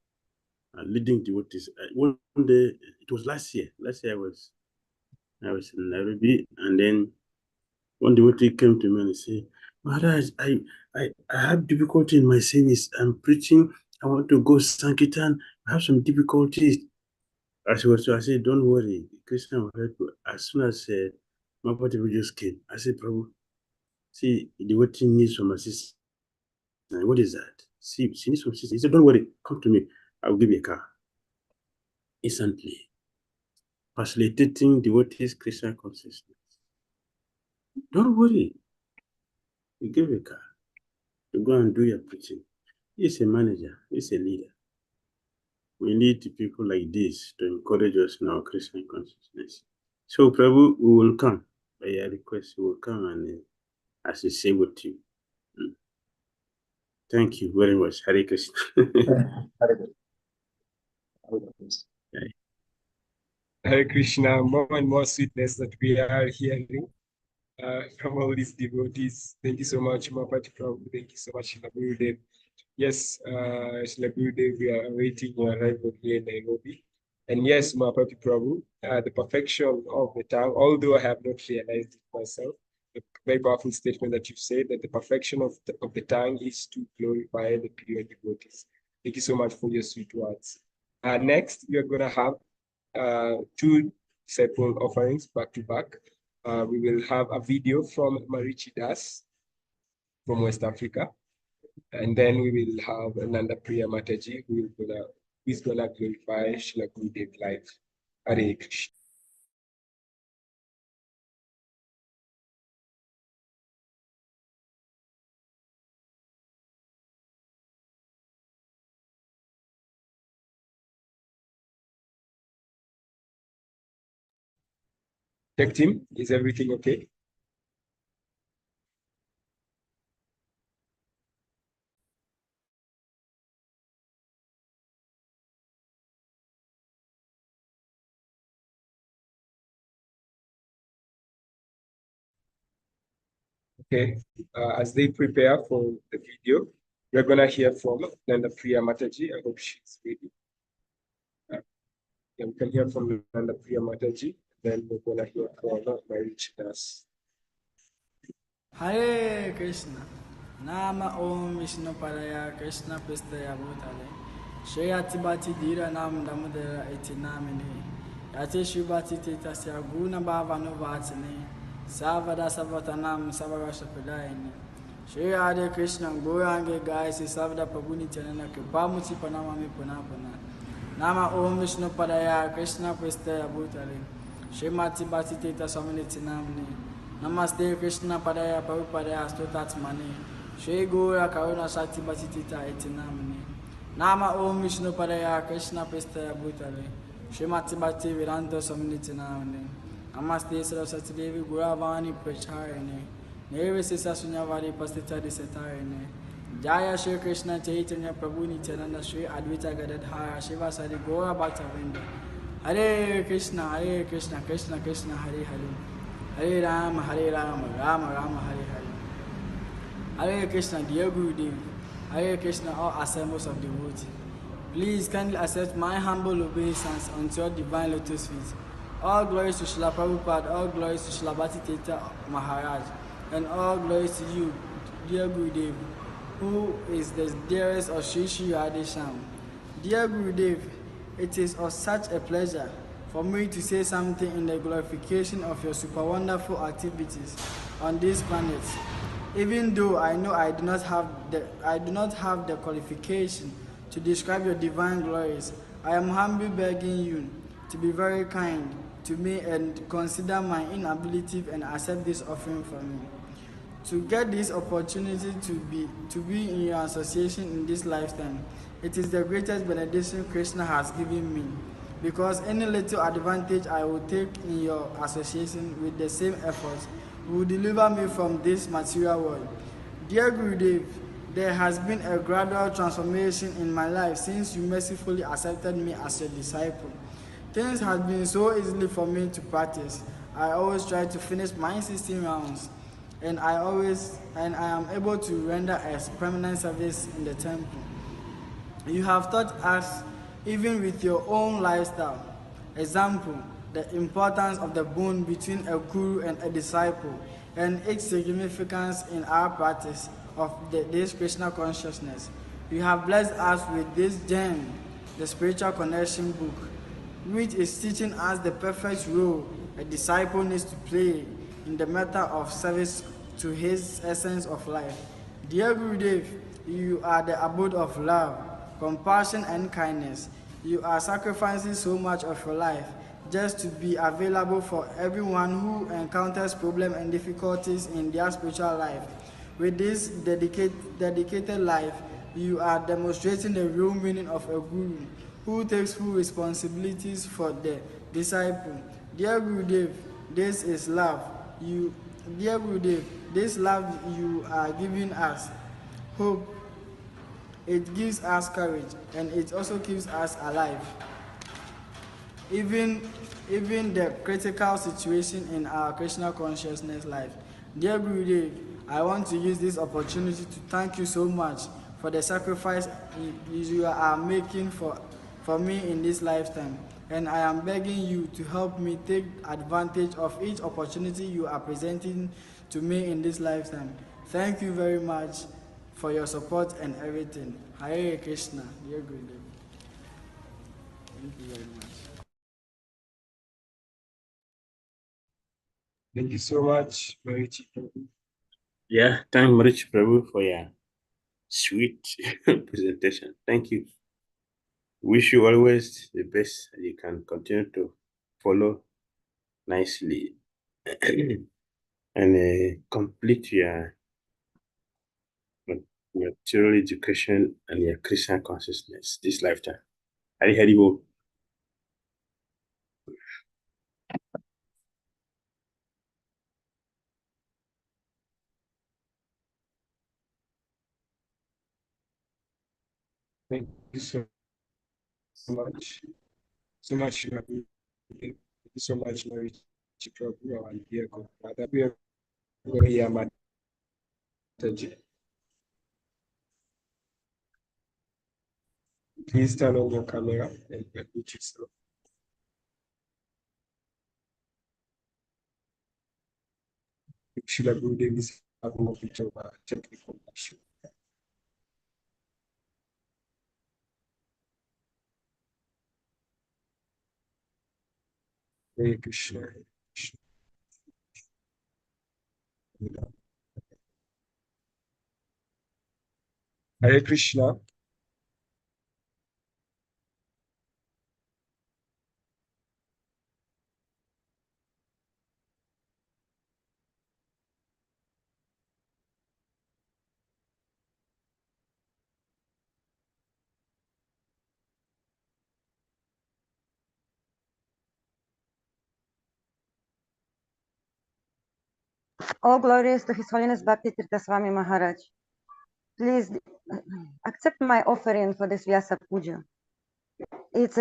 and leading devotees. One day, it was last year. Last year I was in Nairobi, and then one devotee came to me and said, Maharaj, I have difficulty in my service. I'm preaching. I want to go Sankirtan. I have some difficulties. I said, don't worry. Krishna will help you. As soon as my party just came, I said, Prabhu, see, the devotee needs some assistance. What is that? See, she needs some assistance. He said, don't worry. Come to me. I will give you a car. Instantly. Facilitating devotees' Krishna consciousness. Don't worry. You give a car. You go and do your preaching. He's a manager. He's a leader. We need people like this to encourage us in our Krishna consciousness. So, Prabhu, we will come. By your request, we will come and associate with you. Thank you very much. Hare Krishna. Hare Krishna, more and more sweetness that we are hearing from all these devotees. Thank you so much, Mapati Prabhu. Thank you so much, Srila Gurudev. Yes, Srila Gurudev, we are awaiting your arrival here in Nairobi. And yes, Mapati Prabhu, the perfection of the tongue, although I have not realized it myself, the very powerful statement that you said that the perfection of the tongue is to glorify the pure devotees. Thank you so much for your sweet words. Next, we are going to have two disciple offerings back to back. We will have a video from Marichi Das from West Africa. And then we will have Nanda Priya Mataji who is gonna glorify Srila Gurudev live. Hare Krishna. Tech team, is everything okay? Okay, as they prepare for the video, we're gonna hear from Nanda Priya Mataji. I hope she's ready. we can hear from Nanda Priya Mataji, then we're going to hear from Marichi Das. Hare Krishna. Nama Om Vishnu Padaya Krishna Pristaya Bhutale. Shreya Bhakti Dhira Damodara Namini. Yati Shubhati Tita Guna Bhavanu Vatini. Savada Savatanam Savarasha Pradayani. Shri Hare Krishna Gorange Gaisi Savada Prabhuni Chanana Kripamuti Panamami Punapana. Nama Om Vishnu Padaya Krishna Pristaya Bhutale. Shrimati Bhakti Tita Swaminiti Namini. Namaste Krishna Padaya Prabhupada Stotatmani. Shri Gora Karuna Shakti Bhakti Tita Etinamini. Nama Om Vishnu Padaya Krishna Pristaya Bhutale. Shrimati Bhakti Vedanta Swaminiti Namini. Namaste Saraswati Devi Guravani Pracharine. Nere Sisa Sunyavari Pastita Disetarine. Jaya Shri Krishna Chaitanya Prabhu Nityananda Shri Advaita Gadadhara Shiva Sari Gora Bhaktavinda. Hare Krishna, Krishna Krishna, Hare Hare. Hare Rama, Rama Rama, Hare Hare. Hare Krishna, dear Gurudev. Hare Krishna, all assemblies of devotees. Please kindly accept my humble obeisance unto your divine lotus feet. All glories to Srila Prabhupada, all glories to Srila Bhakti Dhira Maharaj, and all glories to you, dear Gurudev, who is the dearest of Sri Sri Radhesham. Dear Gurudev, it is of such a pleasure for me to say something in the glorification of your super wonderful activities on this planet. Even though I know I do not have the qualification to describe your divine glories, I am humbly begging you to be very kind to me and consider my inability and accept this offering from me. To get this opportunity to be in your association in this lifetime, it is the greatest benediction Krishna has given me, because any little advantage I will take in your association with the same efforts will deliver me from this material world. Dear Gurudev, there has been a gradual transformation in my life since you mercifully accepted me as your disciple. Things have been so easily for me to practice. I always try to finish my 16 rounds, and I am able to render a permanent service in the temple. You have taught us, even with your own lifestyle, example, the importance of the bond between a guru and a disciple, and its significance in our practice of this Krishna consciousness. You have blessed us with this gem, the Spiritual Connection book, which is teaching us the perfect role a disciple needs to play in the matter of service to his essence of life. Dear Gurudev, you are the abode of love, compassion, and kindness. You are sacrificing so much of your life just to be available for everyone who encounters problems and difficulties in their spiritual life. With this dedicated life, you are demonstrating the real meaning of a guru who takes full responsibilities for the disciple. Dear Gurudev, this is love. Dear Gurudev, this love you are giving us hope. It gives us courage, and it also keeps us alive. Even the critical situation in our Krishna consciousness life. Dear Gurudev, I want to use this opportunity to thank you so much for the sacrifice you are making for me in this lifetime. And I am begging you to help me take advantage of each opportunity you are presenting to me in this lifetime. Thank you very much for your support and everything. Hare Krishna, dear Gurudev. Thank you very much. Thank you so much, Marichi. Yeah, thank Marichi Prabhu for your sweet presentation. Thank you. Wish you always the best, and you can continue to follow nicely and complete your material education and your Krishna consciousness this lifetime. Hari Hari Bo. Thank you so much. Thank you so much, Marichi Prabhu, our dear Godfather. We are going to hear Mataji. Please turn on your camera and mute yourself. Srila Gurudev is having a bit of a technical issue. Hare Krishna. Hare Krishna. Hare Krishna. All glories to His Holiness Bhakti Dhira Swami Maharaj. Please accept my offering for this Vyasa Puja. It's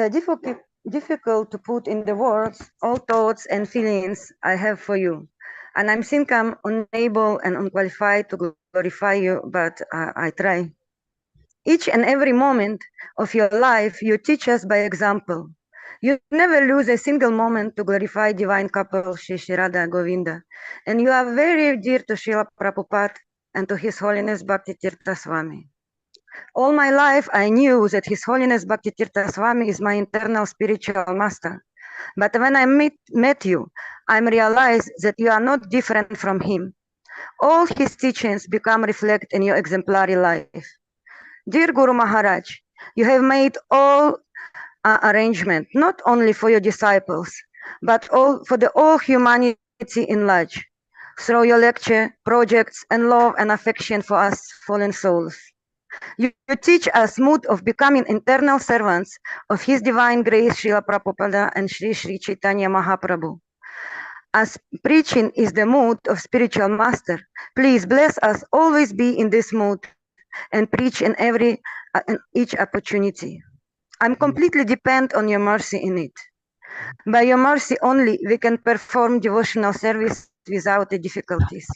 difficult to put in the words all thoughts and feelings I have for you. And I'm think I'm unable and unqualified to glorify you, but I try. Each and every moment of your life, you teach us by example. You never lose a single moment to glorify divine couple Shri Shri Radha Govinda. And you are very dear to Srila Prabhupada and to His Holiness Bhakti Tirtha Swami. All my life, I knew that His Holiness Bhakti Tirtha Swami is my internal spiritual master. But when I met you, I realized that you are not different from him. All his teachings become reflect in your exemplary life. Dear Guru Maharaj, you have made all arrangement, not only for your disciples, but for the all humanity in large, through your lecture, projects, and love and affection for us fallen souls. You teach us mood of becoming internal servants of His Divine Grace Srila Prabhupada and Sri Sri Chaitanya Mahaprabhu. As preaching is the mood of spiritual master, please bless us always be in this mood and preach in each opportunity. I'm completely depend on your mercy in it. By your mercy only we can perform devotional service without the difficulties.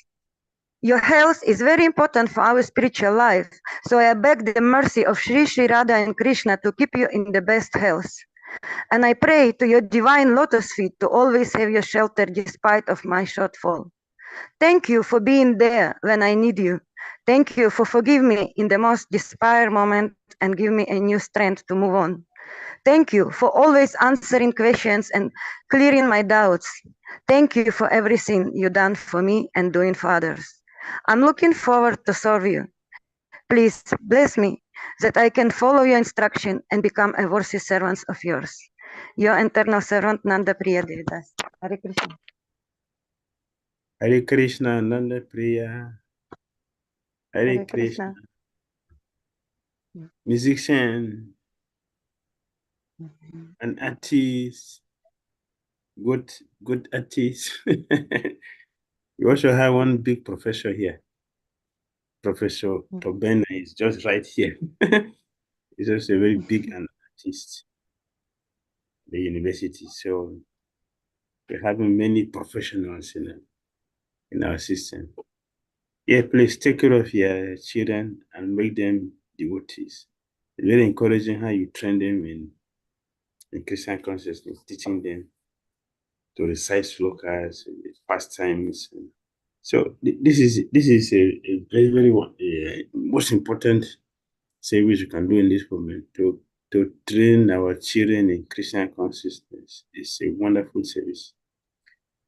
Your health is very important for our spiritual life, so I beg the mercy of Sri Sri Radha and Krishna to keep you in the best health. And I pray to your divine lotus feet to always have your shelter despite of my shortfall. Thank you for being there when I need you. Thank you for forgive me in the most despair moment and give me a new strength to move on. Thank you for always answering questions and clearing my doubts. Thank you for everything you done for me and doing for others. I'm looking forward to serve you. Please bless me that I can follow your instruction and become a worthy servant of yours. Your eternal servant Nanda Priya Devidas. Hare Krishna. Hare Krishna, Nanda Priya. Hare Krishna. Musician, an artist, good artist. We also have one big professor here. Professor Tobena is just right here. He's also a very big an artist at the university. So we're having many professionals in our system. Yeah, please take care of your children and make them devotees. It's very encouraging how you train them in Christian consciousness, teaching them to recite slokas, pastimes. So this is a very, very most important service you can do in this moment to train our children in Christian consciousness. It's a wonderful service.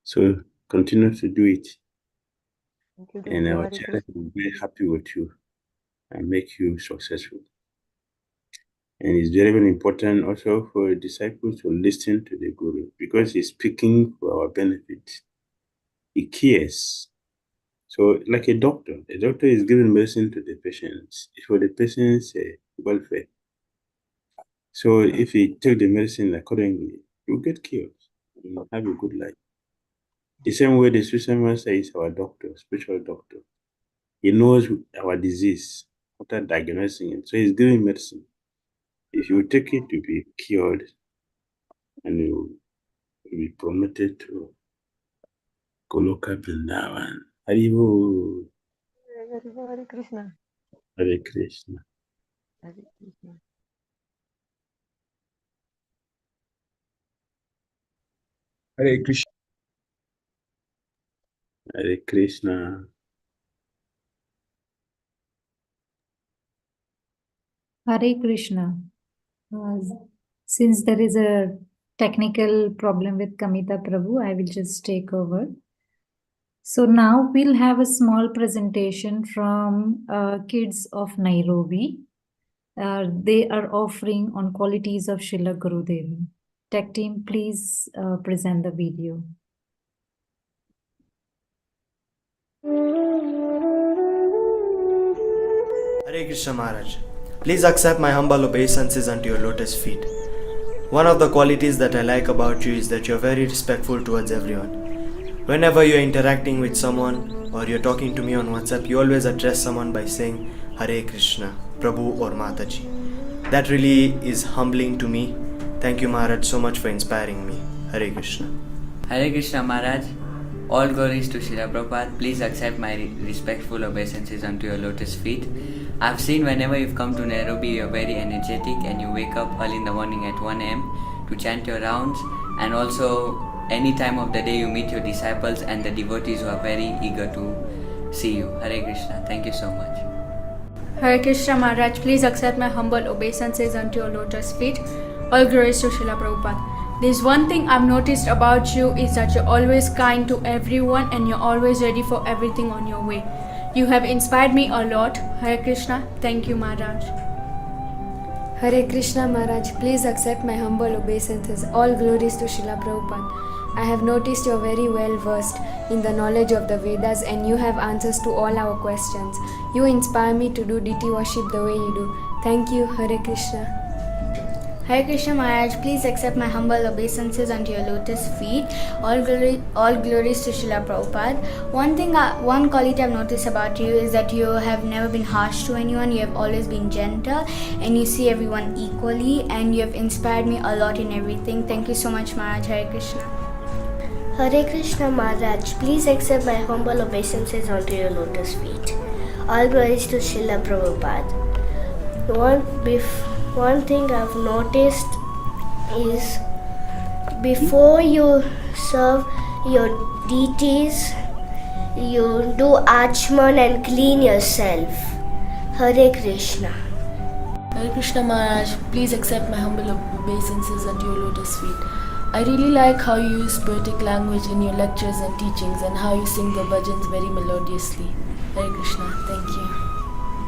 So continue to do it. And our children will be happy with you and make you successful. And it's very, very important also for disciples to listen to the Guru because he's speaking for our benefit. He cares. So like a doctor is giving medicine to the patients. It's for the patient's welfare. So if he take the medicine accordingly, you'll get cured and have a good life. The same way the spiritual master is our doctor, spiritual doctor. He knows our disease after diagnosing it. So he's giving medicine. If you take it to be cured and you will be promoted to Goloka Vrindavan. Haribo. Hare Krishna. Hare Krishna. Hare Krishna. Hare Krishna. Hare Hare Krishna. Hare Krishna. Since there is a technical problem with Kamita Prabhu, I will just take over. So now we'll have a small presentation from kids of Nairobi. They are offering on qualities of Srila Gurudev. Tech team, please present the video. Hare Krishna Maharaj. Please accept my humble obeisances unto your lotus feet. One of the qualities that I like about you is that you're very respectful towards everyone. Whenever you're interacting with someone or you're talking to me on WhatsApp, you always address someone by saying Hare Krishna, Prabhu or Mataji. That really is humbling to me. Thank you Maharaj so much for inspiring me. Hare Krishna. Hare Krishna Maharaj. All glories to Srila Prabhupada. Please accept my respectful obeisances unto your lotus feet. I've seen whenever you've come to Nairobi, you're very energetic and you wake up early in the morning at 1 a.m. to chant your rounds, and also any time of the day you meet your disciples and the devotees who are very eager to see you. Hare Krishna. Thank you so much. Hare Krishna Maharaj, please accept my humble obeisances unto your lotus feet. All glories to Srila Prabhupada. There's one thing I've noticed about you is that you're always kind to everyone and you're always ready for everything on your way. You have inspired me a lot. Hare Krishna. Thank you Maharaj. Hare Krishna Maharaj, please accept my humble obeisances. All glories to Srila Prabhupada. I have noticed you're very well versed in the knowledge of the Vedas and you have answers to all our questions. You inspire me to do deity worship the way you do. Thank you. Hare Krishna. Hare Krishna Maharaj, please accept my humble obeisances unto your lotus feet. All glories to Srila Prabhupada. One quality I've noticed about you is that you have never been harsh to anyone. You have always been gentle and you see everyone equally, and you have inspired me a lot in everything. Thank you so much Maharaj. Hare Krishna. Hare Krishna Maharaj, please accept my humble obeisances onto your lotus feet. All glories to Srila Prabhupada. One thing I've noticed is before you serve your deities, you do Achman and clean yourself. Hare Krishna. Hare Krishna Maharaj, please accept my humble obeisances at your lotus feet. I really like how you use poetic language in your lectures and teachings and how you sing the bhajans very melodiously. Hare Krishna, thank you.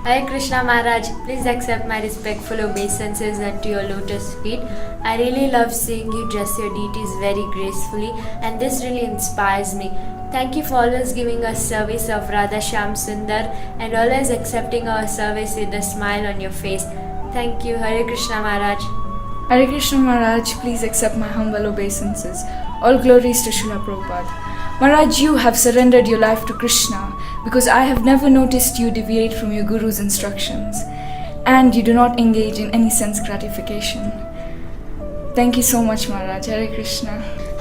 Hare Krishna Maharaj, please accept my respectful obeisances unto your lotus feet. I really love seeing you dress your deities very gracefully, and this really inspires me. Thank you for always giving us service of Radha Shyam Sundar and always accepting our service with a smile on your face. Thank you. Hare Krishna Maharaj. Hare Krishna Maharaj, please accept my humble obeisances. All glories to Srila Prabhupada. Maharaj, you have surrendered your life to Krishna because I have never noticed you deviate from your Guru's instructions, and you do not engage in any sense gratification. Thank you so much Maharaj. Hare Krishna.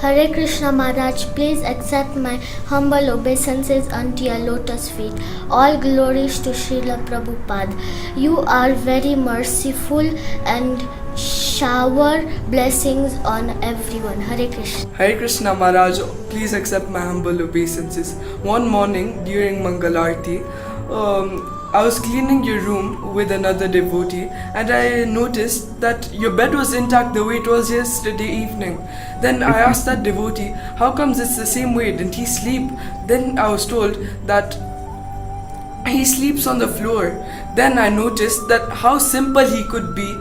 Hare Krishna Maharaj, please accept my humble obeisances unto your lotus feet. All glories to Srila Prabhupada. You are very merciful and shower blessings on everyone. Hare Krishna. Hare Krishna Maharaj, please accept my humble obeisances. One morning during Mangalarti, I was cleaning your room with another devotee and I noticed that your bed was intact the way it was yesterday evening. Then I asked that devotee, how comes it's the same way? Didn't he sleep? Then I was told that he sleeps on the floor. Then I noticed that how simple he could be.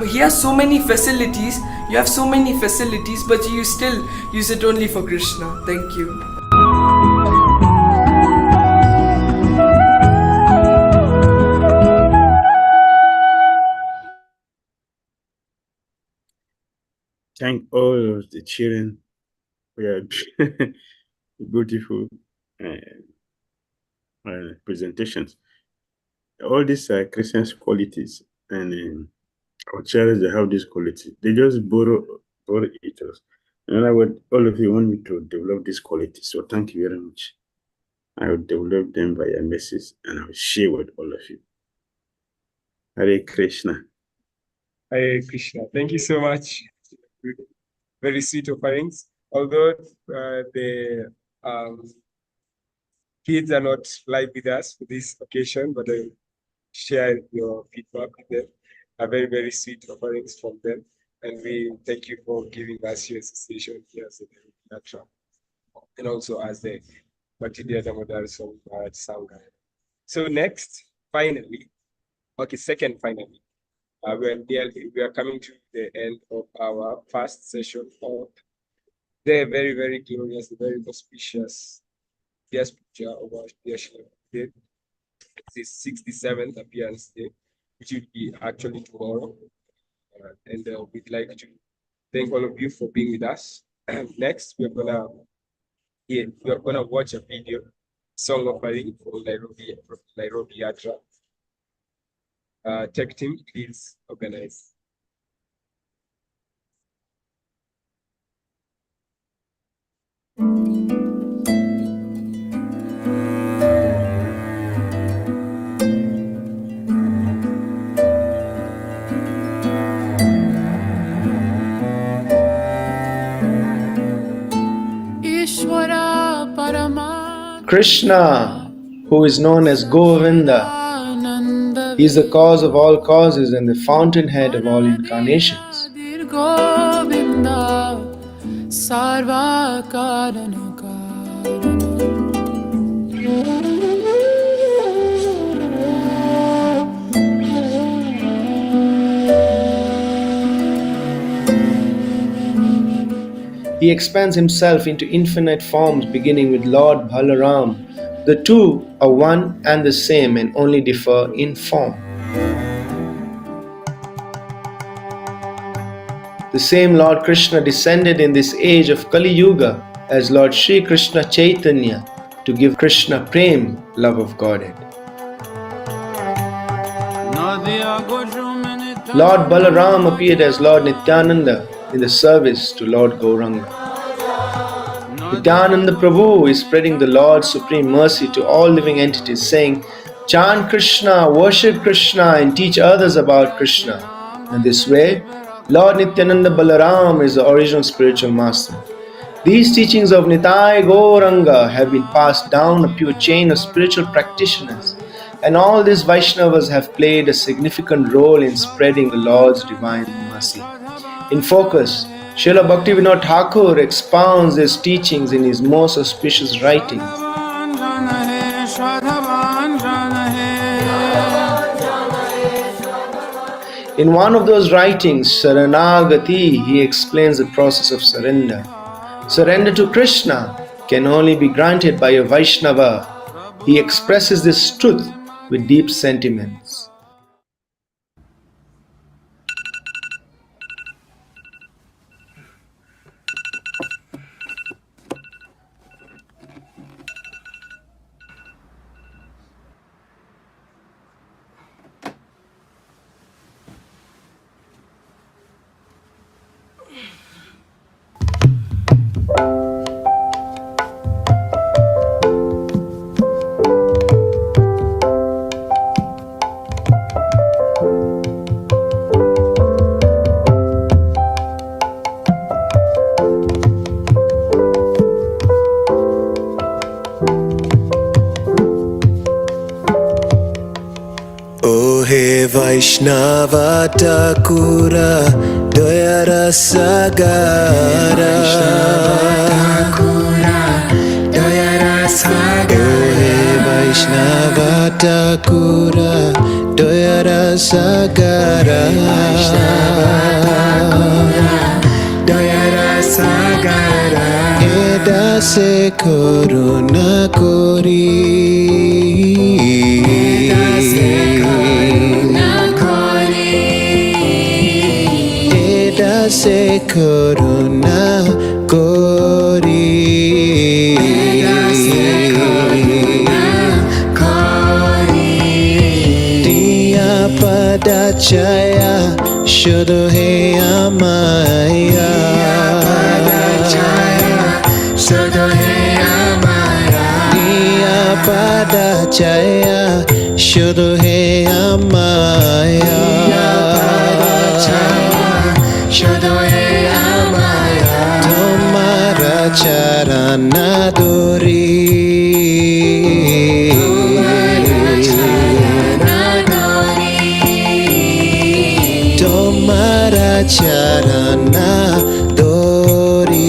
He has so many facilities, you have so many facilities, but you still use it only for Krishna. Thank you. Thank all of the children for your beautiful presentations. All these are Christian qualities, and our children, they have these qualities. They just borrow it. In other words, all of you want me to develop these qualities, so thank you very much. I will develop them by a message and I will share with all of you. Hare Krishna. Hare Krishna. Thank you so much. Very sweet offerings. Although the kids are not live with us for this occasion, but I share your feedback with them. Very, very sweet offerings from them. And we thank you for giving us your association here as a Dhira, and also as the Bhakti Dhira Damodara Swami Sangha. So next, finally, second finally, we are coming to the end of our first session of the very, very glorious, very auspicious Vyasa Puja of our dear Srila Gurudev. It's his 67th appearance day, which will be actually tomorrow. And we'd like to thank all of you for being with us. Next, we are gonna watch a video, song offering from Nairobi Yatra. Tech team, please organize. Krishna, who is known as Govinda, he is the cause of all causes and the fountainhead of all incarnations. He expands himself into infinite forms beginning with Lord Balaram. The two are one and the same and only differ in form. The same Lord Krishna descended in this age of Kali Yuga as Lord Sri Krishna Chaitanya to give Krishna Prem, love of Godhead. Lord Balaram appeared as Lord Nityananda in the service to Lord Gauranga. Nityananda Prabhu is spreading the Lord's supreme mercy to all living entities, saying, chant Krishna, worship Krishna and teach others about Krishna. In this way, Lord Nityananda Balaram is the original spiritual master. These teachings of Nitai Gauranga have been passed down a pure chain of spiritual practitioners, and all these Vaishnavas have played a significant role in spreading the Lord's divine mercy. In focus, Srila Bhaktivinoda Thakur expounds his teachings in his most auspicious writings. In one of those writings, Saranagati, he explains the process of surrender. Surrender to Krishna can only be granted by a Vaishnava. He expresses this truth with deep sentiments. Vaishnava Thakura Dayara Sagara Vaishnava Thakura Dayara Sagara Eda se koruna kori se koruna kori Diya padachaya shuddho he amaya Diya padachaya shuddho he amaya Tumhara charana dori charana dori.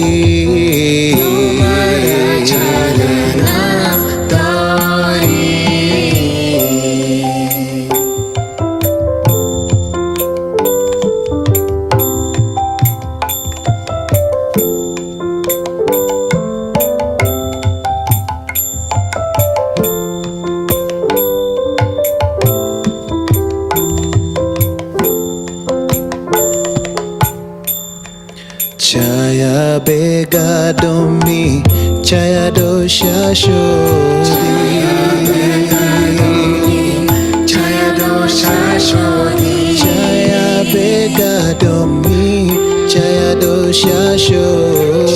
Chaya bega domi, chaya dosha shodi. Chaya dosha shodi. Chaya bega domi, chaya dosha shodi.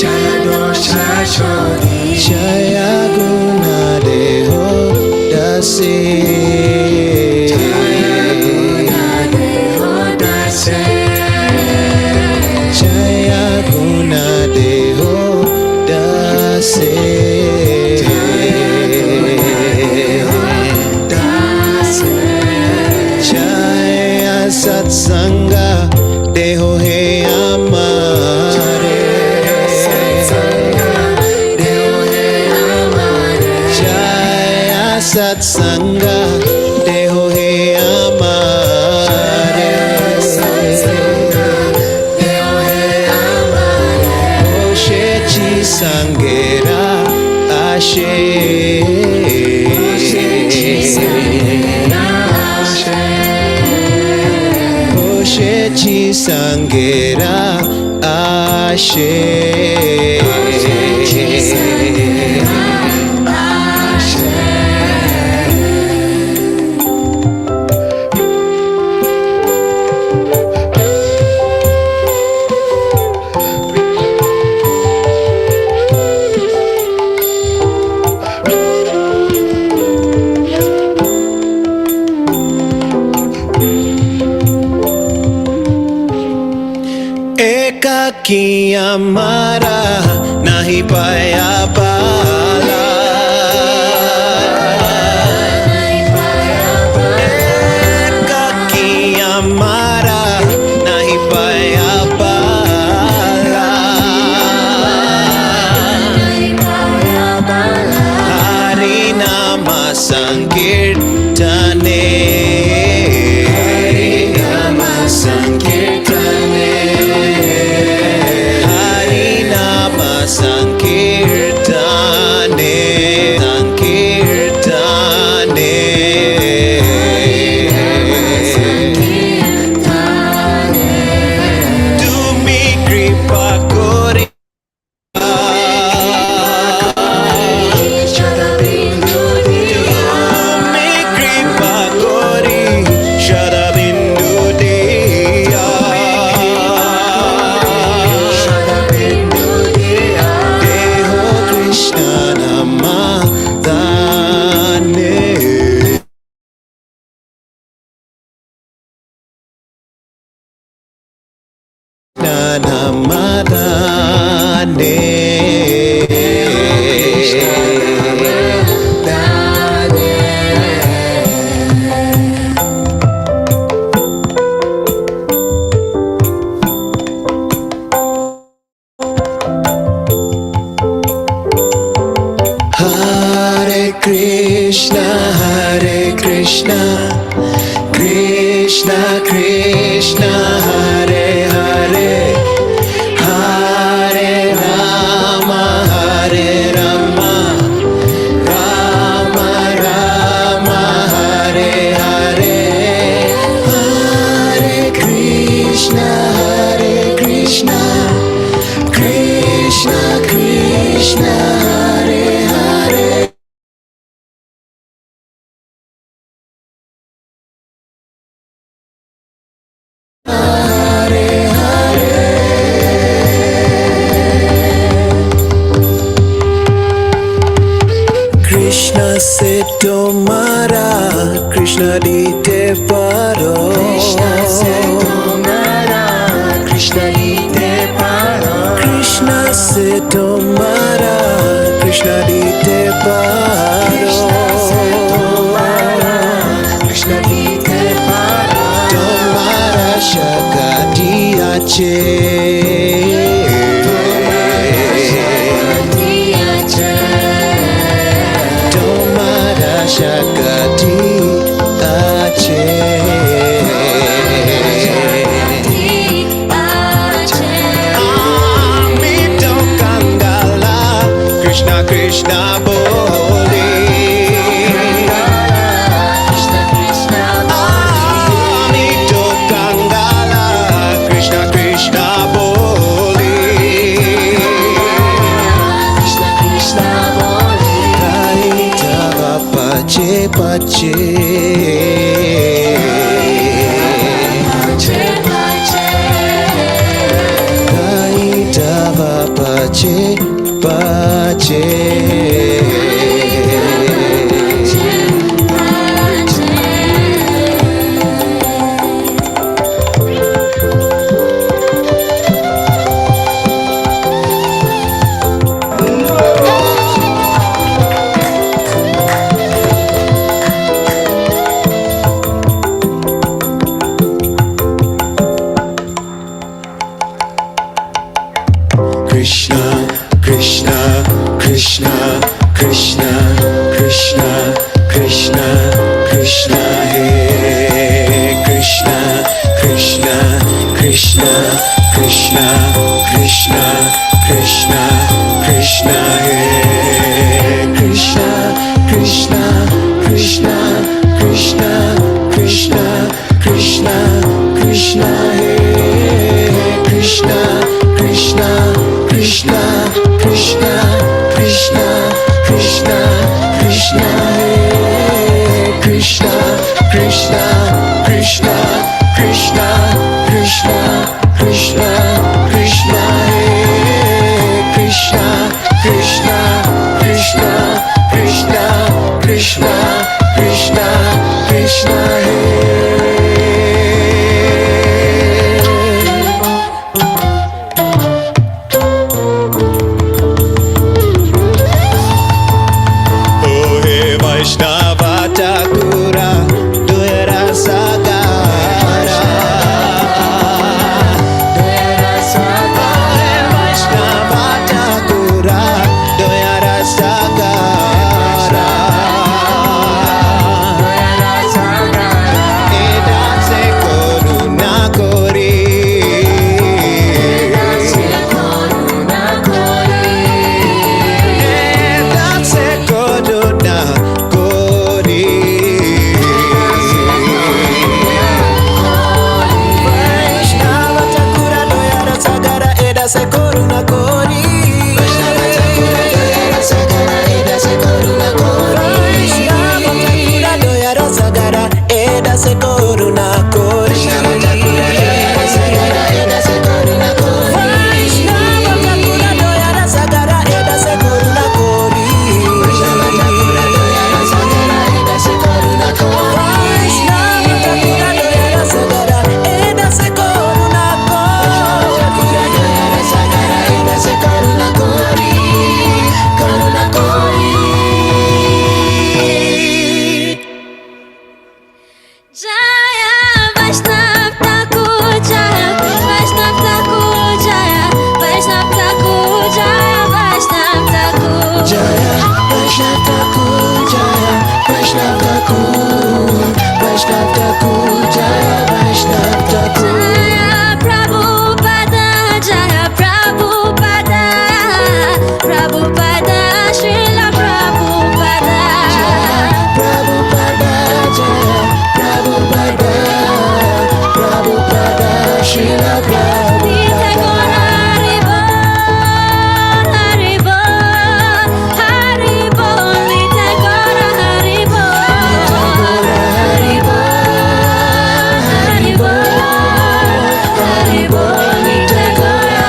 Chaya dosha shodi. Chaya guna deho dasi. Jaya guna deho dase. Jaya satsanga deho he amare. Jaya satsanga deho he amare. Sangera ashe. Oshechi sangera ashe. Ekaki amara nahi paya pala. Ekaki amara nahi paya pala. Hari nama sankirtane. Hari nama sankirtane. Sankirtane, Sankirtane. Tumi kripa kori. Tumi kripa kori. Shadabindu diya. Krishna Namadane. Hare Krishna, Hare Krishna, Krishna Krishna, Hare Hare, Hare Rama, Hare Rama, Rama Rama, Hare Hare, Hare Krishna, Hare Krishna, Krishna Krishna, Hare Hare. Krishna se tomara, Krishna dite paro. Krishna se tomara, Krishna dite paro. Krishna se tomara, Krishna dite paro. Krishna dite paro. Domara Shakati Amito Kangala Krishna Krishna Boli Amito Kangala Krishna Krishna Boli Kaitava Pache Pache Kaitava Pache Pache Krishna, Krishna, Krishna, Krishna, Krishna, Krishna, Krishna, Hey Krishna, Krishna, Krishna, Krishna, Krishna, Krishna, Krishna, Hey Krishna, Krishna, Krishna, Krishna, Krishna, Krishna, Krishna, Hey Krishna, Krishna, Krishna, Krishna, Krishna, Krishna, Krishna, Hey Krishna, Krishna, Krishna, Krishna, Krishna, Krishna, Krishna, Hey Krishna, Krishna, Krishna, Krishna, Krishna, Krishna, Krishna, Vaishnava Thakura Dhira Sagara Vaishnava Thakura Dhira Sagara Eda se koruna kori Eda se koruna se coruna cori Vaishnava Thakura Doyara Sagara Eda se coruna cori Vaishnava Thakura Doyara Sagara Eda se coruna cori Vaishnava Thakura Doyara Sagara Eda se coruna cori Vaishnava Thakura Doyara Sagara Eda se coruna cori Vaishnava Thakura Doyara Sagara Eda se coruna cori Vaishnava Thakura Doyara Sagara Eda se coruna se karuna kori, karuna kori. Jaya Vaishnav Thakur, Jaya Vaishnav Thakur, Jaya Vaishnav Thakur, Jaya Vaishnav Thakur, Jaya Vaishnav Thakur, Jaya Vaishnav Thakur, Vaishnav Thakur, Jaya Vaishnav Thakur. Jaya Prabhupada, Jaya Prabhupada, Prabhupada, Srila Prabhupada, Prabhupada, Jaya Prabhupada, Prabhupada, Srila Prabhupada. Haribol, Haribol, Nitai Gora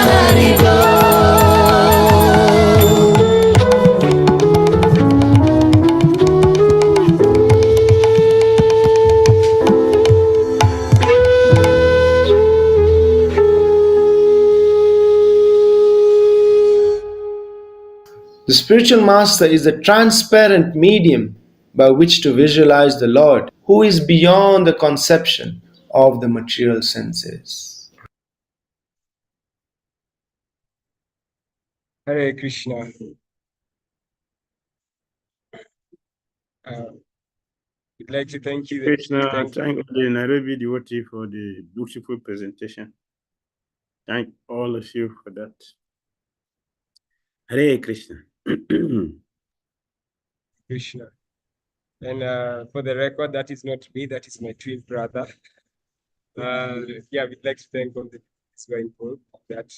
The spiritual master is the transparent medium by which to visualize the Lord, who is beyond the conception of the material senses. Hare Krishna. We'd like to thank you. Krishna, thank the Nairobi devotee for the beautiful presentation. Thank all of you for that. Hare Krishna. Krishna. And for the record, that is not me, that is my twin brother. Yeah, we'd like to thank all the people who are involved in that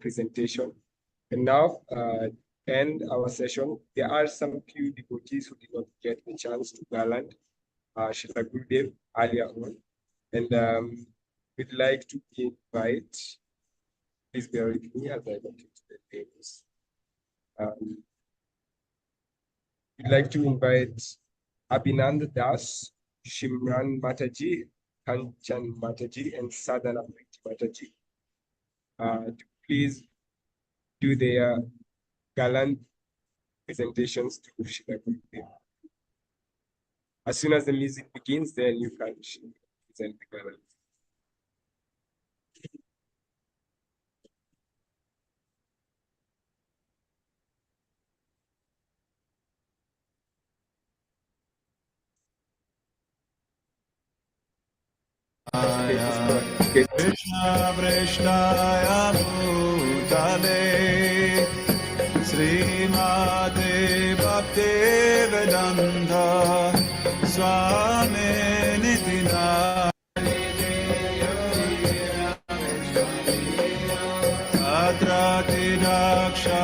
presentation. And now, end our session. There are some few devotees who did not get the chance to garland Srila Gurudev earlier on. And we'd like to invite, please bear with me as I look into the names. We'd like to invite Abhinand Das, Shimran Mataji, Kanchan Mataji, and Sadhana Mataji to please do their gallant presentations to Srila Gurudev. As soon as the music begins, then you can present the gallant. Krishna Krishnaya Bhutale Srimate Bhakti Vedanta Swami Nitina Atrati Daksha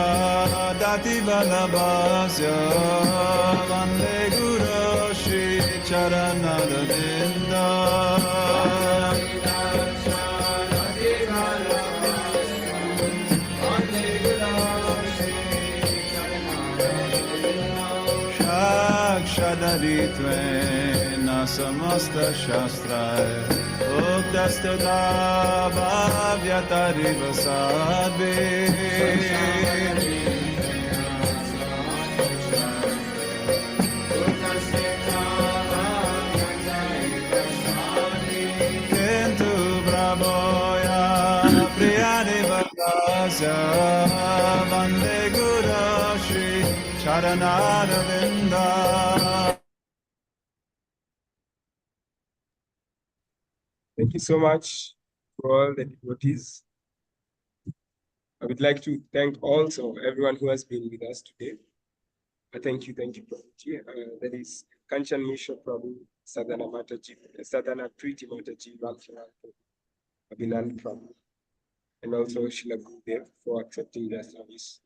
Dati Balabhasya Vande Guru Shri Charanaravinda Shadaritvena samasta shastrae Uktastata bhavyatari vasadve Kentu bravoya priyani bhaktasya Vande Guru Shri Charanaravinda. Thank you so much to all the devotees. I would like to thank also everyone who has been with us today. Thank you, Prabhuji. That is Kanchan Mishra Prabhu, Sadhana Mataji, Sadhana Priti Mataji, Abhinand Prabhu, and also Srila Gurudev for accepting their service.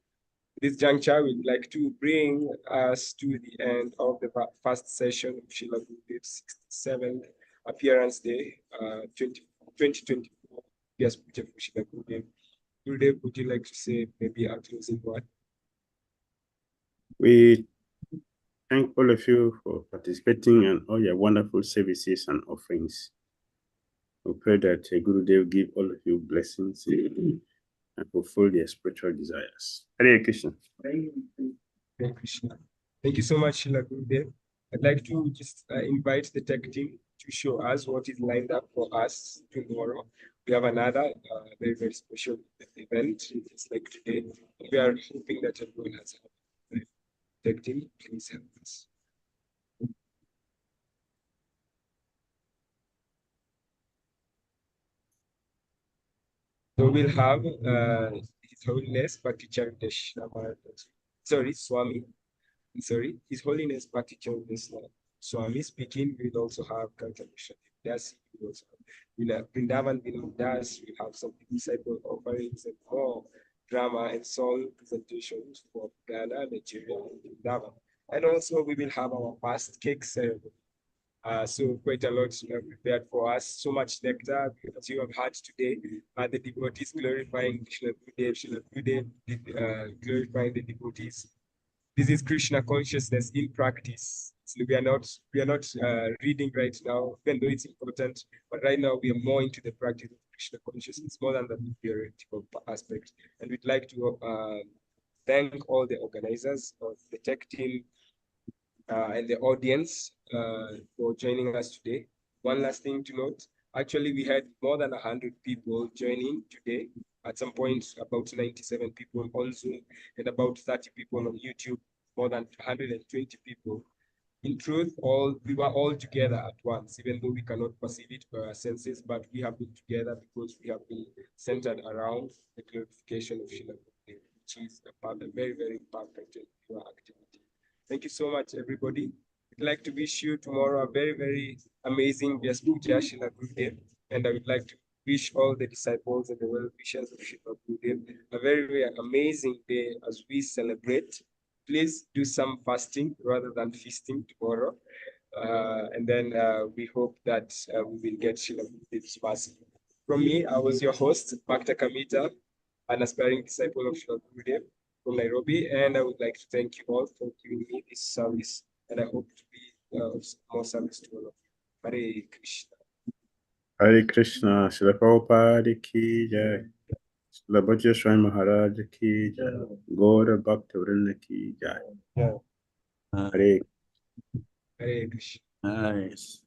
This juncture, we'd like to bring us to the end of the first session of Srila Gurudev's 67th appearance day, 2024 Vyasa Puja for Srila Gurudev. Gurudev, would you like to say maybe a closing word? We thank all of you for participating and all your wonderful services and offerings. We pray that Gurudev give all of you blessings and fulfill their spiritual desires. Hare Krishna. Hare Krishna. Thank you so much, Srila Gurudev. I'd like to just invite the tech team to show us what is lined up for us tomorrow. We have another very, very special event, just like today. We are hoping that everyone has a tech team. Please help us. So we'll have His Holiness Bhakti Dhira Swami. Sorry, His Holiness Bhakti Dhira Swami speaking. We'll also have contribution. Das, we also have Vrindavan Das. We have some disciple offerings and more drama and song presentations for Ghana, Nigeria, and Vrindavan. And also we will have our past cake ceremony. So quite a lot prepared for us. So much nectar as you have heard today. The devotees glorifying Srila Gurudev, glorifying the devotees. This is Krishna consciousness in practice. So we are not reading right now, even though it's important. But right now we are more into the practice of Krishna consciousness more than the theoretical aspect. And we'd like to thank all the organizers of the tech team and the audience for joining us today. One last thing to note, actually we had more than 100 people joining today. at some point about 97 people on Zoom and about 30 people on YouTube, more than 120 people. In truth, we were all together at once, even though we cannot perceive it by our senses, but we have been together because we have been centered around the glorification of Srila Gurudev, which is a very, very perfect and pure activity. Thank you so much, everybody. I'd like to wish you tomorrow a very, very amazing Vyasa Puja, Srila Gurudev, and I would like to wish all the disciples and the well-wishers of Srila Gurudev a very, very amazing day as we celebrate. Please do some fasting rather than feasting tomorrow. And then we hope that we will get Srila Gurudev's mercy. From me, I was your host, Bhakta Kamita, an aspiring disciple of Srila Gurudev from Nairobi. And I would like to thank you all for giving me this service. And I hope to be of more service to all of you. Hare Krishna. Hare Krishna, Srila Prabhupada ki jai. Srila Bhakti Swami Maharaja ki jai. Gaura Bhakta Vrinda ki jai. Hare Krishna. Nice.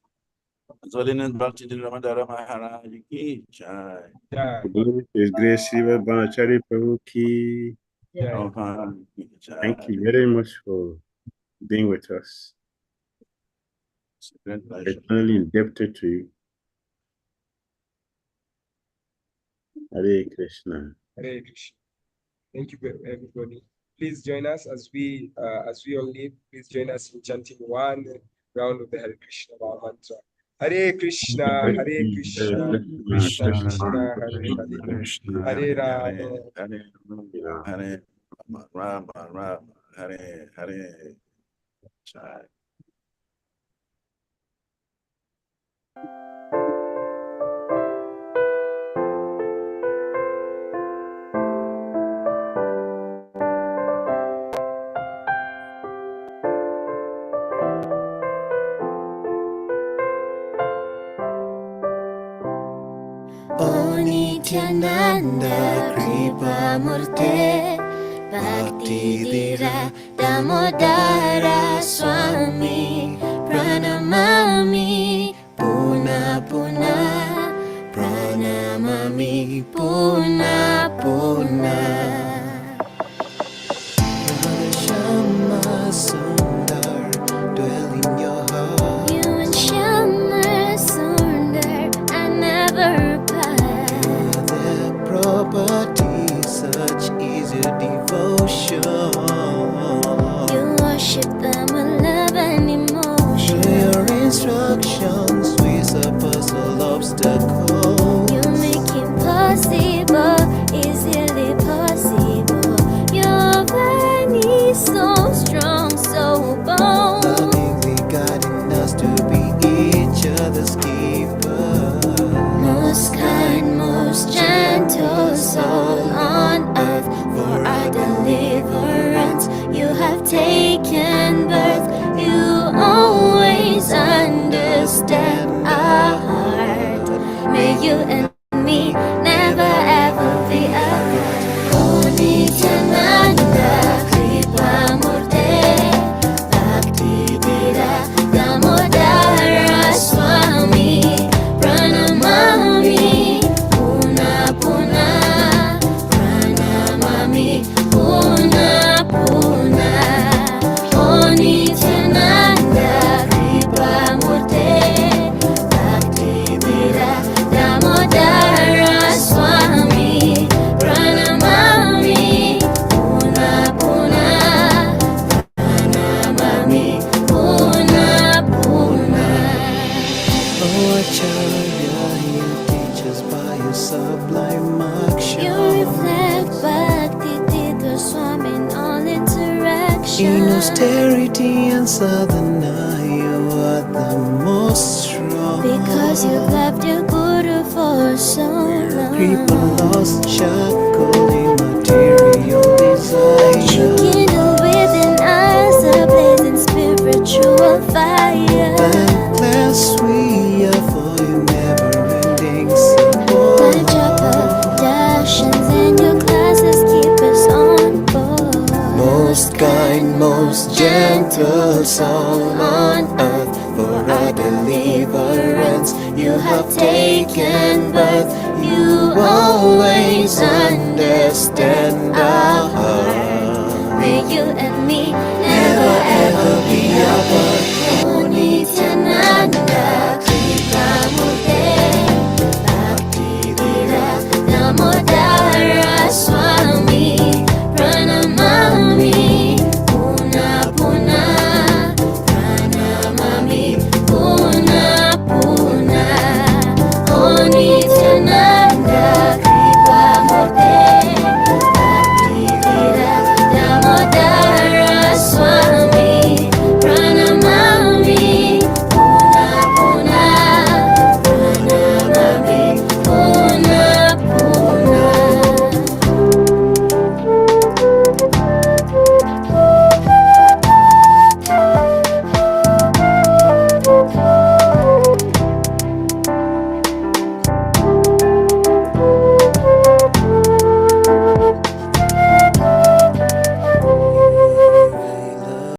Holiness Bhakti Dhira Damodara Maharaja ki jai. His Grace Shiva Banachari Prabhu ki jai. Thank you very much for being with us. I'm eternally indebted to you. Hare Krishna. Hare Krishna. Thank you, everybody. Please join us as we all leave. Please join us in chanting one round of the Hare Krishna mantra. Hare Krishna, Hare Krishna, Krishna Krishna, Hare Hare, Hare Rama, Hare Hare. Jai. O Nityananda Kripa Murte Bhakti Dhira Damodara Swami Pranamami Puna Puna Pranamami Puna Puna Shama Sundar dwell in your heart. You and Shama Sundar I never property, such is your devotion. You worship them with love and emotion. Through your instructions, we surpass all obstacles. You make it possible, easily possible. Your body so strong, so bold. Lovingly guiding us to be each other's keeper. Most kind, most gentle soul on earth, for our deliverance you have taken birth. You always understand our heart. May you and me never ever be apart. O Nityananda Kripa Murte Bhakti Dhira Damodara Swami Pranamami Puna Puna Pranamami Puna Puna O Nityananda Kripa Murte Bhakti Dhira Damodara Swami Pranamami Puna Puna Pranamami Puna Puna O Acharya, you teach us by your sublime action. You reflect Bhakti Dhira Swami in all interaction. In austerity and sadhana, you are the most strong. Because you loved your Guru for so long. Kripa lost, shackled in material desire. You kindle within us a blazing spiritual fire. Thankless we are for your never-ending support. My japa dashes and your classes keep us on board. Most kind, most gentle soul on earth, for our deliverance you have taken birth. You always understand no need